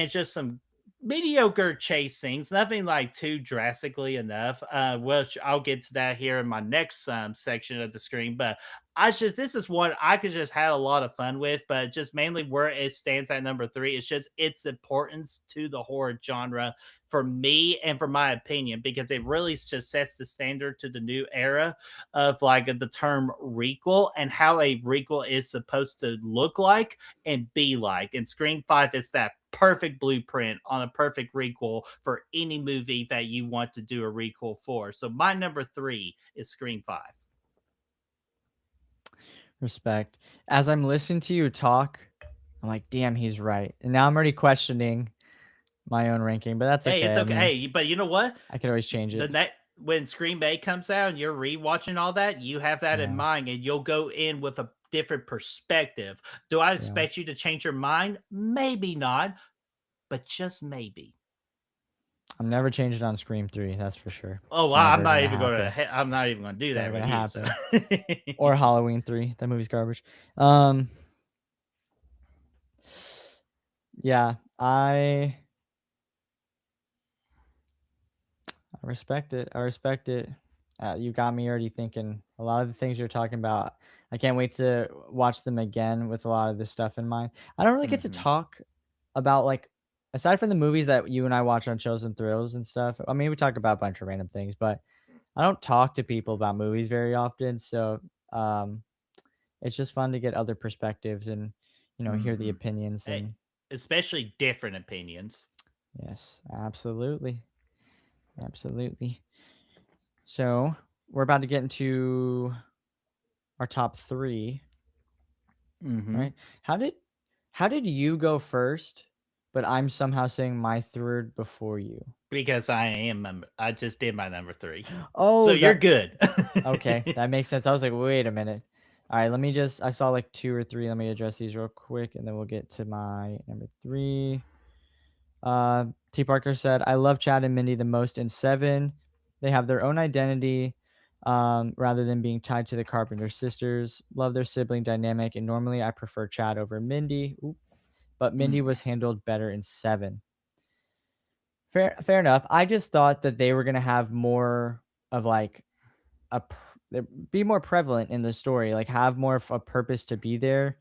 just some mediocre chase scenes, nothing like too drastically enough. Which I'll get to that here in my next section of the screen. But this is what I could just had a lot of fun with, but just mainly where it stands at number three is just its importance to the horror genre for me and for my opinion, because it really just sets the standard to the new era of like the term requel and how a requel is supposed to look like and be like. And Scream 5 is that perfect blueprint on a perfect requel for any movie that you want to do a requel for. So my number three is Scream 5. Respect. As I'm listening to you talk, I'm like, damn, he's right. And now I'm already questioning my own ranking, but that's Hey, it's okay. I okay. mean, Hey, but you know what? I could always change The it. next When Scream Bay comes out and you're rewatching all that, you have that in Yeah. mind and you'll go in with a different perspective. Do I Yeah. expect you to change your mind? Maybe not, but just maybe. I'm never changing on Scream 3, that's for sure. Oh, It's wow, never gonna happen. I'm not even gonna do It's never that with gonna you. So happen. Or Halloween 3. That movie's garbage. Um, Yeah, I respect it. I respect it. You got me already thinking a lot of the things you're talking about. I can't wait to watch them again with a lot of this stuff in mind. I don't really get to Mhm. talk about like aside from the movies that you and I watch on Chills and Thrills and stuff. I mean, we talk about a bunch of random things, but I don't talk to people about movies very often. So um, it's just fun to get other perspectives and hear the Mhm. opinions Eh, and especially different opinions. yes, absolutely, absolutely. So we're about to get into our top three, Mhm. right? How did how did you go first, but I'm somehow saying my third before you? Because I just did my number 3. So Oh, you're that good. okay, that makes sense. I was like, wait a minute. All right, let me just. I saw like two or three. Let me address these real quick, and then we'll get to my number three. T. Parker said, "I love Chad and Mindy the most in Seven. They have their own identity, rather than being tied to the Carpenter sisters. Love their sibling dynamic, and normally I prefer Chad over Mindy. Oop, but Mindy Mm. was handled better in Seven. Fair enough. I just thought that they were gonna have more of like be more prevalent in the story, like have more of a purpose to be there,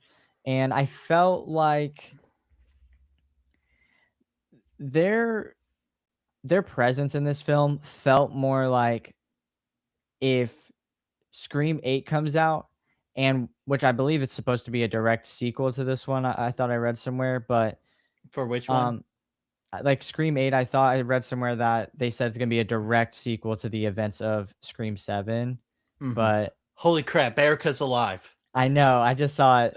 and I felt like their their presence in this film felt more like if Scream 8 comes out, and which I believe it's supposed to be a direct sequel to this one. I thought I read somewhere, but For which one? um, like Scream 8, I thought I read somewhere that they said it's gonna be a direct sequel to the events of Scream 7, Mhm. but Holy crap, Erica's alive. I know, I just saw it.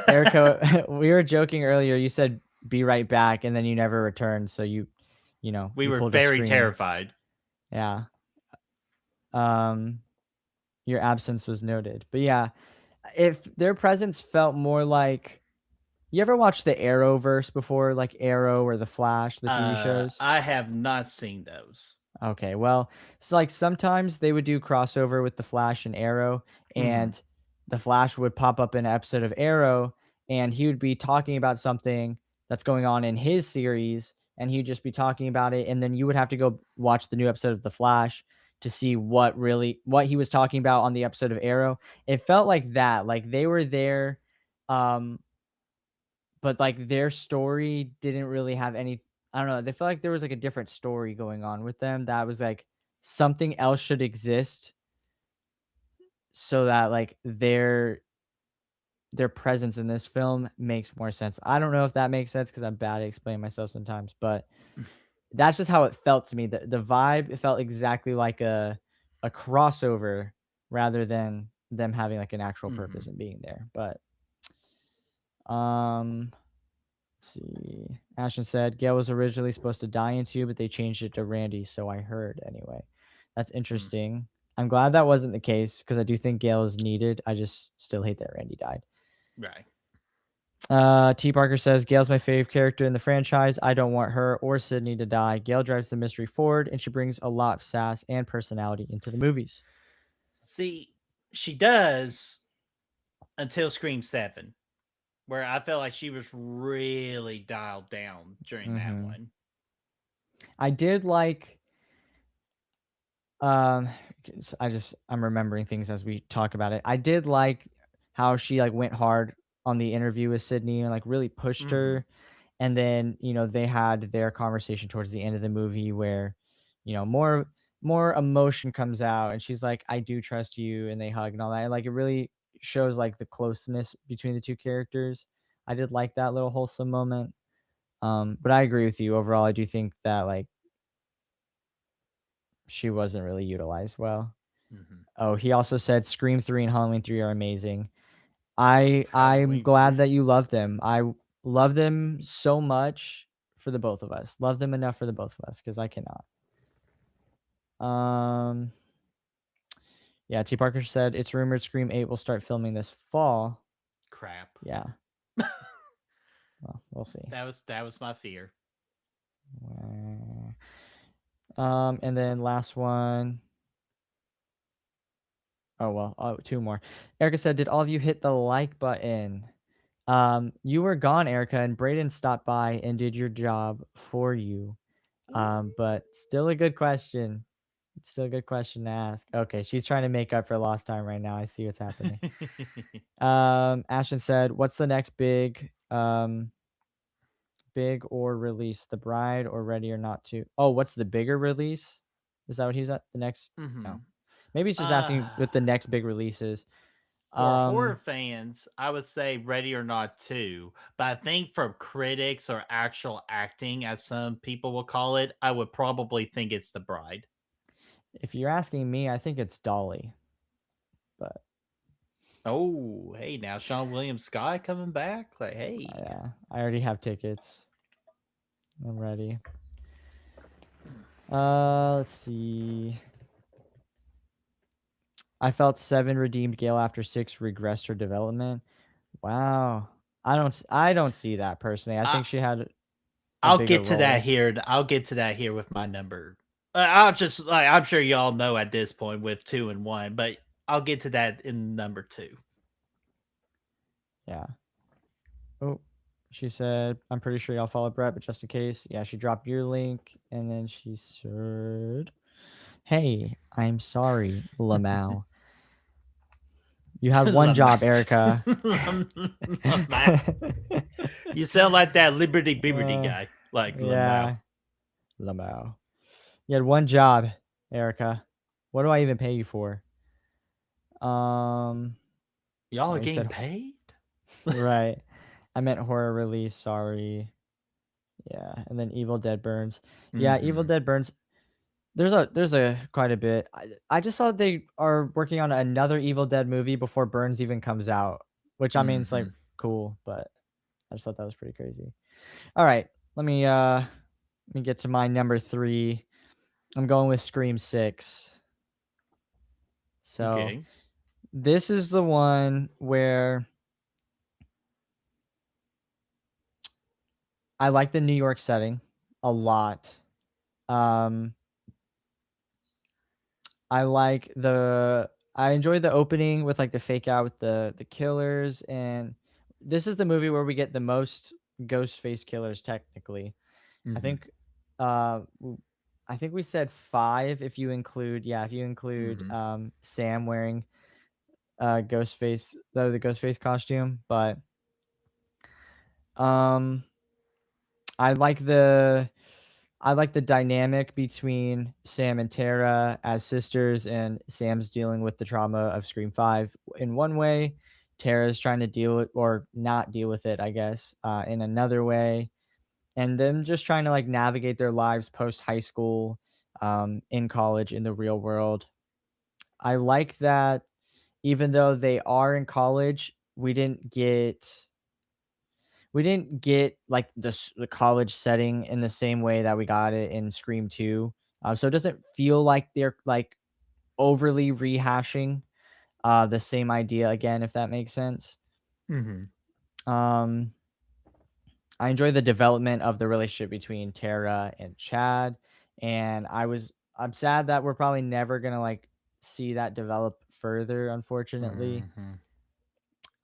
Erica, we were joking earlier, you said, "Be right back," and then you never returned, so We you were pulled a very scream. terrified. Yeah, um, your absence was noted. But yeah, if their presence felt more like you ever watched the Arrowverse before, like Arrow or The Flash, the TV shows? I have not seen those. Okay, well, it's like sometimes they would do crossover with the Flash and Arrow, Mhm. and the Flash would pop up in an episode of Arrow, and he would be talking about something that's going on in his series, and he'd just be talking about it, and then you would have to go watch the new episode of the Flash to see what he was talking about on the episode of Arrow. It felt like that, like they were there, um, but, like, their story didn't really have any I don't know, they felt like there was, like, a different story going on with them that was, like, something else should exist so that, like, their presence in this film makes more sense. I don't know if that makes sense because 'cause I'm bad at explaining myself sometimes, but that's just how it felt to me. The vibe, it felt exactly like a crossover rather than them having, like, an actual purpose Mhm. in being there, but, um let's see. Ashton said Gail was originally supposed to die in 2, but they changed it to Randy, so I heard anyway. That's Mm. interesting. I'm glad that wasn't the case because I do think Gail is needed. I just still hate that Randy died. Right. T. Parker says Gail's my fave character in the franchise. I don't want her or Sydney to die. Gail drives the mystery forward, and she brings a lot of sass and personality into the movies. See, she does until Scream 7, where I felt like she was really dialed down during that Hmm. one. I did like Um, 'Cause I'm remembering things as we talk about it. I did like how she, like, went hard on the interview with Sydney and, like, really pushed Mhm. her, and then, they had their conversation towards the end of the movie where, more emotion comes out, and she's like, "I do trust you," and they hug and all that, and, like, it really shows, like, the closeness between the 2 characters. I did like that little wholesome moment, but I agree with you. Overall, I do think that, like, she wasn't really utilized well. Mhm. Oh, he also said Scream 3 and Halloween 3 are amazing. I'm Halloween glad 3. that you love them. I love them so much for the both of us. Love them enough for the both of us because I cannot. Um, yeah, T. Parker said it's rumored Scream 8 will start filming this fall. Crap. Yeah, well, we'll see. That was my fear. And then last one. Oh well, two more. Erica said, "Did all of you hit the like button?" You were gone, Erica, and Brayden stopped by and did your job for you. But still a good question. Still a good question to ask. Okay, she's trying to make up for lost time right now. I see what's happening. Ashton said, "What's the next big or release? The Bride or Ready or Not to?" Oh, what's the bigger release? Is that what he's at? The next? No, Mhm. maybe he's just asking what the next big release is. For horror Um, fans, I would say Ready or Not 2, but I think for critics or actual acting, as some people will call it, I would probably think it's The Bride. if you're asking me, I think it's Dolly, but Oh, hey, now Sean William Scott coming back? Like, hey. yeah, I already have tickets. I'm ready. Let's see. I felt 7 redeemed Gale after 6 regressed her development. Wow. I don't see that personally. I I think she had a I'll bigger get to that role. here. I'll get to that here with my number. I'll just like I'm sure y'all know at this point with 2 and 1, but I'll get to that in number 2. Yeah. Oh, she said, "I'm pretty sure y'all follow Brett, but just in case." Yeah, she dropped your link and then she said, "Hey, I'm sorry, Lamau. You had one Lamau. job, Erica." Lamau. You sound like that Liberty Bibberty uh, guy, like Lamau. yeah, Lamau. You had one job, Erica. What do I even pay you for? Um, Y'all oh, are you said getting paid? right. I meant horror release. Sorry. Yeah, and then Evil Dead Burns. Yeah, Evil Mhm. Dead Burns. There's a quite a bit. I just saw they are working on another Evil Dead movie before Burns even comes out, which I mean it's like Mhm. cool, but I just thought that was pretty crazy. All right, let me get to my number 3. I'm going with Scream 6. So, Okay. this is the one where I like the New York setting a lot. Um I enjoy the opening with, like, the fake out with the killers, and this is the movie where we get the most ghost face killers technically. I Mhm. think, w I think we said 5 if you include yeah, if you include, Mhm. Sam wearing, the ghost face costume, but, um I like the I like the dynamic between Sam and Tara as sisters, and Sam's dealing with the trauma of Scream 5 in one way. Tara's trying to deal with or not deal with it, I guess, in another way. And them just trying to like navigate their lives post high school, in college, in the real world. I like that even though they are in college, we didn't get like the college setting in the same way that we got it in Scream 2. So it doesn't feel like they're like overly rehashing the same idea again, if that makes sense. Mhm. Um, I enjoy the development of the relationship between Tara and Chad, and I'm sad that we're probably never gonna like see that develop further, unfortunately. Mhm.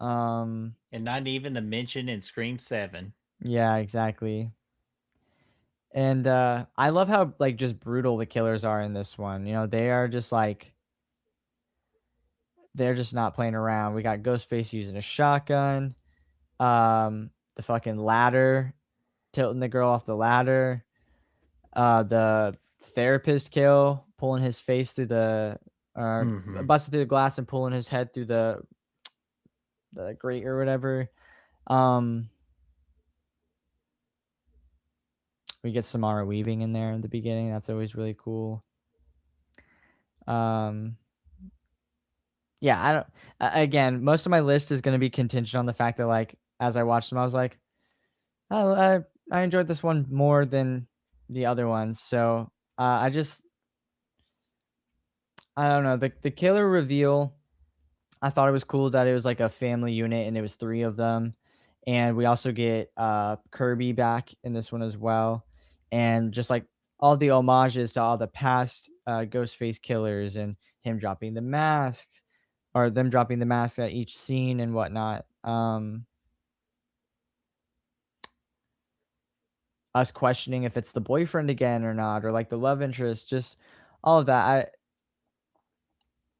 Um, And not even to mention in Scream 7. yeah, exactly. And, I love how, like, just brutal the killers are in this one, they are just, like they're just not playing around. We got Ghostface using a shotgun, the fucking ladder, tilting the girl off the ladder, the therapist kill, pulling his face through Mhm. busting through the glass and pulling his head through the grate or whatever. Um, we get Samara Weaving in there in the beginning, that's always really cool. Um Yeah, I don't again, most of my list is gonna be contingent on the fact that, like, as I watched them, I was like, "Oh, I enjoyed this one more than the other ones." So, I don't know, the killer reveal, I thought it was cool that it was, like, a family unit and it was 3 of them, and we also get, Kirby back in this one as well, and just, like, all the homages to all the past, Ghostface killers and him dropping the mask or them dropping the mask at each scene and whatnot. us questioning if it's the boyfriend again or not, or like the love interest, just all of that.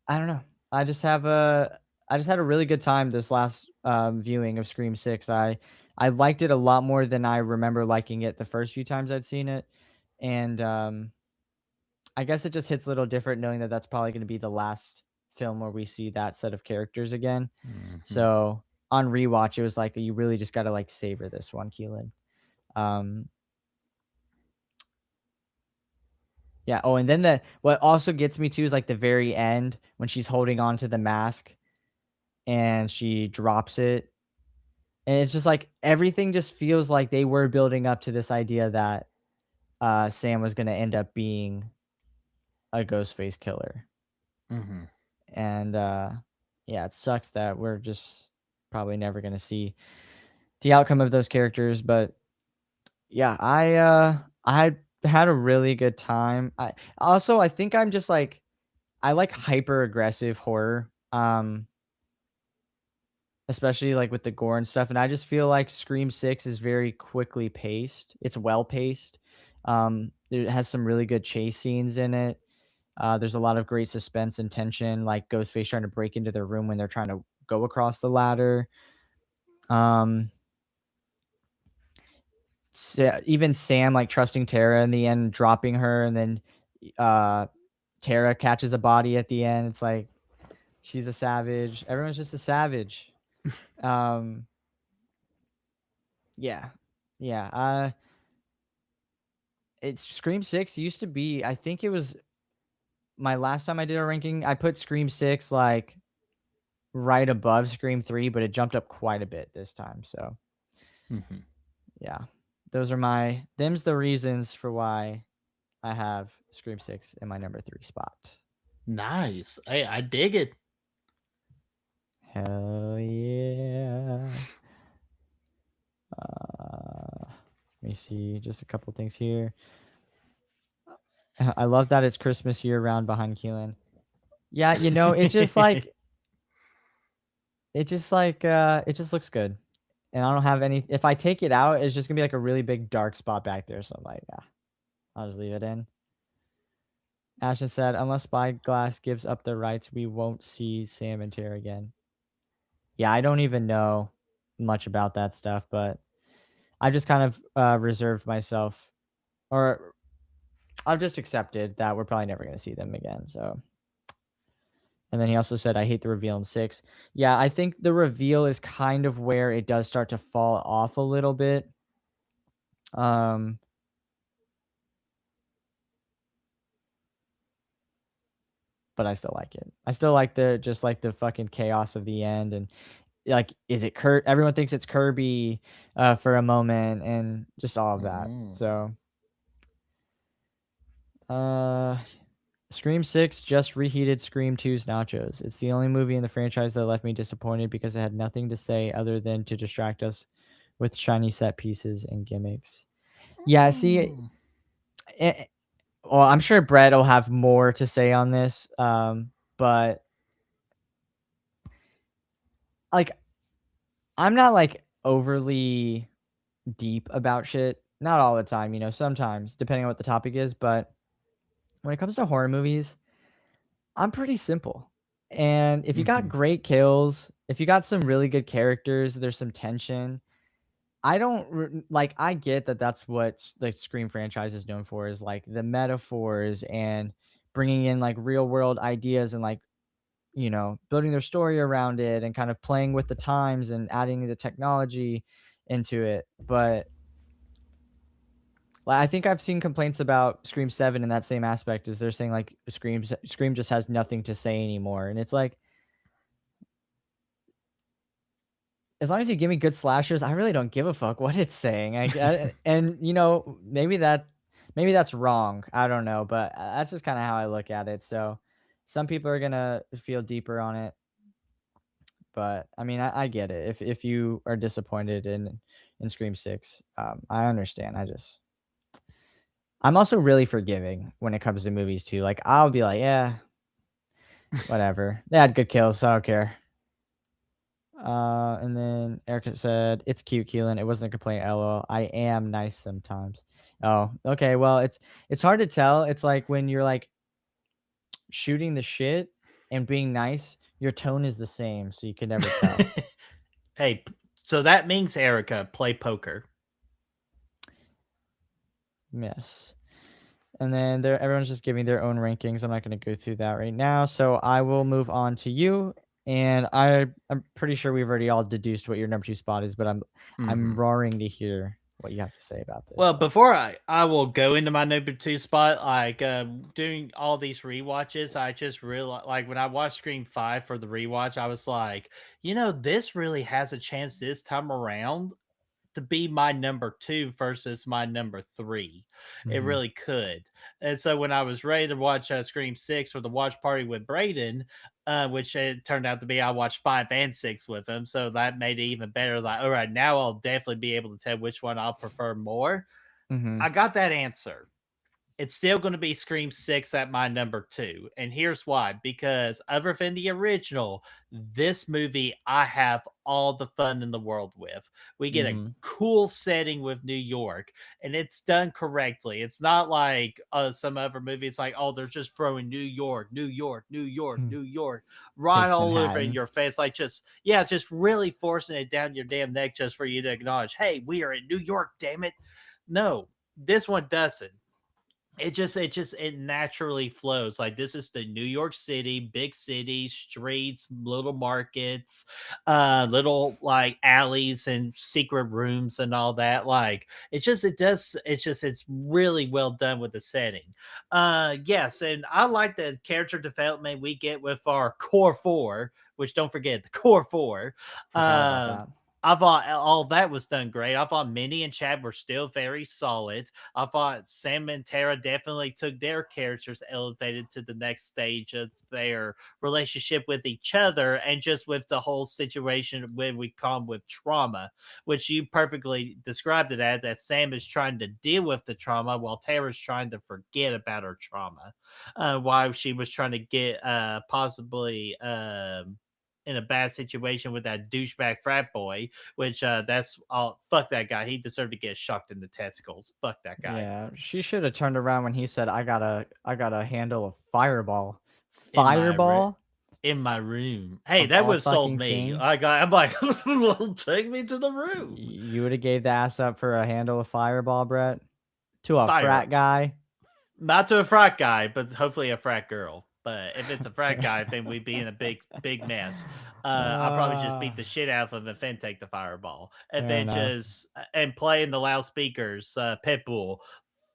I don't know. I just have a I just had a really good time this last viewing of Scream 6. I liked it a lot more than I remember liking it the first few times I'd seen it, and I guess it just hits a little different knowing that that's probably going to be the last film where we see that set of characters again. Mhm. So on rewatch, it was like you really just got to like savor this one, Keelan. Um, yeah. Oh, and then what also gets me too is like the very end when she's holding on to the mask and she drops it. And it's just like everything just feels like they were building up to this idea that Sam was going to end up being a Ghostface killer. Mhm. And yeah, it sucks that we're just probably never going to see the outcome of those characters. But yeah, I had a really good time. I think I'm just like I like hyper aggressive horror. Especially, like, with the gore and stuff, and I just feel like Scream 6 is very quickly paced. It's well paced. It has some really good chase scenes in it. There's a lot of great suspense and tension, like Ghostface trying to break into their room when they're trying to go across the ladder. Um, even Sam, like, trusting Tara in the end, dropping her, and then, uh, Tara catches a body at the end. It's like, she's a savage. Everyone's just a savage. Um, yeah. Yeah, it's Scream 6 used to be I think it was my last time I did a ranking, I put Scream 6, like, right above Scream 3, but it jumped up quite a bit this time, so, Mhm. yeah. Those are them's the reasons for why I have Scream 6 in my number 3 spot. Nice. Hey, I dig it. Hell yeah. Let me see, just a couple things here. I love that it's Christmas year-round behind Keelan. Yeah, it just looks good. And I don't have any if I take it out, it's just gonna be like a really big dark spot back there, so I'm like, "Ah, I'll just leave it in." Ashton said, "Unless Spyglass gives up the rights, we won't see Sam and Tara again." Yeah, I don't even know much about that stuff, but I just kind of, reserved myself or I've just accepted that we're probably never gonna see them again, so and then he also said, "I hate the reveal in 6." Yeah, I think the reveal is kind of where it does start to fall off a little bit. Um But I still like it. I still like the fucking chaos of the end and, like, is it everyone thinks it's Kirby, for a moment and just all of that. Mm. So, uh, Scream 6 just reheated Scream 2's nachos. It's the only movie in the franchise that left me disappointed because it had nothing to say other than to distract us with shiny set pieces and gimmicks. Yeah, see, Mm. eh, well, I'm sure Brett will have more to say on this, but, like, I'm not, like, overly deep about shit. Not all the time, sometimes, depending on what the topic is, but when it comes to horror movies, I'm pretty simple. And if you got Mhm. great kills, if you got some really good characters, there's some tension. I don't like I get that that's what the Scream franchise is known for is like the metaphors and bringing in like real world ideas and like, building their story around it and kind of playing with the times and adding the technology into it. But I think I've seen complaints about Scream 7 in that same aspect is they're saying like Scream just has nothing to say anymore. And it's like, as long as you give me good slashers, I really don't give a fuck what it's saying. And maybe that's wrong. I don't know, but that's just kind of how I look at it. So some people are gonna feel deeper on it, but I mean, I get it. If you are disappointed in Scream 6, I understand. I'm also really forgiving when it comes to movies too. Like I'll be like, yeah, whatever. They had good kills, so I don't care. And then Erica said, "It's cute, Keelan. It wasn't a complaint, LOL. I am nice sometimes." Oh, okay. Well, it's hard to tell. It's like when you're like shooting the shit and being nice, your tone is the same, so you can never tell. Hey, so that means Erica play poker. Yes. And then there everyone's just giving their own rankings. I'm not gonna go through that right now. So I will move on to you. And I'm pretty sure we've already all deduced what your number 2 spot is, but I'm Mhm. roaring to hear what you have to say about this Well, stuff. before I will go into my number two spot, like doing all these rewatches, I just realized like when I watched Scream 5 for the rewatch, I was like, this really has a chance this time around to be my number two versus my number three. It Mhm. really could. And so when I was ready to watch Scream 6 for the watch party with Braden, which it turned out to be, I watched 5 and 6 with him. So that made it even better. I was like, all right, now I'll definitely be able to tell which one I'll prefer more. Mhm. I got that answer. It's still going to be Scream 6 at my number two. And here's why, because other than the original, this movie I have all the fun in the world with. We get a Mhm. cool setting with New York, and it's done correctly. It's not like some other movie. It's like, oh, they're just throwing New York, New York, New York, Hmm. New York right Takes all over in Manhattan. your face. Like, just, yeah, just really forcing it down your damn neck just for you to acknowledge, hey, we are in New York, damn it. No, this one doesn't. It naturally flows. Like, this is the New York City, big city streets, little markets, little like alleys and secret rooms and all that. Like, it's really well done with the setting. Yes, and I like the character development we get with our core four, which, don't forget, the core four. Forgot about um that. I thought all that was done great. I thought Minnie and Chad were still very solid. I thought Sam and Tara definitely took their characters elevated to the next stage of their relationship with each other, and just with the whole situation when we come with trauma, which you perfectly described it as, that Sam is trying to deal with the trauma while Tara's trying to forget about her trauma. While she was trying to get possibly in a bad situation with that douchebag frat boy, which that's all. Fuck that guy. He deserved to get shocked in the testicles. Fuck that guy. Yeah, she should have turned around when he said, I gotta handle a fireball." In my ri- Fireball? in my room. Hey, Of that all would have sold fucking me. things? I'm like, well, take me to the room. You woulda gave the ass up for a handle of Fireball, Brett? To a Fire. frat guy? Not to a frat guy, but hopefully a frat girl. But if it's a frat guy, then we'd be in a big mess. I'll probably just beat Uh, the shit out of him and then take the fireball, and fair then enough. just and play in the loudspeakers. Pitbull,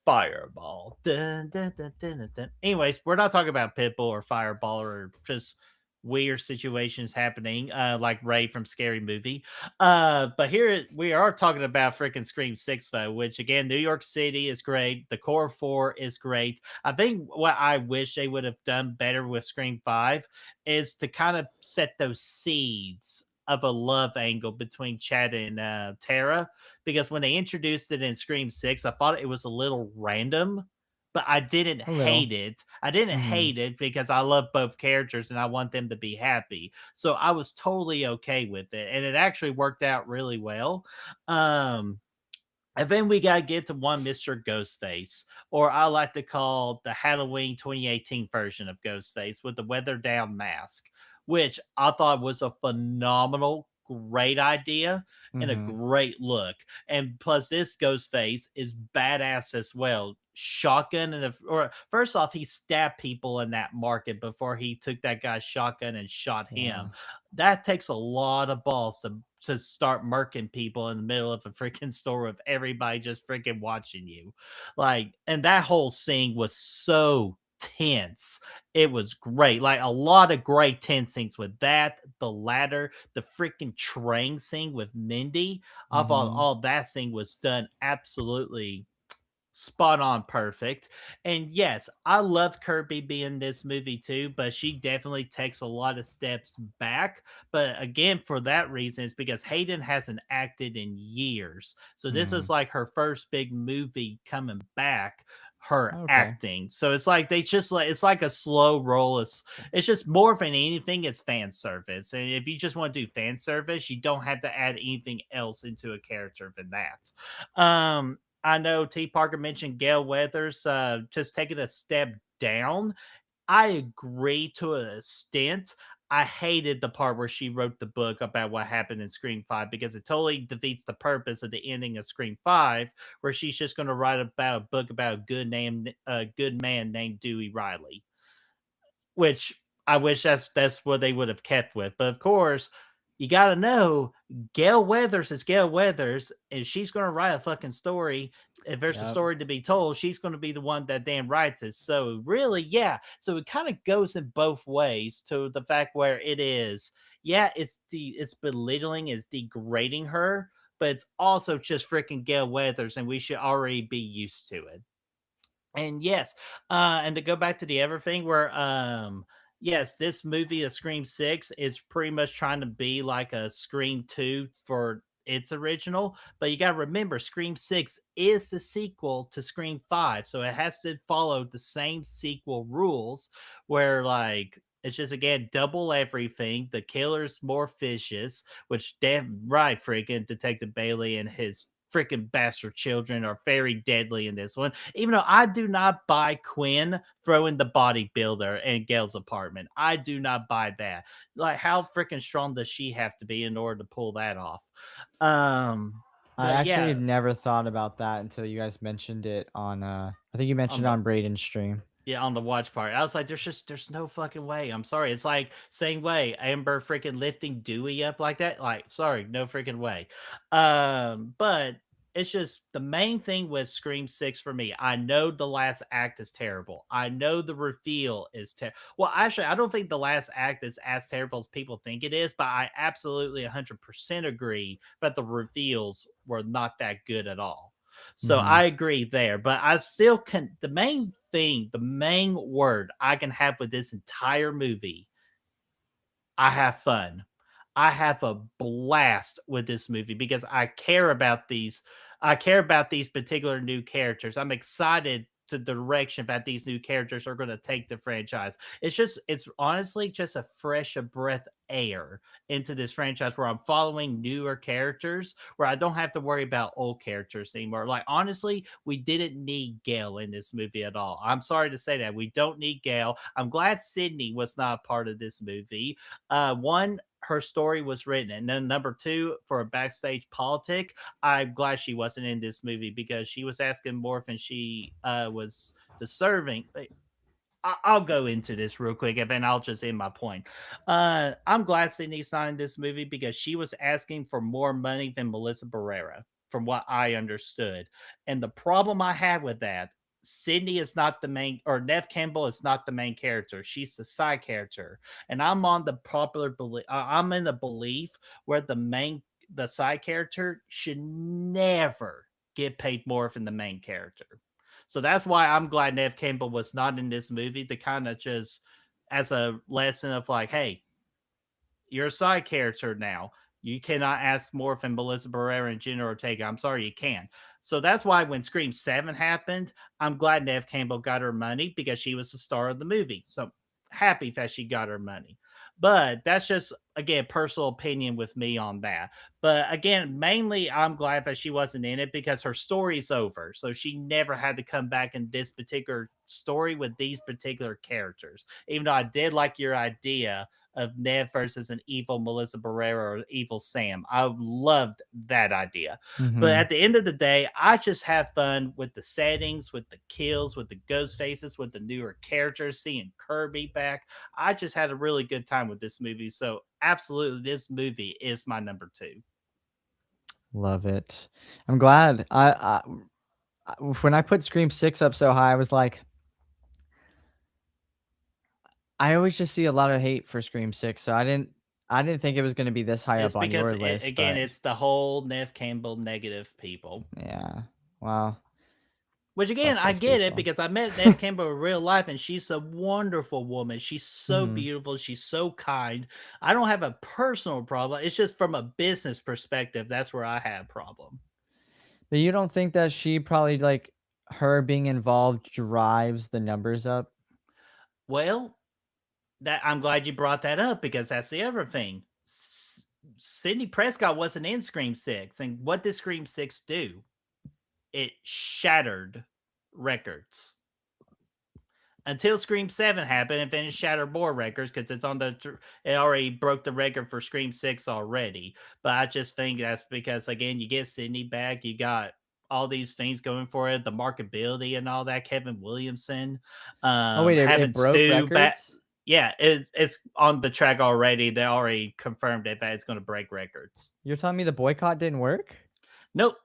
fireball. Dun, dun, dun, dun, dun, dun. Anyways, we're not talking about Pitbull or fireball or just weird situations happening, like Ray from Scary Movie. But here we are talking about freaking Scream 6, though, which, again, New York City is great. The core four is great. I think what I wish they would have done better with Scream 5 is to kind of set those seeds of a love angle between Chad and Tara, because when they introduced it in Scream 6, I thought it was a little random, but I didn't A little. hate it. I didn't Mhm. hate it because I love both characters and I want them to be happy. So I was totally okay with it, and it actually worked out really well. Um and then we got to get to one Mr. Ghostface, or I like to call the Halloween 2018 version of Ghostface with the weathered down mask, which I thought was a phenomenal, great idea and a Mhm. great look. And plus, this Ghostface is badass as well. Shotgun and or first off, he stabbed people in that market before he took that guy's shotgun and shot him. Yeah. That takes a lot of balls to start murking people in the middle of a freaking store with everybody just freaking watching you. Like, and that whole scene was so tense. It was great. Like, a lot of great tense scenes with that, the ladder, the freaking train scene with Mindy. I thought Mhm. all that scene was done absolutely spot on perfect. And yes, I love Kirby being in this movie too, but she definitely takes a lot of steps back. But again, for that reason, it's because Hayden hasn't acted in years. So this was Mm, like her first big movie coming back, her okay. acting. So it's like they just like it's like a slow roll. It's just more than anything, it's fan service. And if you just want to do fan service, you don't have to add anything else into a character than that. I know T. Parker mentioned Gail Weathers just taking a step down. I agree to an extent. I hated the part where she wrote the book about what happened in Scream 5 because it totally defeats the purpose of the ending of Scream 5, where she's just going to write about a book about a good man named Dewey Riley, which I wish that's what they would have kept with. But of course, you got to know Gail Weathers is Gail Weathers, and she's going to write a fucking story. If there's a Yep. story to be told, she's going to be the one that damn writes it. So really, yeah. So it kind of goes in both ways to the fact where it is, yeah, it's belittling, it's degrading her, but it's also just freaking Gail Weathers, and we should already be used to it. And yes, and to go back to the everything where yes, this movie, a Scream 6, is pretty much trying to be like a Scream 2 for its original, but you got to remember Scream 6 is the sequel to Scream 5, so it has to follow the same sequel rules where like it's just again double everything. The killer's more vicious, which damn right freaking Detective Bailey and his freaking bastard children are very deadly in this one. Even though I do not buy Quinn throwing the bodybuilder in Gail's apartment. I do not buy that. Like, how freaking strong does she have to be in order to pull that off? I But actually yeah, never thought about that until you guys mentioned it on, I think you on mentioned it the on Braden's stream. Yeah, on the watch part. I was like, there's no fucking way. I'm sorry. It's like same way. Amber freaking lifting Dewey up like that. Like, sorry, no freaking way. But it's just the main thing with Scream 6 for me. I know the last act is terrible. I know the reveal is terrible. Well, actually, I don't think the last act is as terrible as people think it is, but I absolutely 100% agree that the reveals were not that good at all. So Mhm. I agree there, but I still can. The main thing, the main word I can have with this entire movie, I have fun. I have a blast with this movie because I care about these. I care about these particular new characters. I'm excited to the direction that these new characters are going to take the franchise. It's honestly just a fresh a breath air into this franchise where I'm following newer characters where I don't have to worry about old characters anymore. Like honestly, we didn't need Gail in this movie at all. I'm sorry to say that. We don't need Gail. I'm glad Sydney was not a part of this movie. One, her story was written, and then number two, for a backstage politic, I'm glad she wasn't in this movie because she was asking more than she was deserving. I'll go into this real quick and then I'll just end my point. I'm glad Sydney signed this movie because she was asking for more money than Melissa Barrera, from what I understood. And the problem I had with that, Sydney is not the main, or Nev Campbell is not the main character. She's the side character. And I'm on the popular belief, I'm in the belief where the side character should never get paid more than the main character. So that's why I'm glad Nev Campbell was not in this movie to kind of just as a lesson of like, hey, you're a side character now. You cannot ask more from Melissa Barrera and Jenna Ortega. I'm sorry, you can. So that's why when Scream 7 happened, I'm glad Nev Campbell got her money because she was the star of the movie. So happy that she got her money. But that's just, again, personal opinion with me on that. But again, mainly I'm glad that she wasn't in it because her story's over. So she never had to come back in this particular story with these particular characters. Even though I did like your idea of Nev versus an evil Melissa Barrera or evil Sam. I loved that idea. But Mhm. at the end of the day, I just have fun with the settings, with the kills, with the ghost faces, with the newer characters, seeing Kirby back. I just had a really good time with this movie. So, absolutely, this movie is my number two. Love it. I'm glad. When I put Scream 6 up so high, I was like, I always just see a lot of hate for Scream 6, so I didn't think it was gonna be this high It's up on because, your list, again, but it's the whole Nev Campbell negative people. yeah. Wow. Which again, Fuck I those get it people. because I met Neve Campbell in real life and she's a wonderful woman. She's so Hmm. beautiful. She's so kind. I don't have a personal problem. It's just from a business perspective, that's where I have a problem. But you don't think that she probably like her being involved drives the numbers up? Well, that I'm glad you brought that up because that's the other thing. Sidney Prescott wasn't in Scream 6. And what did Scream 6 do? It shattered records. Until Scream 7 happened, and then it shattered more records because it already broke the record for Scream 6 already. But I just think that's because again, you get Sydney back, you got all these things going for it, the marketability and all that. Kevin Williamson, Oh wait, it having broke Stu back. records? Yeah, it's on the track already. They already confirmed it that it's going to break records. You're telling me the boycott didn't work? Nope.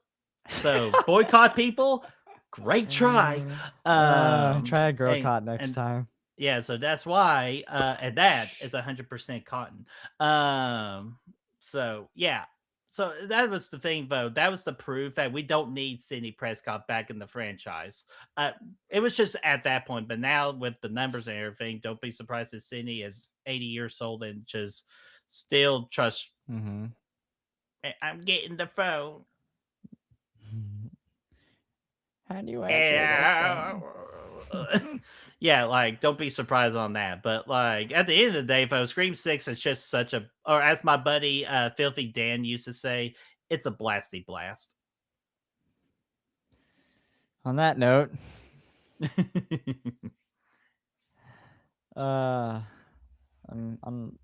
So boycott people, great try. Try a girl And cot next and time. yeah, so that's why, and that is 100% cotton. Um, so yeah, so that was the thing, though. That was the proof that we don't need Sidney Prescott back in the franchise. Uh, it was just at that point, but now with the numbers and everything, don't be surprised that Sidney is 80 years old and just still trust. Mm-hmm. I'm getting the phone. How do you answer this Yeah. thing? Yeah, like don't be surprised on that. But like at the end of the day, folks, Scream 6 is just such a or as my buddy Filthy Dan used to say, it's a blasty blast. On that note, uh, I'm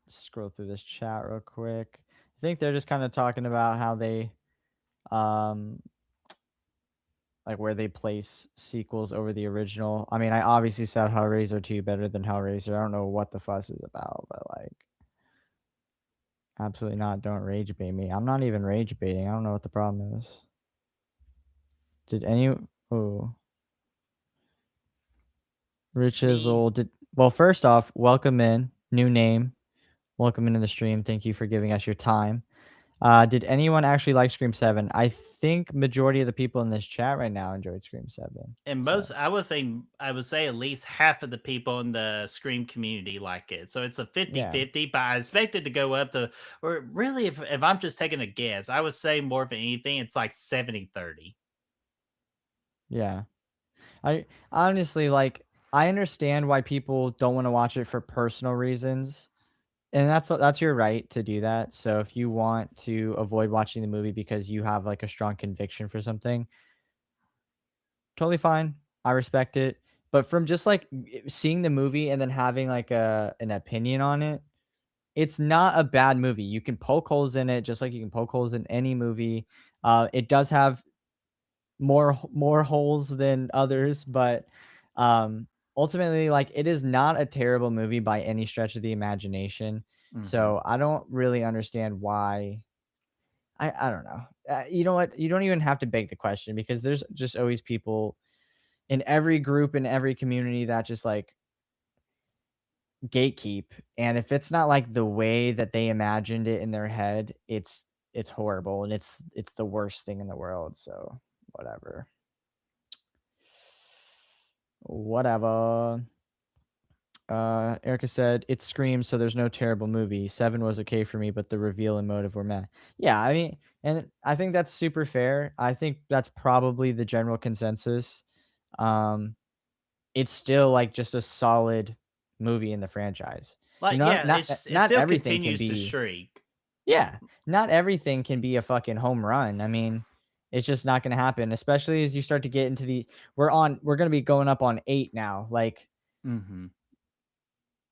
scroll through this chat real quick. I think they're just kind of talking about how they um like where they place sequels over the original. I mean, I obviously said Hellraiser 2 better than Hellraiser. I don't know what the fuss is about, but like absolutely not. Don't rage bait me. I'm not even rage baiting. I don't know what the problem is. Did any oh Rich Me, Hizzle did well first off, welcome in. New name. Welcome into the stream. Thank you for giving us your time. Did anyone actually like Scream 7? I think majority of the people in this chat right now enjoyed Scream 7. and So, most I would say at least half of the people in the Scream community like it. So it's a yeah. 50-50, but I expect it to go up to or really if I'm just taking a guess, I would say more than anything, it's like 70-30. Yeah. I honestly like I understand why people don't want to watch it for personal reasons. And that's your right to do that. So if you want to avoid watching the movie because you have like a strong conviction for something, totally fine. I respect it. But from just like seeing the movie and then having like an opinion on it, it's not a bad movie. You can poke holes in it just like you can poke holes in any movie. It does have more holes than others, but ultimately, like it is not a terrible movie by any stretch of the imagination. Mhm. So I don't really understand why. I don't know. You know what? You don't even have to beg the question because there's just always people in every group in every community that just like gatekeep, and if it's not like the way that they imagined it in their head, it's horrible and it's the worst thing in the world. So whatever. Whatever. Erica said it screams, so there's no terrible movie. 7 was okay for me, but the reveal and motive were meh. Yeah, I mean, and I think that's super fair. I think that's probably the general consensus. Um, it's still like just a solid movie in the franchise. You Like, know, yeah, it not still everything can continues to be shriek. yeah, not everything can be a fucking home run. I mean, it's just not gonna happen, especially as you start to get into the we're gonna be going up on 8 now. Like, Mhm.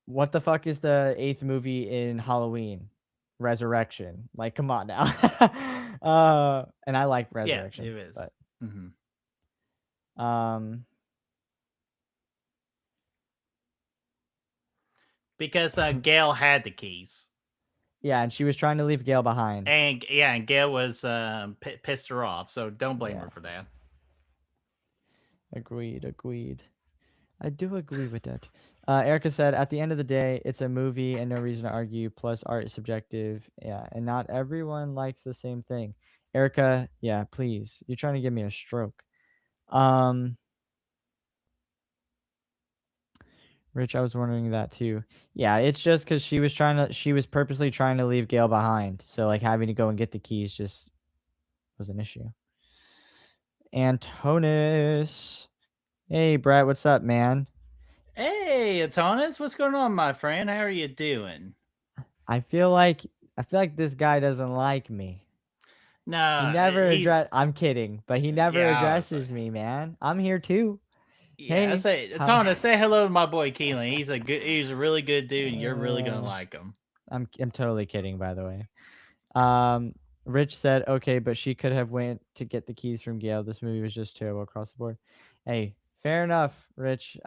what the fuck is the 8th movie in Halloween? Resurrection. Like, come on now. And I like Yeah, it Resurrection, is. but, Mhm. um, Because, Gail had the keys. yeah, and she was trying to leave Gail behind. And yeah, and Gail was, pissed her off, so don't blame her Yeah, for that. agreed, agreed. I do agree with that. Erica said, "At the end of the day, it's a movie and no reason to argue. Plus, art is subjective. Yeah, and not everyone likes the same thing." Erica, yeah, please. You're trying to give me a stroke. Um, Rich, I was wondering that too. Yeah, it's just because she was purposely trying to leave Gail behind. So like having to go and get the keys just was an issue. Antonis. Hey, Brett, what's up, man? Hey, Atonis, what's going on, my friend? How are you doing? I feel like I feel like this guy doesn't like me. He Nah, never he's address I'm kidding, but he never yeah, I was like, addresses me, man. I'm here too. yeah. I Hey, say, how Atonis, say hello to my boy Keelan. He's a really good dude, and you're really gonna uh, like him. I'm totally kidding, by the way. Um, Rich said, "Okay, but she could have went to get the keys from Gail. This movie was just terrible across the board." Hey, fair enough, Rich.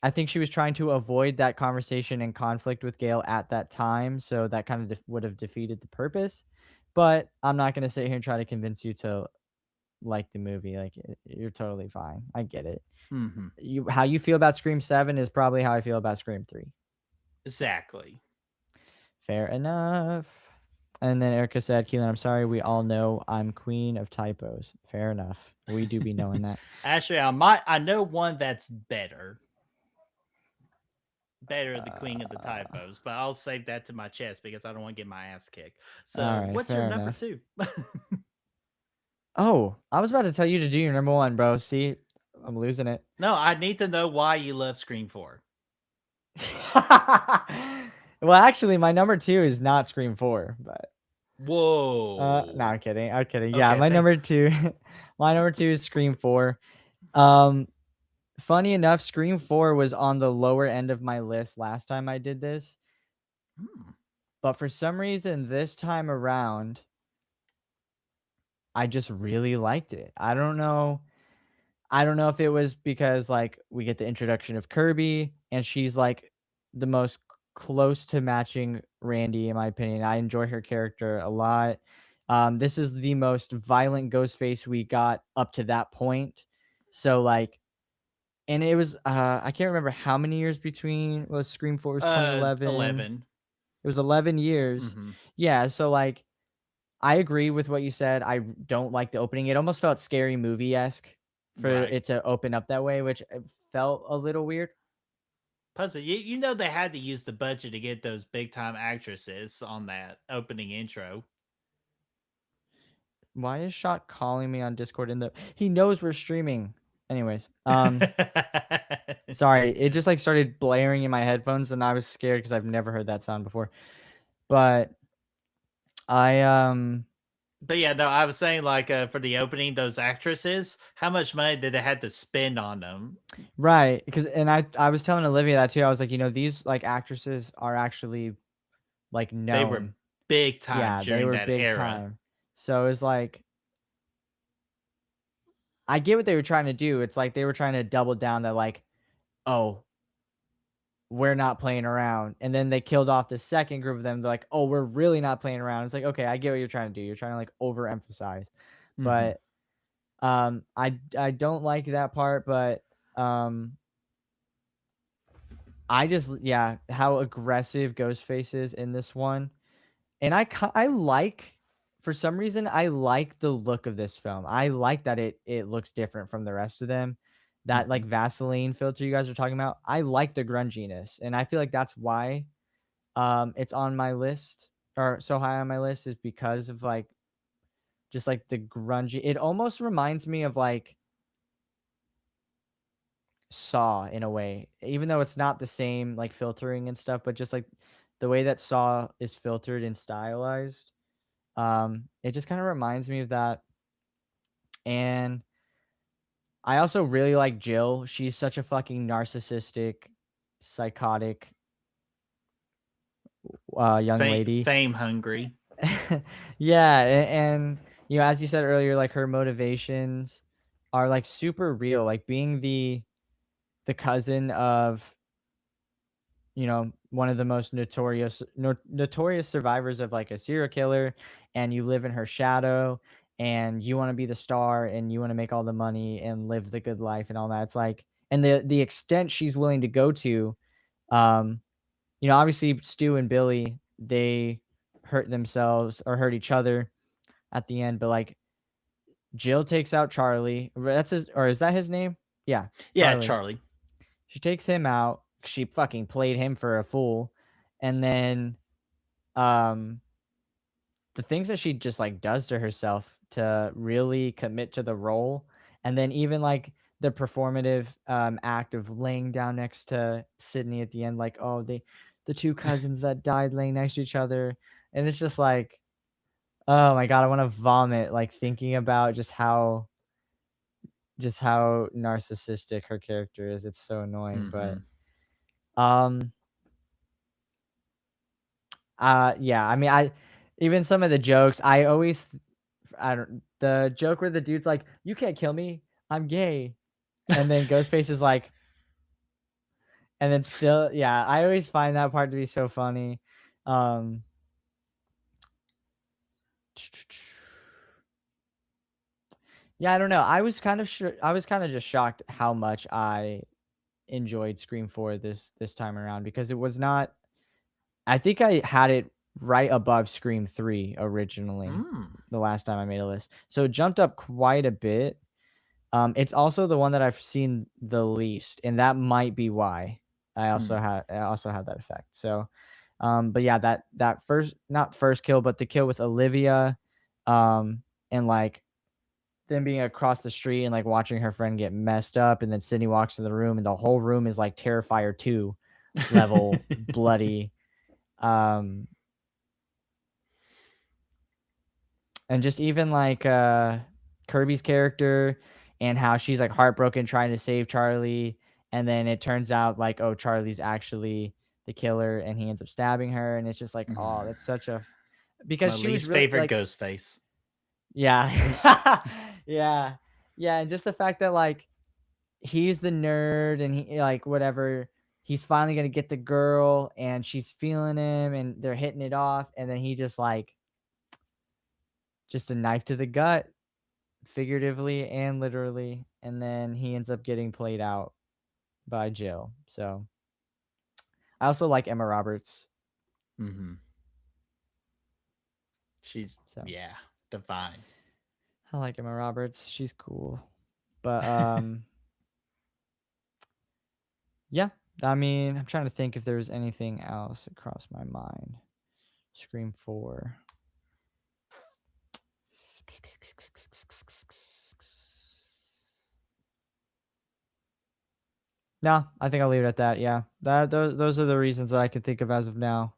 I think she was trying to avoid that conversation and conflict with Gail at that time, so that kind of would have defeated the purpose. But I'm not gonna sit here and try to convince you to like the movie. Like you're totally fine. I get it. Hmm. You how you feel about Scream 7 is probably how I feel about Scream 3. Exactly. Fair enough. And then Erica said, Keelan, I'm sorry. We all know I'm queen of typos. Fair enough. We do be knowing that. Actually, I know one that's better the queen of the Uh, typos, but I'll save that to my chest because I don't want to get my ass kicked. all So, right. what's your Fair number enough. two? Oh, I was about to tell you to do your number one, bro. See, I'm losing it. No, I need to know why you love Scream 4. Well, actually, my number two is not Scream 4, but no, Whoa. I'm kidding. I'm kidding. Yeah, Okay, my thank. number two, my number two is Scream 4. Um, Funny enough, Scream 4 was on the lower end of my list last time I did this, Hmm. but for some reason this time around, I just really liked it. I don't know if it was because like we get the introduction of Kirby and she's like the most close to matching Randy in my opinion. I enjoy her character a lot. This is the most violent Ghostface we got up to that point. So like and it was I can't remember how many years between was Scream 4 was 2011. 11. It was 11 years. Mhm. Yeah, so like I agree with what you said. I don't like the opening. It almost felt scary movie-esque for Right. it to open up that way, which felt a little weird. Plus, you know they had to use the budget to get those big time actresses on that opening intro. Why is Shot calling me on Discord in the he knows we're streaming. Anyways, It's sorry. It okay. just like started blaring in my headphones and I was scared because I've never heard that sound before. But I But yeah, no, I was saying like for the opening, those actresses, how much money did they had to spend on them? right, because and I was telling Olivia that too. I was like, you know, these like actresses are actually like They were known. big time Yeah, they during were that big era. time. So it's like I get what they were trying to do. It's like they were trying to double down that like, oh, we're not playing around. And then they killed off the second group of them. They're like, oh, we're really not playing around. It's like, okay, I get what you're trying to do. You're trying to like overemphasize. Hmm. But I don't like that part, but um I just yeah, how aggressive Ghostface is in this one. And I like for some reason I like the look of this film. I like that it looks different from the rest of them. That like Hmm. Vaseline filter you guys are talking about. I like the grunginess, and I feel like that's why it's on my list or so high on my list is because of like just like the grungy. It almost reminds me of like Saw in a way, even though it's not the same like filtering and stuff, but just like the way that Saw is filtered and stylized. It just kind of reminds me of that. And I also really like Jill. She's such a fucking narcissistic, psychotic young lady. Fame hungry. Yeah, and you know, as you said earlier, like her motivations are like super real. Like being the cousin of you know, one of the most notorious survivors of like a serial killer, and you live in her shadow, and you want to be the star, and you want to make all the money and live the good life and all that. It's like, and the extent she's willing to go to, um, you know, obviously Stu and Billy they hurt themselves or hurt each other at the end, but like Jill takes out Charlie. That's his, or is that his name? Yeah, Yeah, Charlie. Charlie. She takes him out. She fucking played him for a fool. And then um the things that she just like does to herself to really commit to the role, and then even like the performative act of laying down next to Sydney at the end, like, oh, the two cousins that died laying next to each other. And it's just like, oh my god, I want to vomit like thinking about just how narcissistic her character is. It's so annoying. But Hmm. um yeah, I mean, I even some of the jokes, I don't, the joke where the dude's like, "You can't kill me. I'm gay." And then Ghostface is like, and then still, yeah, I always find that part to be so funny. Um Yeah, I don't know. I was kind of just shocked how much I enjoyed Scream 4 this time around, because it was not, I think I had it right above Scream 3 originally Mm. the last time I made a list. So it jumped up quite a bit. It's also the one that I've seen the least, and that might be why Mm. I also had that effect. So, but yeah, that first, not first kill, but the kill with Olivia, and like them being across the street and like watching her friend get messed up, and then Sydney walks in the room and the whole room is like Terrifier 2 level bloody. Um, and just even like Kirby's character and how she's like heartbroken trying to save Charlie, and then it turns out like, oh, Charlie's actually the killer and he ends up stabbing her, and it's just like, oh, Mm. that's such a, My because she was least really favorite like, ghost face. yeah. Yeah. Yeah, and just the fact that like he's the nerd and he like whatever, he's finally gonna get the girl and she's feeling him and they're hitting it off, and then he just like, just a knife to the gut, figuratively and literally, and then he ends up getting played out by Jill. So I also like Emma Roberts. Hmm. She's, So yeah, divine. I like Emma Roberts. She's cool. But yeah. I mean, I'm trying to think if there's anything else across my mind. Scream 4. No, I think I'll leave it at that. Yeah. Those are the reasons that I can think of as of now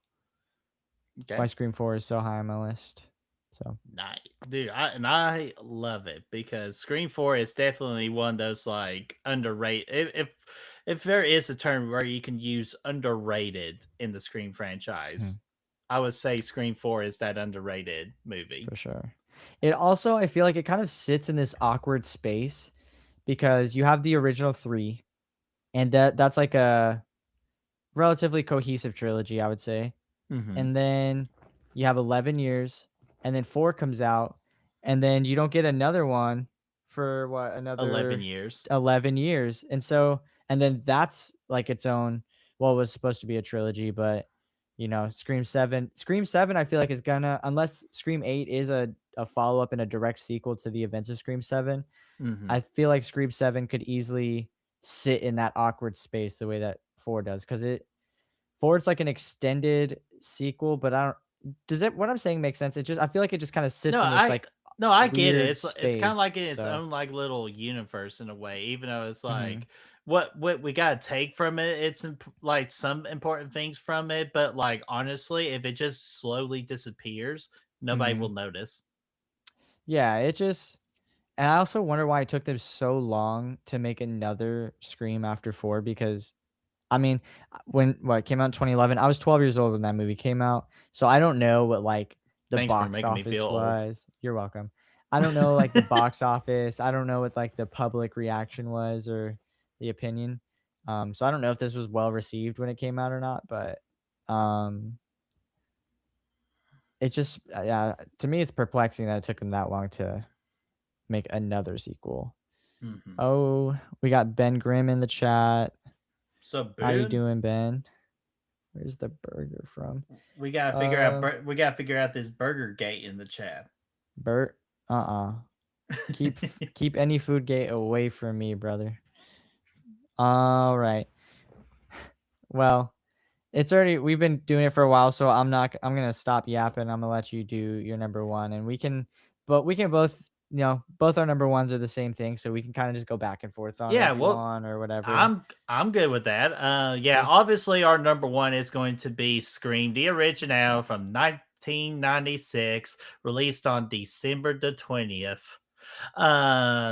why Okay. Scream 4 is so high on my list. So, Nice, dude. I love it because Scream 4 is definitely one of those like underrated. If there is a term where you can use underrated in the Scream franchise, mhm, I would say Scream 4 is that underrated movie. for sure. It also, I feel like it kind of sits in this awkward space because you have the original 3, and that's like a relatively cohesive trilogy, I would say. Hmm. And then you have 11 years, and then 4 comes out, and then you don't get another one for what, 11 another years. 11 years. And so, and then that's like its own, well, it was supposed to be a trilogy, but Scream 7 I feel like is gonna, unless Scream 8 is a follow-up and a direct sequel to the events of Scream 7, I Hmm. feel like Scream 7 could easily sit in that awkward space the way that 4 does, because it, 4 is like an extended sequel, but I don't, does it, what I'm saying make sense? It just, I feel like it just kinda No, sits in this, like, I get it. weird It's kind of space, like in its so own like little universe in a way, even though it's mhm, like what we gotta take from it. It's like some important things from it, but like honestly, if it just slowly disappears, nobody will mhm. notice. Yeah, it just, and I also wonder why it took them so long to make another Scream after 4, because I mean, when what it came out in 2011, I was 12 years old when that movie came out, so I don't know what like the Thanks for box making me feel office old. was. You're welcome. I don't know like the box office. I don't know what like the public reaction was or the opinion. So I don't know if this was well received when it came out or not, but um, it just, yeah, to me it's perplexing that it took them that long to make another sequel. Hmm. Oh, we got Ben Grimm in the chat. So How you Ben, doing, Ben? Where's the burger from? we gotta figure out Uh, we gotta figure out this burger gate in the chat. Bert. Uh-uh. Keep keep any food gate away from me, brother. All right. Well, it's already we've been doing it for a while, so I'm gonna stop yapping. I'm gonna let you do your number one, and we can both, both our number ones are the same thing, so we can kind of just go back and forth on it Yeah, if you well, want or whatever. I'm good with that. Yeah, Cool. obviously our number one is going to be Scream, the original from 1996, released on December the 20th.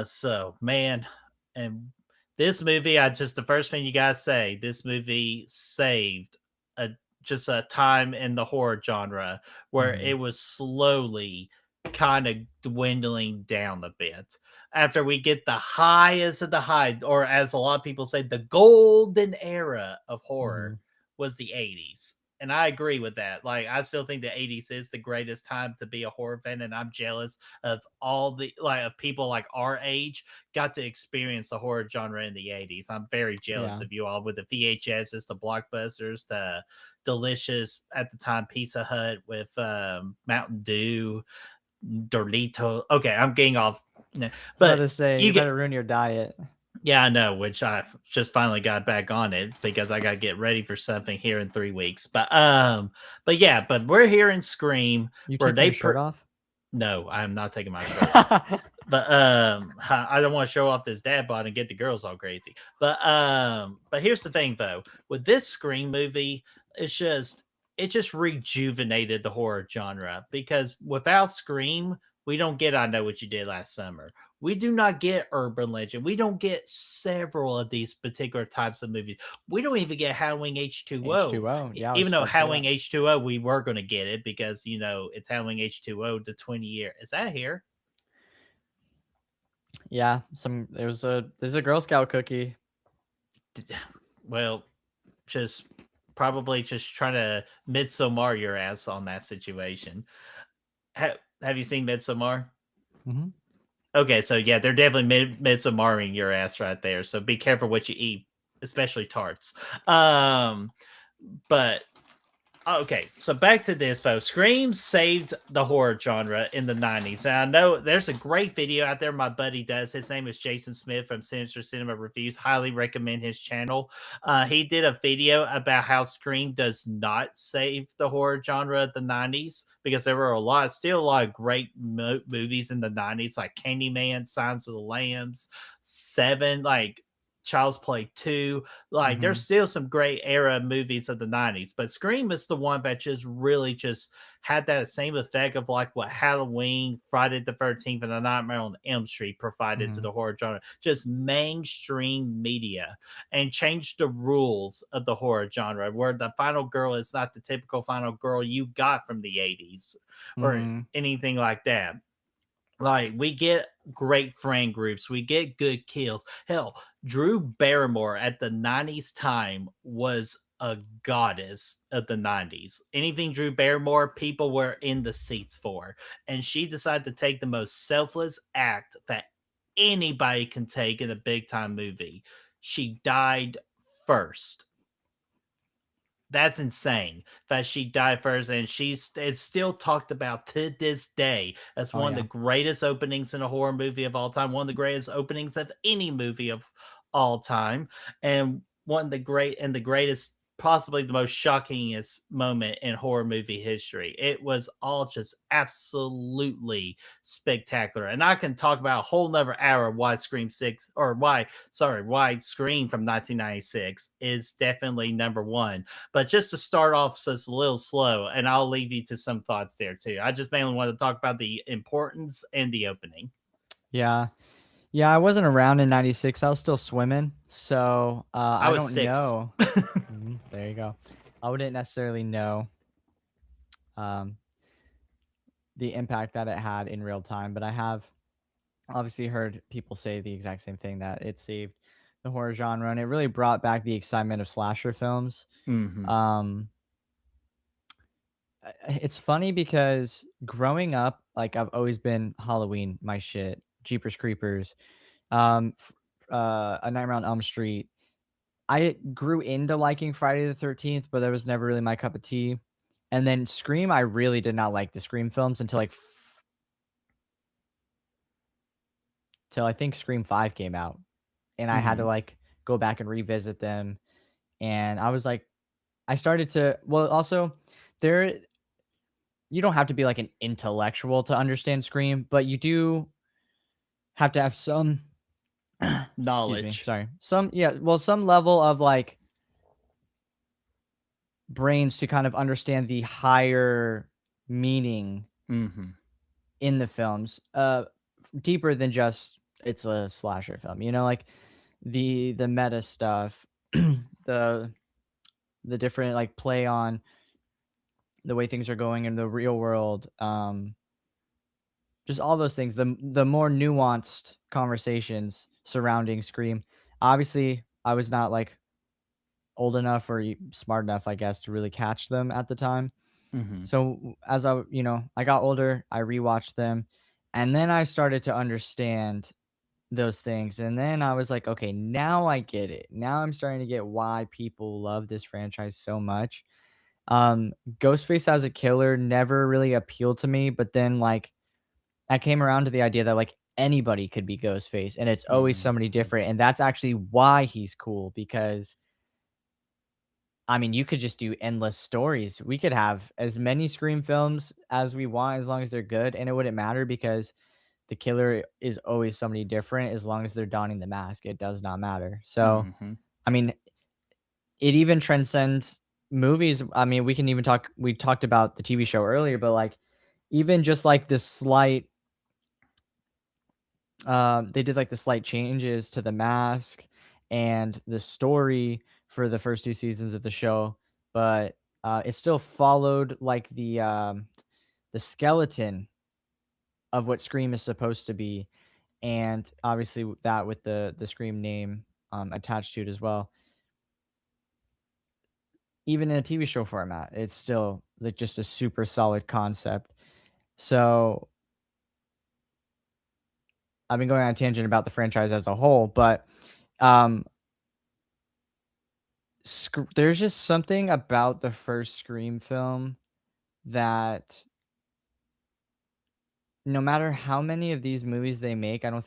So man, and this movie, I just the first thing you guys say, this movie saved a just a time in the horror genre where Mhm. it was slowly kind of dwindling down a bit. After we get the highest of the high, or as a lot of people say, the golden era of horror Mhm. was the 80s. And I agree with that. Like, I still think the 80s is the greatest time to be a horror fan, and I'm jealous of all the like of people like our age got to experience the horror genre in the 80s. I'm very jealous Yeah. of you all with the VHSs, the blockbusters, the delicious at the time Pizza Hut with Mountain Dew, Dorito. Okay, I'm getting off. I was about But to say you you get better ruin your diet. yeah, I know, which I just finally got back on it because I got to get ready for something here in 3 weeks. But yeah, but we're here in Scream You where taking they your shirt off? no, I'm not taking my shirt off. But I don't want to show off this dad bod and get the girls all crazy. But here's the thing though, with this Scream movie, it just rejuvenated the horror genre because without Scream, we don't get I Know What You Did Last Summer. We do not get Urban Legend. We don't get several of these particular types of movies. We don't even get Halloween H2O. H2O. Yeah, I was Even just though about to say Howling that. H2O, we were going to get it because, it's Howling H2O, the 20 year. Is that here? Yeah, there's a Girl Scout cookie. Well, just probably just trying to Midsommar your ass on that situation. Have you seen Midsommar? Mhm. Okay, so yeah, they're definitely Midsommaring your ass right there. So be careful what you eat, especially tarts. Um, but Okay, so back to this, folks. Scream saved the horror genre in the 90s. And I know there's a great video out there my buddy does. His name is Jason Smith from Sinister Cinema Reviews. Highly recommend his channel. He did a video about how Scream does not save the horror genre of the 90s because there were still a lot of great movies in the 90s, like Candyman, Signs of the Lambs, Seven, like Child's Play 2. Like there's Mhm. still some great era movies of the 90s, but Scream is the one that just really just had that same effect of like what Halloween, Friday the 13th, and the Nightmare on Elm Street provided to Mhm. the horror genre. Just mainstream media and changed the rules of the horror genre, where the final girl is not the typical final girl you got from the 80s or Mhm. anything like that. Like we get great friend groups, we get good kills. Hell, Drew Barrymore at the 90s time was a goddess of the 90s. Anything Drew Barrymore, people were in the seats for. And she decided to take the most selfless act that anybody can take in a big time movie. She died first. That's insane that she died first, and it's still talked about to this day as Oh one of yeah. the greatest openings in a horror movie of all time, one of the greatest openings of any movie of all time, and one of the greatest, possibly the most shockingest moment in horror movie history. It was all just absolutely spectacular, and I can talk about a whole nother hour why Scream Six or why Scream from 1996 is definitely number one. But just to start off, so it's a little slow, and I'll leave you to some thoughts there too. I just mainly want to talk about the importance and the opening. Yeah. Yeah, I wasn't around in '96. I was still swimming, so I I was don't six. know. There you go. I wouldn't necessarily know um, the impact that it had in real time, but I have obviously heard people say the exact same thing, that it saved the horror genre and it really brought back the excitement of slasher films. Hmm. Um, it's funny because growing up, like I've always been Halloween, my shit, Jeepers Creepers, A Nightmare on Elm Street. I grew into liking Friday the 13th, but that was never really my cup of tea. And then Scream, I really did not like the Scream films until like till I think Scream 5 came out, and I had to, Mhm. like, go back and revisit them, and I was like I started to well, also, there you don't have to be, like, an intellectual to understand Scream, but you do have to have some excuse me, Knowledge. sorry. Some yeah, well, some level of, like, brains to kind of understand the higher meaning Mhm. in the films, deeper than just it's a slasher film, you know, like, the meta stuff, the the different, like, play on the way things are going in the real world, just all those things, the more nuanced conversations surrounding Scream. Obviously, I was not, like, old enough or smart enough, I guess, to really catch them at the time. Mhm. So as I got older, I rewatched them, and then I started to understand those things, and then I was like, okay, now I get it. Now I'm starting to get why people love this franchise so much. Um, Ghostface as a killer never really appealed to me, but then like I came around to the idea that like anybody could be Ghostface, and it's always somebody Mhm. different, and that's actually why he's cool because I mean, you could just do endless stories. We could have as many Scream films as we want as long as they're good, and it wouldn't matter because the killer is always somebody different as long as they're donning the mask. It does not matter. So, Mhm. I mean, it even transcends movies. I mean, we talked about the TV show earlier, but like even just like the slight they did like the slight changes to the mask and the story for the first 2 seasons of the show, but it still followed like the skeleton of what Scream is supposed to be, and obviously that with the Scream name attached to it as well. Even in a TV show format, it's still like just a super solid concept. So I've been going on a tangent about the franchise as a whole, but um, there's just something about the first Scream film that no matter how many of these movies they make, I just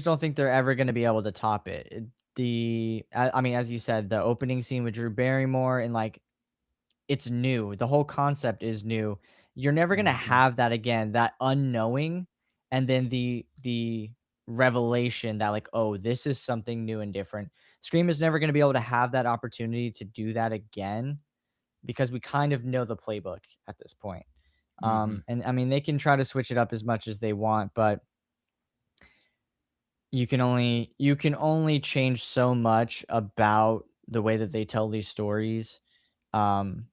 don't think they're ever gonna be able to top it. I mean, as you said, the opening scene with Drew Barrymore and, like, it's new. The whole concept is new. You're never gonna Mhm. have that again, that unknowing, and then the revelation that, like, "Oh, this is something new and different." Scream is never gonna be able to have that opportunity to do that again because we kind of know the playbook at this point. Mhm. And I mean, they can try to switch it up as much as they want, but you can only change so much about the way that they tell these stories. Um,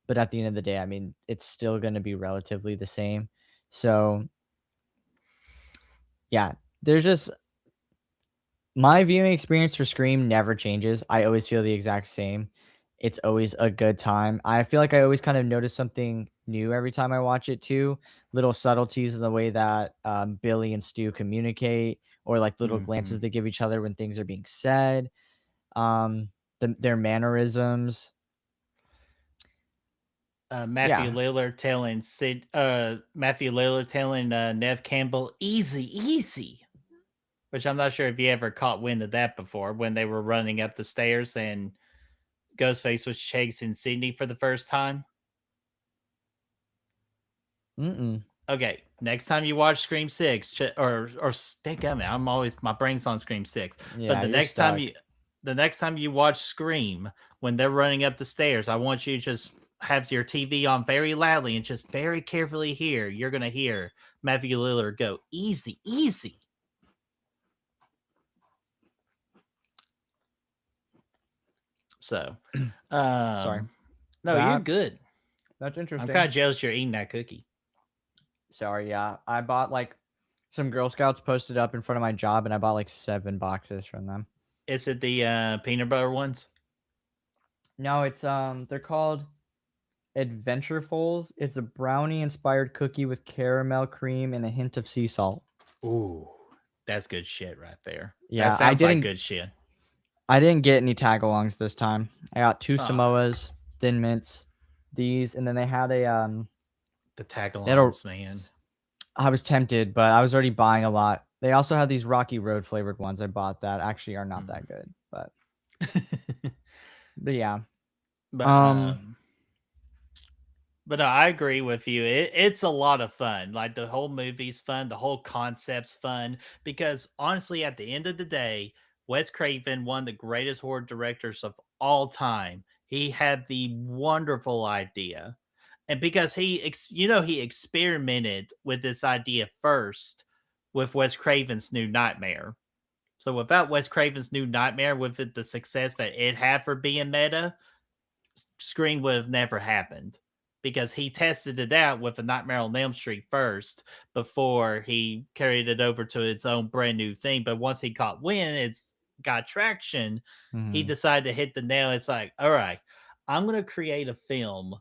but at the end of the day, I mean, it's still going to be relatively the same. So yeah, there's just my viewing experience for Scream never changes. I always feel the exact same. It's always a good time. I feel like I always kind of notice something new every time I watch it too. Little subtleties in the way that Billy and Stu communicate, or like little glances Mhm. they give each other when things are being said. Their mannerisms. Matthew Yeah. Lillard telling Matthew Lillard telling Nev Campbell, "Easy, easy," which I'm not sure if you ever caught wind of that before when they were running up the stairs and Ghostface was chasing Sydney for the first time. Mm-mm. Okay, next time you watch Scream Six, or stick on it. I'm always my brain's on Scream Six, but Yeah, you're stuck. the next time you watch Scream when they're running up the stairs, I want you to just have your TV on very loudly and just very carefully hear. You're gonna hear Matthew Lillard go easy, easy. So, Sorry. um, no, you're That good. that's I'm kind interesting. of jealous you're eating that cookie. Sorry, yeah. I bought like some Girl Scouts posted up in front of my job and I bought like 7 boxes from them. Is it the peanut butter ones? No, it's they're called Adventurefuls. It's a brownie inspired cookie with caramel cream and a hint of sea salt. Ooh, that's good shit right there. That Yeah, sounds like good shit. I didn't get any tag-alongs this time. I got 2 Ah, Samoas, Thin Mints, these, and then they had the they had a tagalongs, man. I was tempted, but I was already buying a lot. They also had these Rocky Road flavored ones I bought that actually are not that Mm. good, but yeah. but Um, But no, I agree with you. It's a lot of fun. Like the whole movie's fun, the whole concept's fun. Because honestly, at the end of the day, Wes Craven, one of the greatest horror directors of all time, he had the wonderful idea, and because he experimented with this idea first with Wes Craven's New Nightmare. So without Wes Craven's New Nightmare, with the success that it had for being meta, Scream would have never happened because he tested it out with a Nightmare on Elm Street first before he carried it over to its own brand new thing. But once he caught wind, it's got traction. He mhm, decided to hit the nail. It's like, all right, I'm going to create a film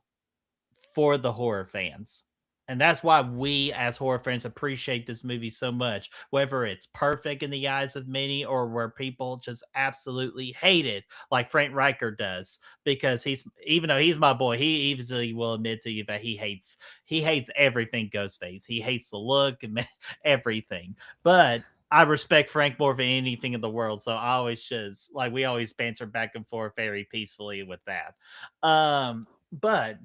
for the horror fans. And that's why we as horror fans appreciate this movie so much, whether it's perfect in the eyes of many or where people just absolutely hate it, like Frank Riker does, because even though he's my boy, he easily will admit to you that he hates everything Ghostface. He hates the look and everything. But I respect Frank more than anything in the world, so I always just like we always banter back and forth very peacefully with that. But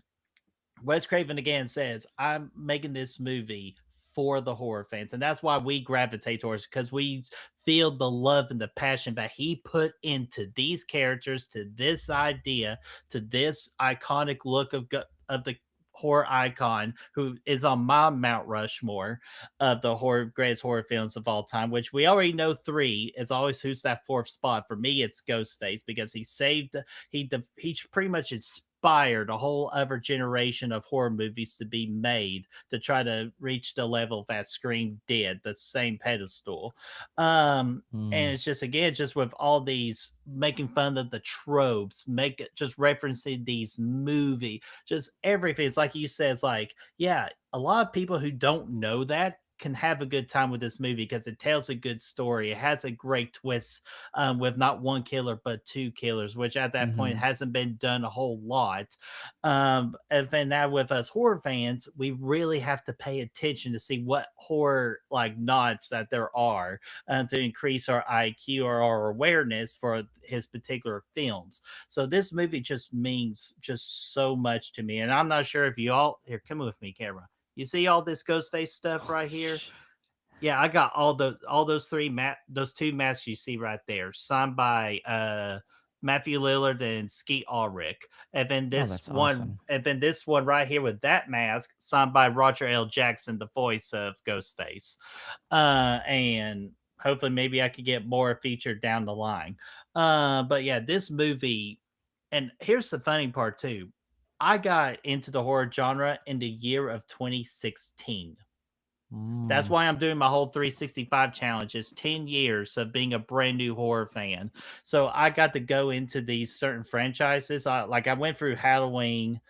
Wes Craven again says, I'm making this movie for the horror fans. And that's why we gravitate towards, because we feel the love and the passion that he put into these characters, to this idea, to this iconic look of the horror icon who is on my Mount Rushmore of the greatest horror films of all time, which we already know three. It's always who's that fourth spot. For me, it's Ghostface, because he pretty much inspired a whole other generation of horror movies to be made to try to reach the level that Scream did, the same pedestal. And mm, it's just again, just with all these making fun of the tropes, make it just referencing these just everything. It's like you said, it's like, yeah, a lot of people who don't know that can have a good time with this movie because it tells a good story. It has a great twist, with not one killer but two killers, which at that point mhm, hasn't been done a whole lot. And then now with us horror fans, we really have to pay attention to see what horror like nods that there are, to increase our IQ or our awareness for his particular films. So this movie just means just so much to me, and I'm not sure if you all here. Come with me, camera. You see all this Ghostface stuff right here? sh Yeah, I got all those those two masks you see right there, signed by Matthew Lillard and Skeet Ulrich. oh, that's awesome. And then this one right here with that mask, signed by Roger L. Jackson, the voice of Ghostface. And hopefully maybe I could get more featured down the line. But yeah, this movie, and here's the funny part too. I got into the horror genre in the year of 2016. That's Mm, why I'm doing my whole 365 challenge. Is 10 years of being a brand new horror fan. So I got to go into these certain franchises. I went through Halloween,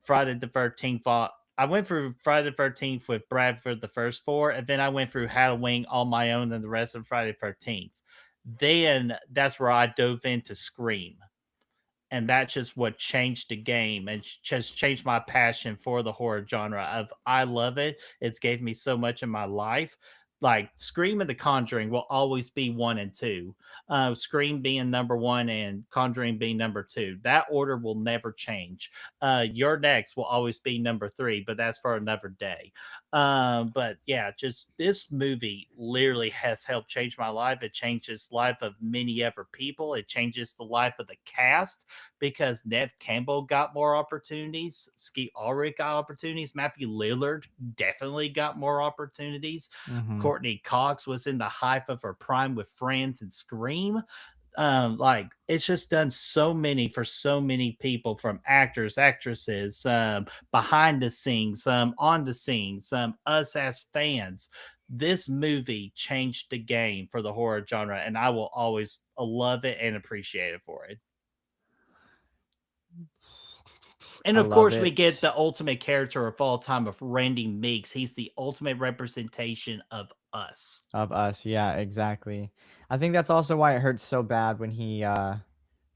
Friday the 13th. I went through Friday the 13th with Bradford the first four, and then I went through Halloween on my own and the rest of Friday the 13th. Then that's where I dove into Scream, and that's just what changed the game and just changed my passion for the horror genre of I love it. It's gave me so much in my life. Like Scream and The Conjuring will always be one and two. Scream being number one and Conjuring being number two. That order will never change. Your Next will always be number three, but that's for another day. But yeah, just this movie literally has helped change my life. It changes the life of many other people. It changes the life of the cast because Nev Campbell got more opportunities, Skeet Ulrich got opportunities, Matthew Lillard definitely got more opportunities. mhm, Courtney Cox was in the height of her prime with Friends and Scream. Like it's just done so many for so many people, from actors, actresses, behind the scenes, on the scenes, us as fans. This movie changed the game for the horror genre, and I will always love it and appreciate it for it. And I of love course, we get it. the ultimate character of all time of Randy Meeks. He's the ultimate representation of us. Of us, yeah, exactly. I think that's also why it hurts so bad when he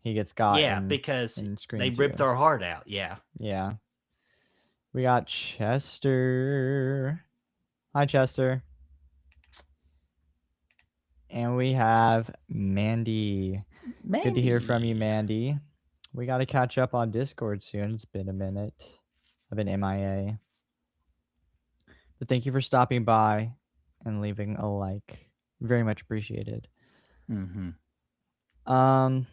gets got Yeah, because in they Scream ripped 2. our heart out. Yeah. Yeah. We got Chester. Hi, Chester. And we have Mandy. Good to hear from you, Mandy. Mandy. We got to catch up on Discord soon. It's been a minute. I've been MIA. But thank you for stopping by and leaving a like. Very much appreciated. Mm-hmm. Um,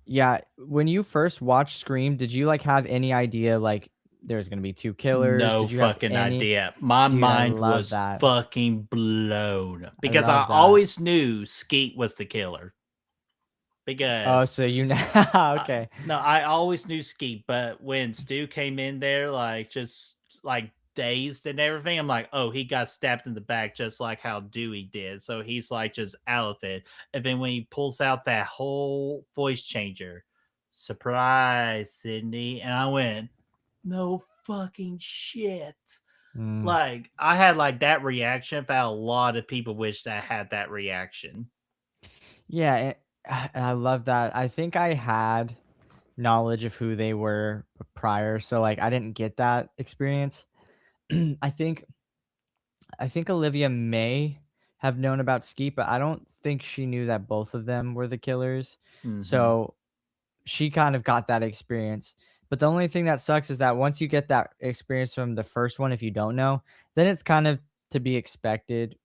yeah, when you first watched Scream, did you like have any idea like there's gonna be two killers? No Did you have fucking any? idea. My Dude, I mind love was that. fucking blown I because I love that. always knew Skeet was the killer. Oh, Because so you know? Okay. no, I always knew Skeet, but when Stu came in there, like just like dazed and everything, I'm like, oh, he got stabbed in the back just like how Dewey did. So he's like just out of it. And then when he pulls out that whole voice changer, surprise, Sydney. And I went, no fucking shit. Mm. Like I had like that reaction, but a lot of people wished I had that reaction. Yeah, and I love that. I think I had knowledge of who they were prior, so like I didn't get that experience. I think I think Olivia may have known about Skeet, but I don't think she knew that both of them were the killers. Mm-hmm. So she kind of got that experience. But the only thing that sucks is that once you get that experience from the first one, if you don't know, then it's kind of to be expected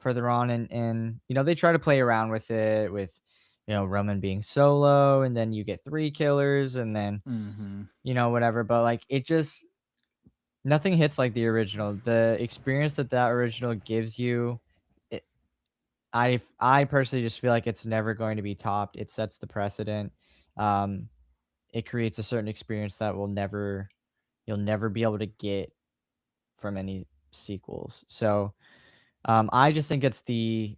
further on. And they try to play around with it with, Roman being solo, and then you get three killers, and then, Mm-hmm. whatever. But like it just, nothing hits like the original. The experience that that original gives you, it, I personally just feel like it's never going to be topped. It sets the precedent. Um, it creates a certain experience that you'll never be able to get from any sequels. So I just think it's the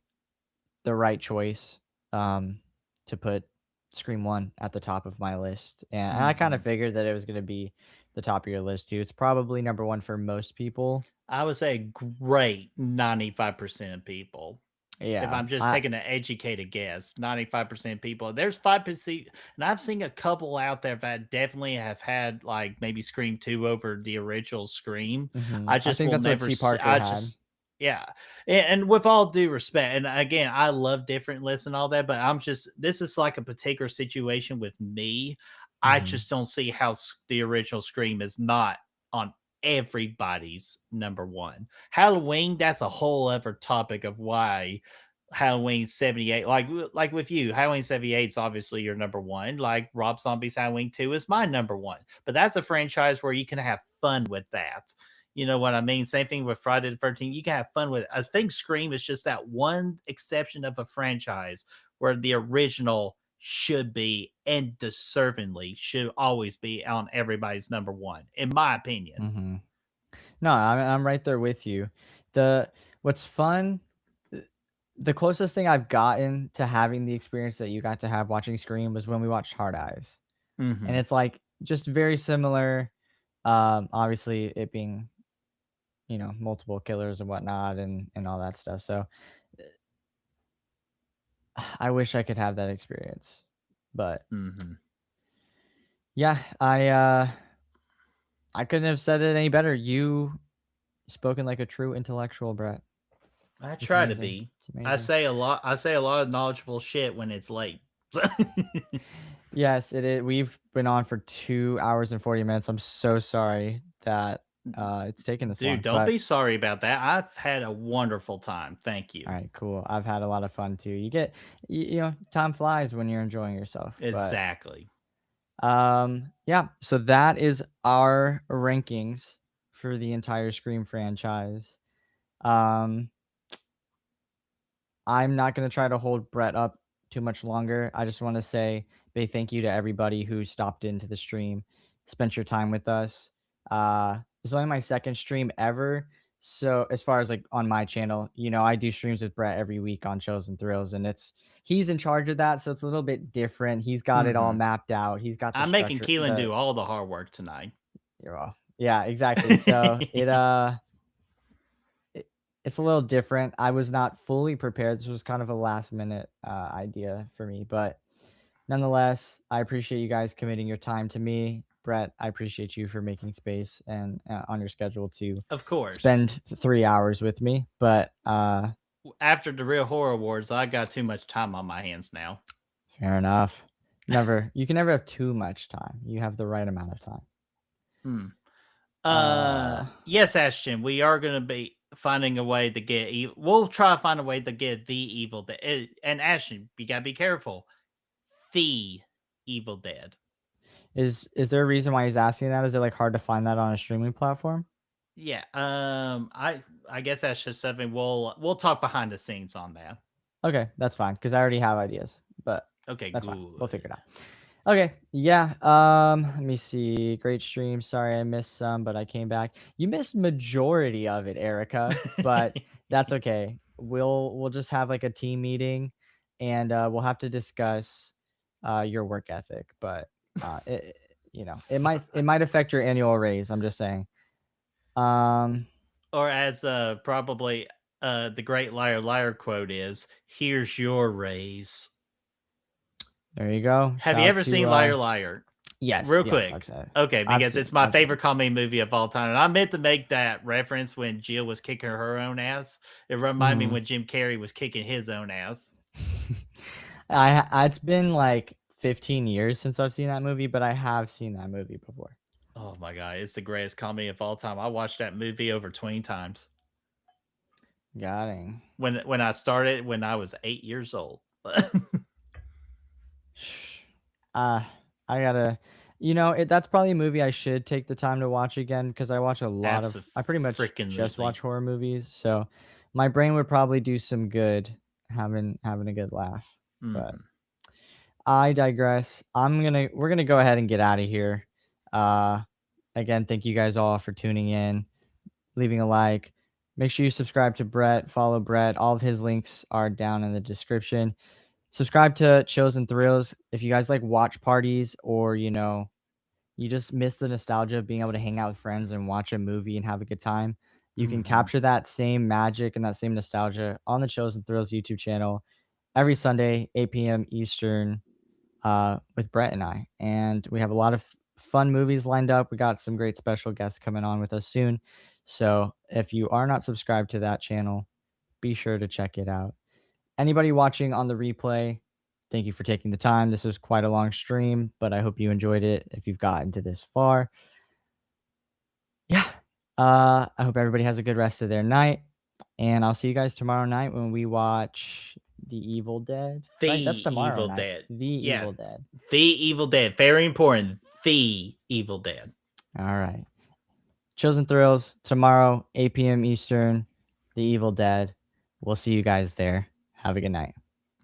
right choice um, to put Scream One at the top of my list, and I kind Mm-hmm. of figured that it was going to be the top of your list too. It's probably number one for most people. I would say great 95% of people. If Yeah, I'm just I taking an educated guess, 95% of people. There's 5%, and I've seen a couple out there that definitely have had like maybe Scream 2 over the original Scream. I I just think will that's what never T see, Parker I had. just yeah. And with all due respect, and again, I love different lists and all that, but I'm just this is like a particular situation with me. I hmm just don't see how the original Scream is not on everybody's number one. Halloween, that's a whole other topic of why Halloween 78, like with you, Halloween 78 is obviously your number one. Like Rob Zombie's Halloween 2 is my number one. But that's a franchise where you can have fun with that. You know what I mean? Same thing with Friday the 13th. You can have fun with it. I think Scream is just that one exception of a franchise where the original should be and deservingly should always be on everybody's number one, in my opinion. hmm No, I'm right there with you. The What's fun, th- the closest thing I've gotten to having the experience that you got to have watching Scream was when we watched Hard Eyes, and Hmm. it's like just very similar. Obviously, it being multiple killers and whatnot, and all that stuff. So I wish I could have that experience, but Hmm. yeah, I couldn't have said it any better. You spoken like a true intellectual, Brett. I It's try to amazing. be. It's amazing. I say a lot of knowledgeable shit when it's late. Yes, it is. We've been on for 2 hours and 40 minutes. I'm so sorry that it's taken this Dude, long, don't but be sorry about that. I've had a wonderful time. Thank all you. right, cool. I've had a lot of fun too. Time flies when you're enjoying yourself. But Exactly. yeah. So that is our rankings for the entire Scream franchise. Um, I'm not going to try to hold Brett up too much longer. I just want to say big thank you to everybody who stopped into the stream, spent your time with us. It's only my second stream ever. So as far as like on my channel, I do streams with Brett every week on Shows and Thrills, and he's in charge of that, so it's a little bit different. He's got it all Hmm. mapped out. He's got the I'm making structure. Keelan do all the hard work tonight. You're off. Yeah, exactly. So it, it's a little different. I was not fully prepared. This was kind of a last minute idea for me, but nonetheless, I appreciate you guys committing your time to me. Brett, I appreciate you for making space and on your schedule to Of course. spend 3 hours with me. But After the Real Horror Awards, I got too much time on my hands now. fair enough. You can never have too much time. You have the right amount of time. Hmm. Uh, Yes, Ashton, we are going to be finding a way to get. We'll try to find a way to get the Evil Dead. And Ashton, you gotta be careful. The Evil Dead. is there a reason why he's asking that? Is it like hard to find that on a streaming platform? Yeah. I guess that's just something we'll talk behind the scenes on that. Okay, that's fine because I already have ideas, but Okay. that's fine. We'll Good. figure it out. Okay, yeah. Let me see. Great stream. Sorry I missed some, but I came back. You missed majority of it, Erica, but that's okay. We'll just have like a team meeting, and we'll have to discuss your work ethic. But it, it might affect your annual raise. I'm just saying. Um, Or as probably the great liar liar quote is, "Here's your raise." there you go. Have you Shout out ever to seen Liar Liar? yes, Real yes. I've quick. said it. Okay, I've because seen it's it. my I've seen favorite comedy movie of all time. And I meant to make that reference when Jill was kicking her own ass. It reminded me it. when Jim Carrey was kicking his own ass. It's been like 15 years since I've seen that movie, but I have seen that movie before. Oh my god, it's the greatest comedy of all time. I watched that movie over 20 times. Got it. When I started when I was 8 years old. Uh, I gotta, that's probably a movie I should take the time to watch again because I pretty much just Abso-freaking-lutely. watch horror movies, so my brain would probably do some good having a good laugh. But Mhm. I digress. We're gonna go ahead and get out of here. Uh, Again, thank you guys all for tuning in, leaving a like. Make sure you subscribe to Brett, follow Brett. All of his links are down in the description. Subscribe to Chills and Thrills. If you guys like watch parties or, you just miss the nostalgia of being able to hang out with friends and watch a movie and have a good time, you can Mhm. capture that same magic and that same nostalgia on the Chills and Thrills YouTube channel every Sunday, 8 p.m. Eastern, with Brett and I. And we have a lot of fun movies lined up. We got some great special guests coming on with us soon. So if you are not subscribed to that channel, be sure to check it out. Anybody watching on the replay, thank you for taking the time. This was quite a long stream, but I hope you enjoyed it if you've gotten to this far. Yeah. I hope everybody has a good rest of their night. And I'll see you guys tomorrow night when we watch The Evil Dead. The Right? That's tomorrow Evil night. Dead. The Yeah. Evil Dead. The Evil Dead. Very important. The Evil Dead. All right. Chills and Thrills tomorrow, 8 p.m. Eastern. The Evil Dead. We'll see you guys there. Have a good night.